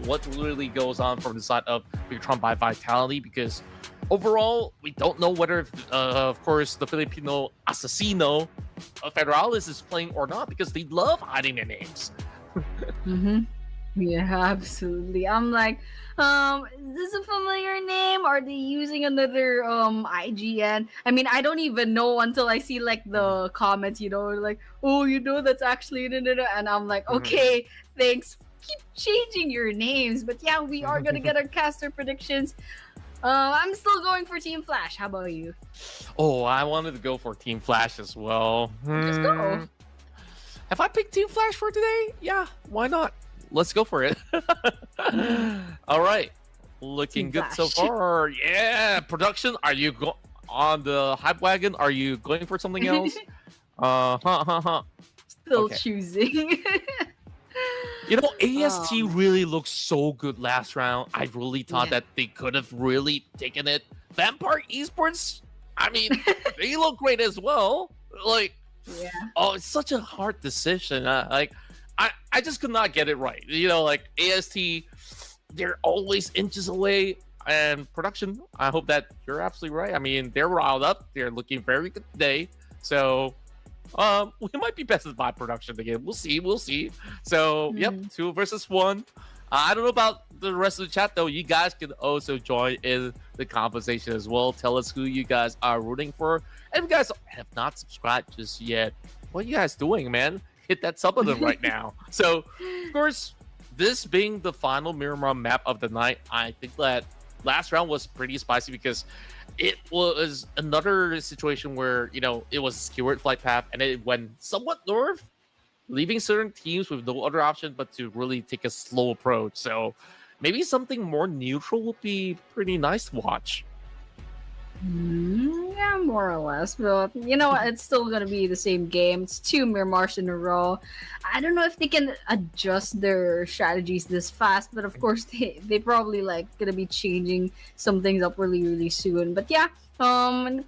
Speaker 1: what really goes on from the side of Bigatron by Vitality, because overall, we don't know whether, of course, the Filipino Asesino Federalis is playing or not, because they love hiding their names.
Speaker 2: Yeah, absolutely. I'm like, is this a familiar name? Are they using another IGN? I mean, I don't even know until I see like the comments, like, oh, that's actually and I'm like, okay, thanks. Keep changing your names. But yeah, we are gonna get our caster predictions. I'm still going for Team Flash. How about you?
Speaker 1: Oh, I wanted to go for Team Flash as well.
Speaker 2: Just go.
Speaker 1: Have I picked Team Flash for today? Yeah, why not? Let's go for it. All right. Looking
Speaker 2: Team
Speaker 1: good so
Speaker 2: Flash.
Speaker 1: far. Yeah. Production, are you on the hype wagon? Are you going for something else?
Speaker 2: Still
Speaker 1: Okay.
Speaker 2: choosing.
Speaker 1: AST really looked so good last round. I really thought that they could have really taken it. Vampire Esports, I mean, they look great as well. Like,
Speaker 2: Yeah.
Speaker 1: oh, it's such a hard decision. I just could not get it right. Like AST, they're always inches away. And production, I hope that you're absolutely right. I mean, they're riled up. They're looking very good today. So, we might be bested by production again. We'll see. So, yep, 2 versus 1. I don't know about the rest of the chat, though. You guys can also join in the conversation as well. Tell us who you guys are rooting for. And if you guys have not subscribed just yet, what are you guys doing, man? Hit that sub button right now. So, of course, this being the final Miramar map of the night, I think that last round was pretty spicy because it was another situation where, it was skewered flight path and it went somewhat north, leaving certain teams with no other option but to really take a slow approach. So maybe something more neutral would be pretty nice to watch.
Speaker 2: Yeah, more or less. But you know what? It's still gonna be the same game. It's 2 Miramars in a row. I don't know if they can adjust their strategies this fast, but of course they probably gonna be changing some things up really, really soon. But yeah, in the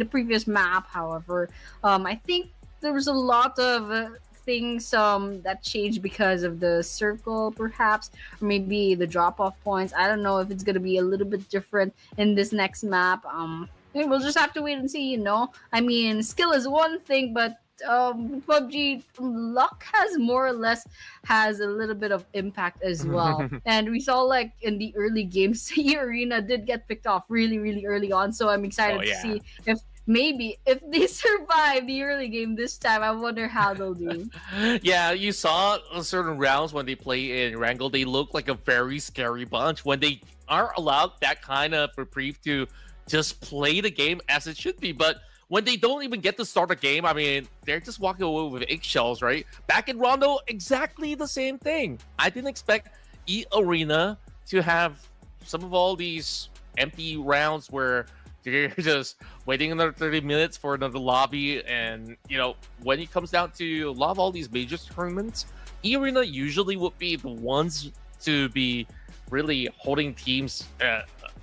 Speaker 2: previous map, however, I think there was a lot of things that changed because of the circle, perhaps, or maybe the drop-off points. I don't know if it's gonna be a little bit different in this next map. We'll just have to wait and see. I mean, skill is one thing, but PUBG luck has a little bit of impact as well. And we saw in the early games, Arena did get picked off really, really early on. So I'm excited to see if they survive the early game this time. I wonder how they'll do.
Speaker 1: Yeah, you saw certain rounds when they play in Wrangle, they look like a very scary bunch when they are allowed that kind of reprieve to just play the game as it should be. But when they don't even get to start a game, I mean, they're just walking away with eggshells, right? Back in Rondo, exactly the same thing. I didn't expect Arena to have some of all these empty rounds where you're just waiting another 30 minutes for another lobby. And, when it comes down to a lot of all these major tournaments, Arena usually would be the ones to be really holding teams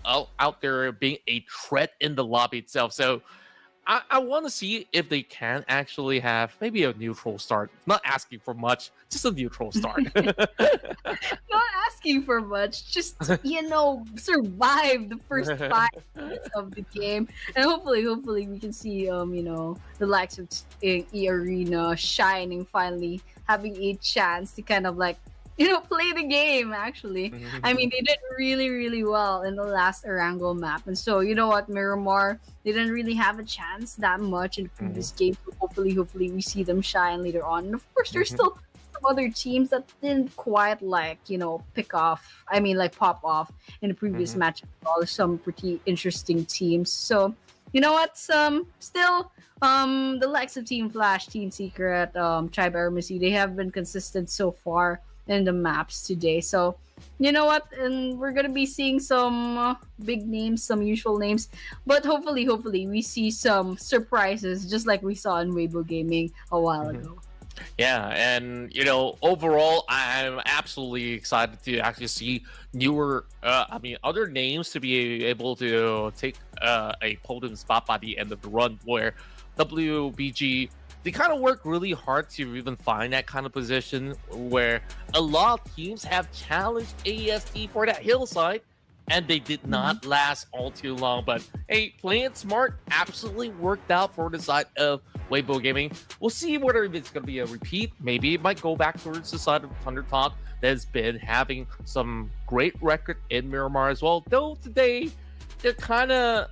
Speaker 1: out there, being a threat in the lobby itself. So I want to see if they can actually have maybe a neutral start. Not asking for much, just a neutral start.
Speaker 2: Not asking for much, just survive the first 5 minutes of the game, and hopefully we can see the likes of E Arena shining finally, having a chance to kind of like play the game. Actually, I mean they did really well in the last Arango map, and so you know what, Miramar, they didn't really have a chance that much in the previous game. So hopefully we see them shine later on. And of course, there's still some other teams that didn't quite pop off in the previous match as well. There's some pretty interesting teams. So you know what? Still, the likes of Team Flash, Team Secret, Tribe Armacy, they have been consistent so far in the maps today. So you know what? And we're gonna be seeing some big names, some usual names, but hopefully we see some surprises, just like we saw in Weibo Gaming a while ago.
Speaker 1: Yeah, and overall, I'm absolutely excited to actually see newer, other names to be able to take a podium spot by the end of the run. Where WBG, they kind of work really hard to even find that kind of position where a lot of teams have challenged AEST for that hillside, and they did not last all too long. But hey, playing it smart absolutely worked out for the side of Weibo Gaming. We'll see whether it's going to be a repeat. Maybe it might go back towards the side of Thunder Talk that has been having some great record in Miramar as well. Though today, they're kind of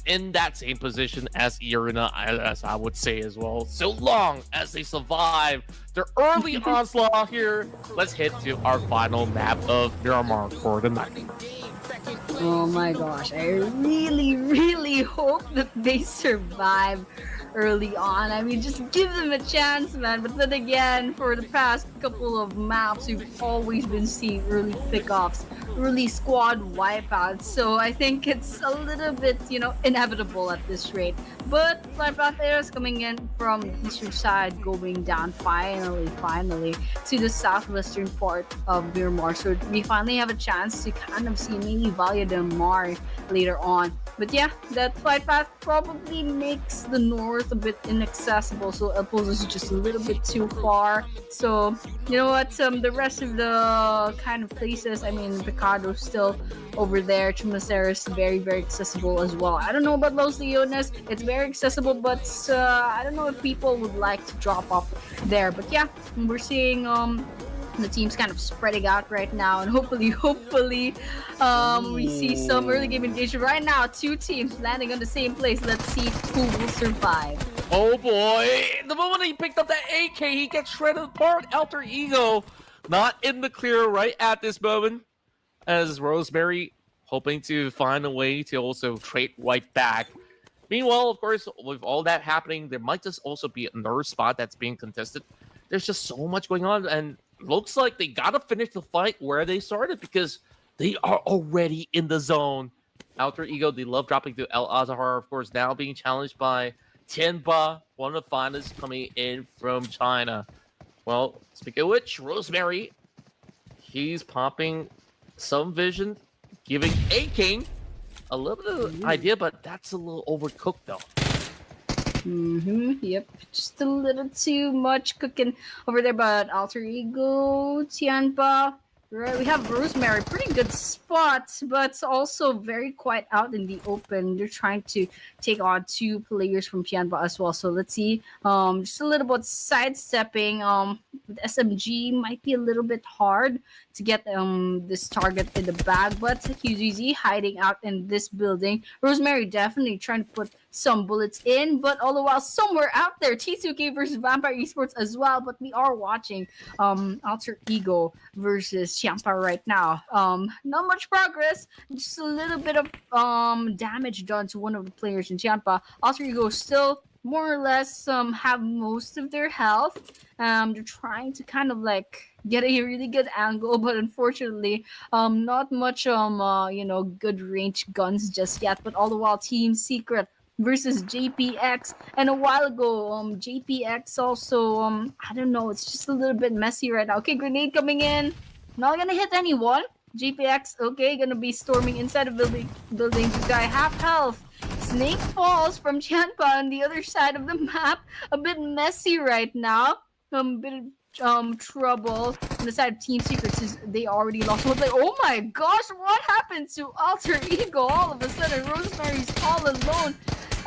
Speaker 1: in that same position as Irina, as I would say as well. So long as they survive their early onslaught here, let's head to our final map of Miramar for the night.
Speaker 2: Oh my gosh, I really hope that they survive early on. I mean, just give them a chance, man. But then again, for the past couple of maps, we've always been seeing early pickoffs, early squad wipeouts. So I think it's a little bit, inevitable at this rate. But Flypath Air is coming in from the eastern side, going down finally to the southwestern part of Miramar. So we finally have a chance to kind of see maybe Valle del Mar later on. But yeah, that flight path probably makes the north a bit inaccessible, so El Pozo is just a little bit too far. So you know what, the rest of the kind of places, I mean, Picado's still over there, Chumacero is very accessible as well. I don't know about Los Leones, it's very accessible, but I don't know if people would like to drop off there. But yeah, we're seeing the team's kind of spreading out right now, and hopefully we see some early game engagement right now. Two teams landing on the same place. Let's see who will survive.
Speaker 1: Oh boy, the moment he picked up that AK, he gets shredded apart. Alter Ego not in the clear right at this moment, as Rosemary hoping to find a way to also trade right back. Meanwhile, of course, with all that happening, there might just also be another spot that's being contested. There's just so much going on, and looks like they gotta finish the fight where they started because they are already in the zone. Alter Ego, they love dropping to El Azhar, of course, now being challenged by Tianba, one of the finalists coming in from China. Well, speaking of which, Rosemary, he's popping some vision, giving A-King a little bit of idea, but that's a little overcooked though.
Speaker 2: Yep, just a little too much cooking over there. But Alter Ego, Tianba, right? We have Rosemary, pretty good spots, but also very quiet out in the open. They're trying to take on two players from Tianba as well. So let's see. Just a little bit sidestepping. With SMG might be a little bit hard to get this target in the bag, but QZZ hiding out in this building. Rosemary definitely trying to put some bullets in, but all the while somewhere out there, T2K versus Vampire Esports as well. But we are watching Alter Ego versus Champa right now. Not much progress, just a little bit of damage done to one of the players in Champa. Alter Ego still more or less have most of their health. They're trying to kind of like get a really good angle, but unfortunately not much good range guns just yet. But all the while, Team Secret versus JPX, and a while ago JPX also I don't know, it's just a little bit messy right now. Okay, grenade coming in, not gonna hit anyone. GPX, okay, gonna be storming inside of building. Guy half health. Snake falls from Chanpa on the other side of the map. A bit messy right now. Bit of trouble on the side of Team Secrets is they already lost. Like, oh my gosh, what happened to Alter Ego? All of a sudden, Rosemary's all alone.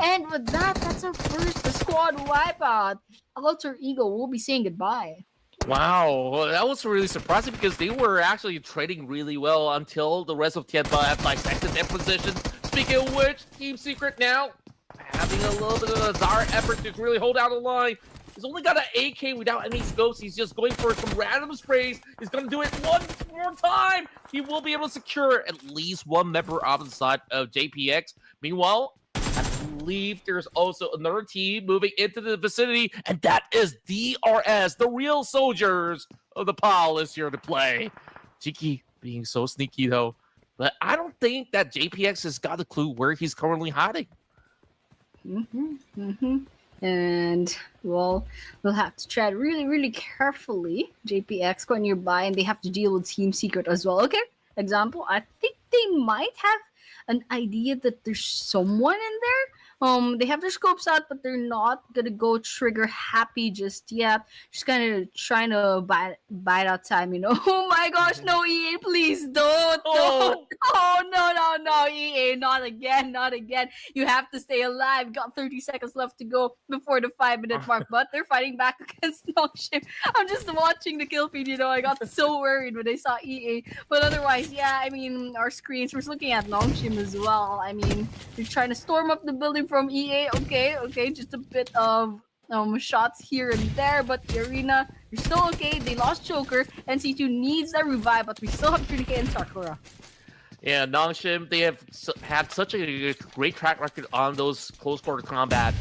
Speaker 2: And with that, that's our first squad wipeout. Alter Ego will be saying goodbye.
Speaker 1: Wow, well, that was really surprising because they were actually trading really well until the rest of Tianpa had dissected their position. Speaking of which, Team Secret now having a little bit of a dire effort to really hold out the line. He's only got an AK without any scopes. He's just going for some random sprays. He's going to do it one more time. He will be able to secure at least one member off the side of JPX. Meanwhile, I believe there's also another team moving into the vicinity, and that is DRS, the real soldiers of the PAL is here to play. Cheeky being so sneaky though, but I don't think that JPX has got a clue where he's currently hiding.
Speaker 2: And well, we'll have to tread really carefully. JPX quite nearby, and they have to deal with Team Secret as well. Okay, example, I think they might have an idea that there's someone in there. They have their scopes out, but they're not gonna go trigger happy just yet. Just kind of trying to bite out time, you know. Oh my gosh, no EA, please don't. Oh no, EA, not again. You have to stay alive. Got 30 seconds left to go before the 5-minute mark, but they're fighting back against Nongshim. I'm just watching the kill feed, you know. I got so worried when I saw EA, but otherwise, yeah. I mean, our screens. We're looking at Nongshim as well. I mean, they're trying to storm up the building from EA. Okay, just a bit of shots here and there, but the arena, you're still okay. They lost Joker. NC2 needs that revive, but we still have Turca and Sakura.
Speaker 1: Yeah, Nongshim, they have had such a great track record on those close quarter combat.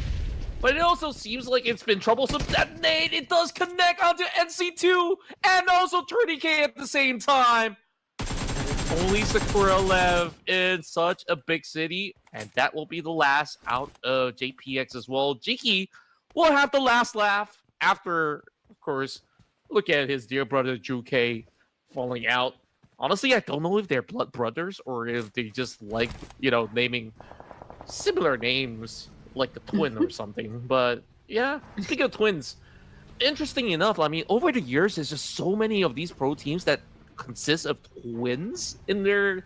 Speaker 1: But it also seems like it's been troublesome. That nade, it does connect onto NC2 and also Turca at the same time. Only Sakura left in such a big city, and that will be the last out of JPX as well. Jiki will have the last laugh after, of course, look at his dear brother Drew K falling out. Honestly, I don't know if they're blood brothers or if they just like, you know, naming similar names like the twin or something. But yeah, speaking of twins, interesting enough, I mean, over the years, there's just so many of these pro teams that consist of twins in their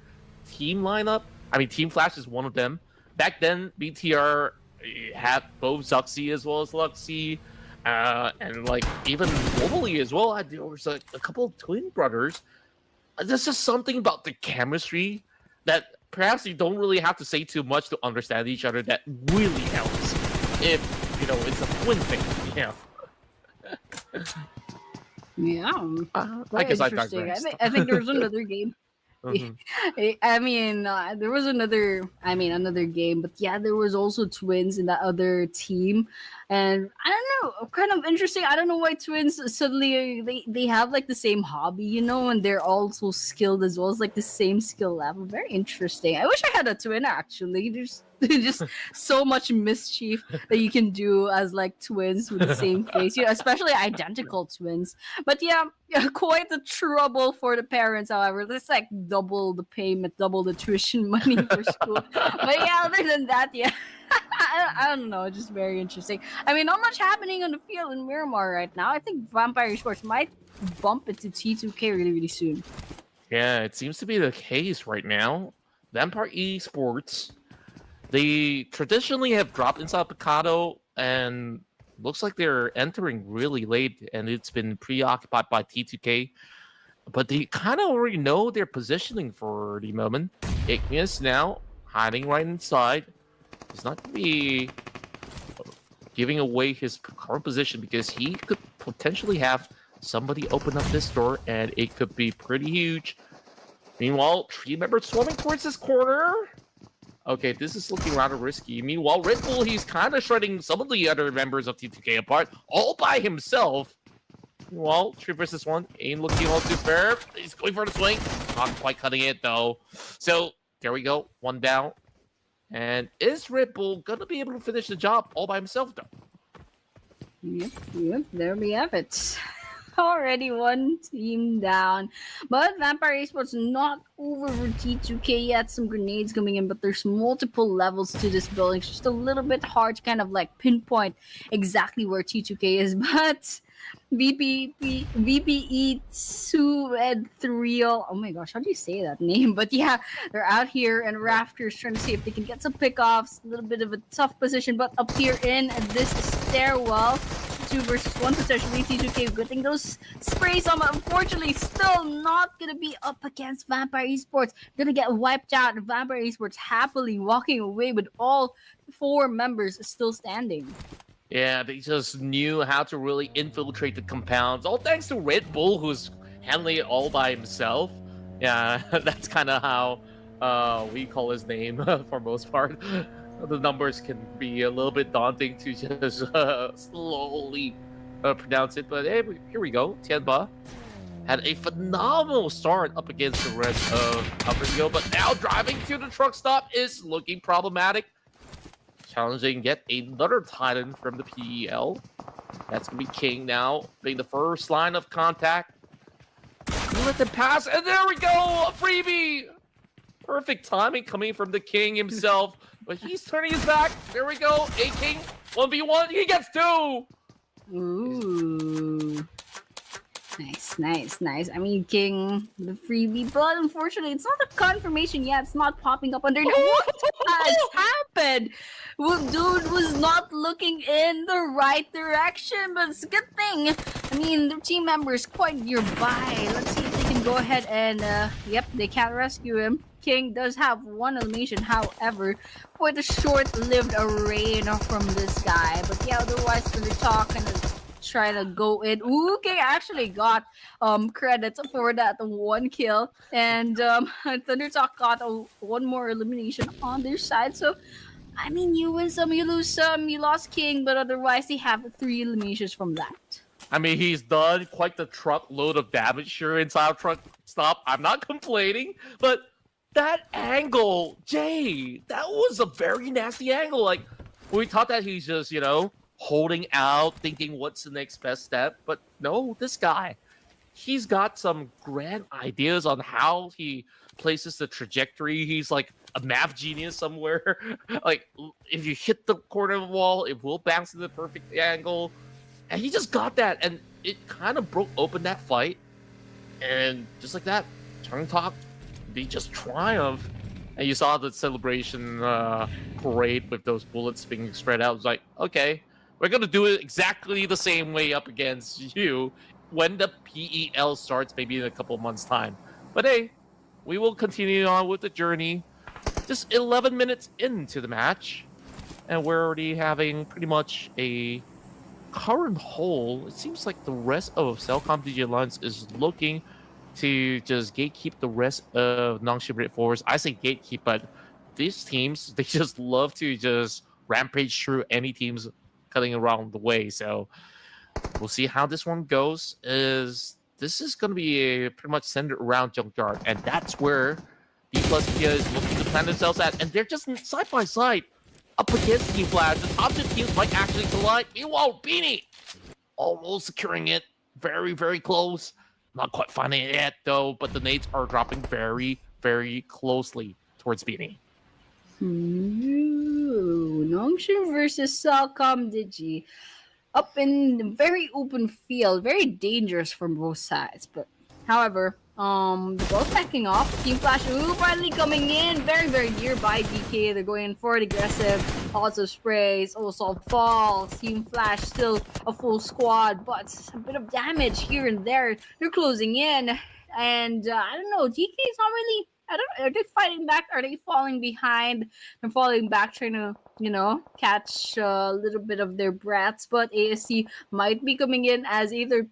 Speaker 1: team lineup. I mean, Team Flash is one of them. Back then, BTR had both Zuxi as well as Luxi, and like even globally as well. There was like a couple of twin brothers. There's just something about the chemistry that perhaps you don't really have to say too much to understand each other that really helps. If you know it's a twin thing,
Speaker 2: Yeah.
Speaker 1: I guess I
Speaker 2: interesting.
Speaker 1: digressed.
Speaker 2: I think there was another game. I mean, there was another game, but yeah, there was also twins in that other team, and I don't know, kind of interesting. I don't know why twins suddenly they have like the same hobby, you know, and they're also skilled as well as like the same skill level. Very interesting. I wish I had a twin actually. There's just so much mischief that you can do as like twins with the same face, you know, especially identical twins. But yeah, quite the trouble for the parents. However, it's like double the payment, double the tuition money for school. But yeah, other than that, yeah. I don't know, just very interesting. I mean, not much happening on the field in Miramar right now. I think Vampire Sports might bump into T2K really soon.
Speaker 1: Yeah, it seems to be the case right now. Vampire Esports, they traditionally have dropped inside Picado, and looks like they're entering really late, and it's been preoccupied by T2K. But they kind of already know their positioning for the moment. Ignis now hiding right inside. He's not going to be giving away his current position because he could potentially have somebody open up this door, and it could be pretty huge. Meanwhile, three members swarming towards this corner. Okay, this is looking rather risky. Meanwhile, Red Bull, he's kind of shredding some of the other members of T2K apart, all by himself. Meanwhile, 3 versus 1 ain't looking all too fair. He's going for the swing. Not quite cutting it, though. So, there we go. 1 down. And is Red Bull going to be able to finish the job all by himself, though?
Speaker 2: Yep, there we have it. Already one team down. But Vampire Esports not over for T2K yet. Some grenades coming in, but there's multiple levels to this building. It's just a little bit hard to kind of like pinpoint exactly where T2K is. But VPE 2 and 3. Oh my gosh, how do you say that name? But yeah, they're out here and Rafters trying to see if they can get some pickoffs. A little bit of a tough position, but up here in this stairwell, 2 versus 1 potentially. T2K getting those sprays on, but unfortunately still not gonna be up against Vampire Esports. Gonna get wiped out. Vampire Esports happily walking away with all 4 members still standing.
Speaker 1: Yeah, they just knew how to really infiltrate the compounds. All thanks to Red Bull, who's handling it all by himself. Yeah, that's kind of how we call his name for most part. The numbers can be a little bit daunting to just slowly pronounce it. But hey, here we go. Tianba had a phenomenal start up against the rest of Upperhill, but now driving to the truck stop is looking problematic. Challenging yet another Titan from the PEL. That's going to be King now, being the first line of contact. Let them pass, and there we go! A freebie! Perfect timing coming from the King himself, but he's turning his back. There we go. A King, 1v1, he gets 2!
Speaker 2: Ooh. Nice. I mean, King, the freebie, but unfortunately, it's not a confirmation yet. It's not popping up under the. What has happened? Well, dude was not looking in the right direction, but it's a good thing. I mean, the team member is quite nearby. Let's see if they can go ahead and, yep, they can't rescue him. King does have 1 elimination, however, quite a short-lived reign from this guy. But yeah, otherwise, for the talk and try to go in. Ooh, King actually got credits for that 1 kill, and Thundertalk got 1 more elimination on their side. So, I mean, you win some, you lose some. You lost King, but otherwise they have 3 eliminations from that.
Speaker 1: I mean, he's done quite the truckload of damage here inside truck stop. I'm not complaining, but that angle, Jay, that was a very nasty angle. Like, we thought that he's just, holding out, thinking what's the next best step. But no, this guy, he's got some grand ideas on how he places the trajectory. He's like a math genius somewhere. Like, if you hit the corner of the wall, it will bounce to the perfect angle. And he just got that, and it kind of broke open that fight. And just like that, Turca, they just triumph. And you saw the celebration parade with those bullets being spread out. It was like, okay, we're going to do it exactly the same way up against you when the PEL starts, maybe in a couple of months' time. But hey, we will continue on with the journey. Just 11 minutes into the match, and we're already having pretty much a current hole. It seems like the rest of Cellcom DJ Alliance is looking to just gatekeep the rest of non-shipment force. I say gatekeep, but these teams, they just love to just rampage through any teams cutting around the way. So we'll see how this one goes. This is going to be pretty much centered around Junkyard, and that's where B plus Pia is looking to plan themselves at, and they're just side by side up against Team Flash. The top 2 teams might actually collide. Meanwhile, Beanie almost securing it. Very, very close. Not quite finding it yet, though, but the nades are dropping very, very closely towards Beanie.
Speaker 2: Nongshim versus Cellcom Digi. Up in the very open field. Very dangerous from both sides. But, however, they're both backing off. Team Flash, finally coming in. Very, very nearby DK. They're going for it aggressive. Also sprays, also falls. Team Flash still a full squad, but a bit of damage here and there. They're closing in. And, I don't know, DK is not really... are they fighting back? Are they falling behind? They're falling back, trying to, catch a little bit of their breaths. But ASC might be coming in as either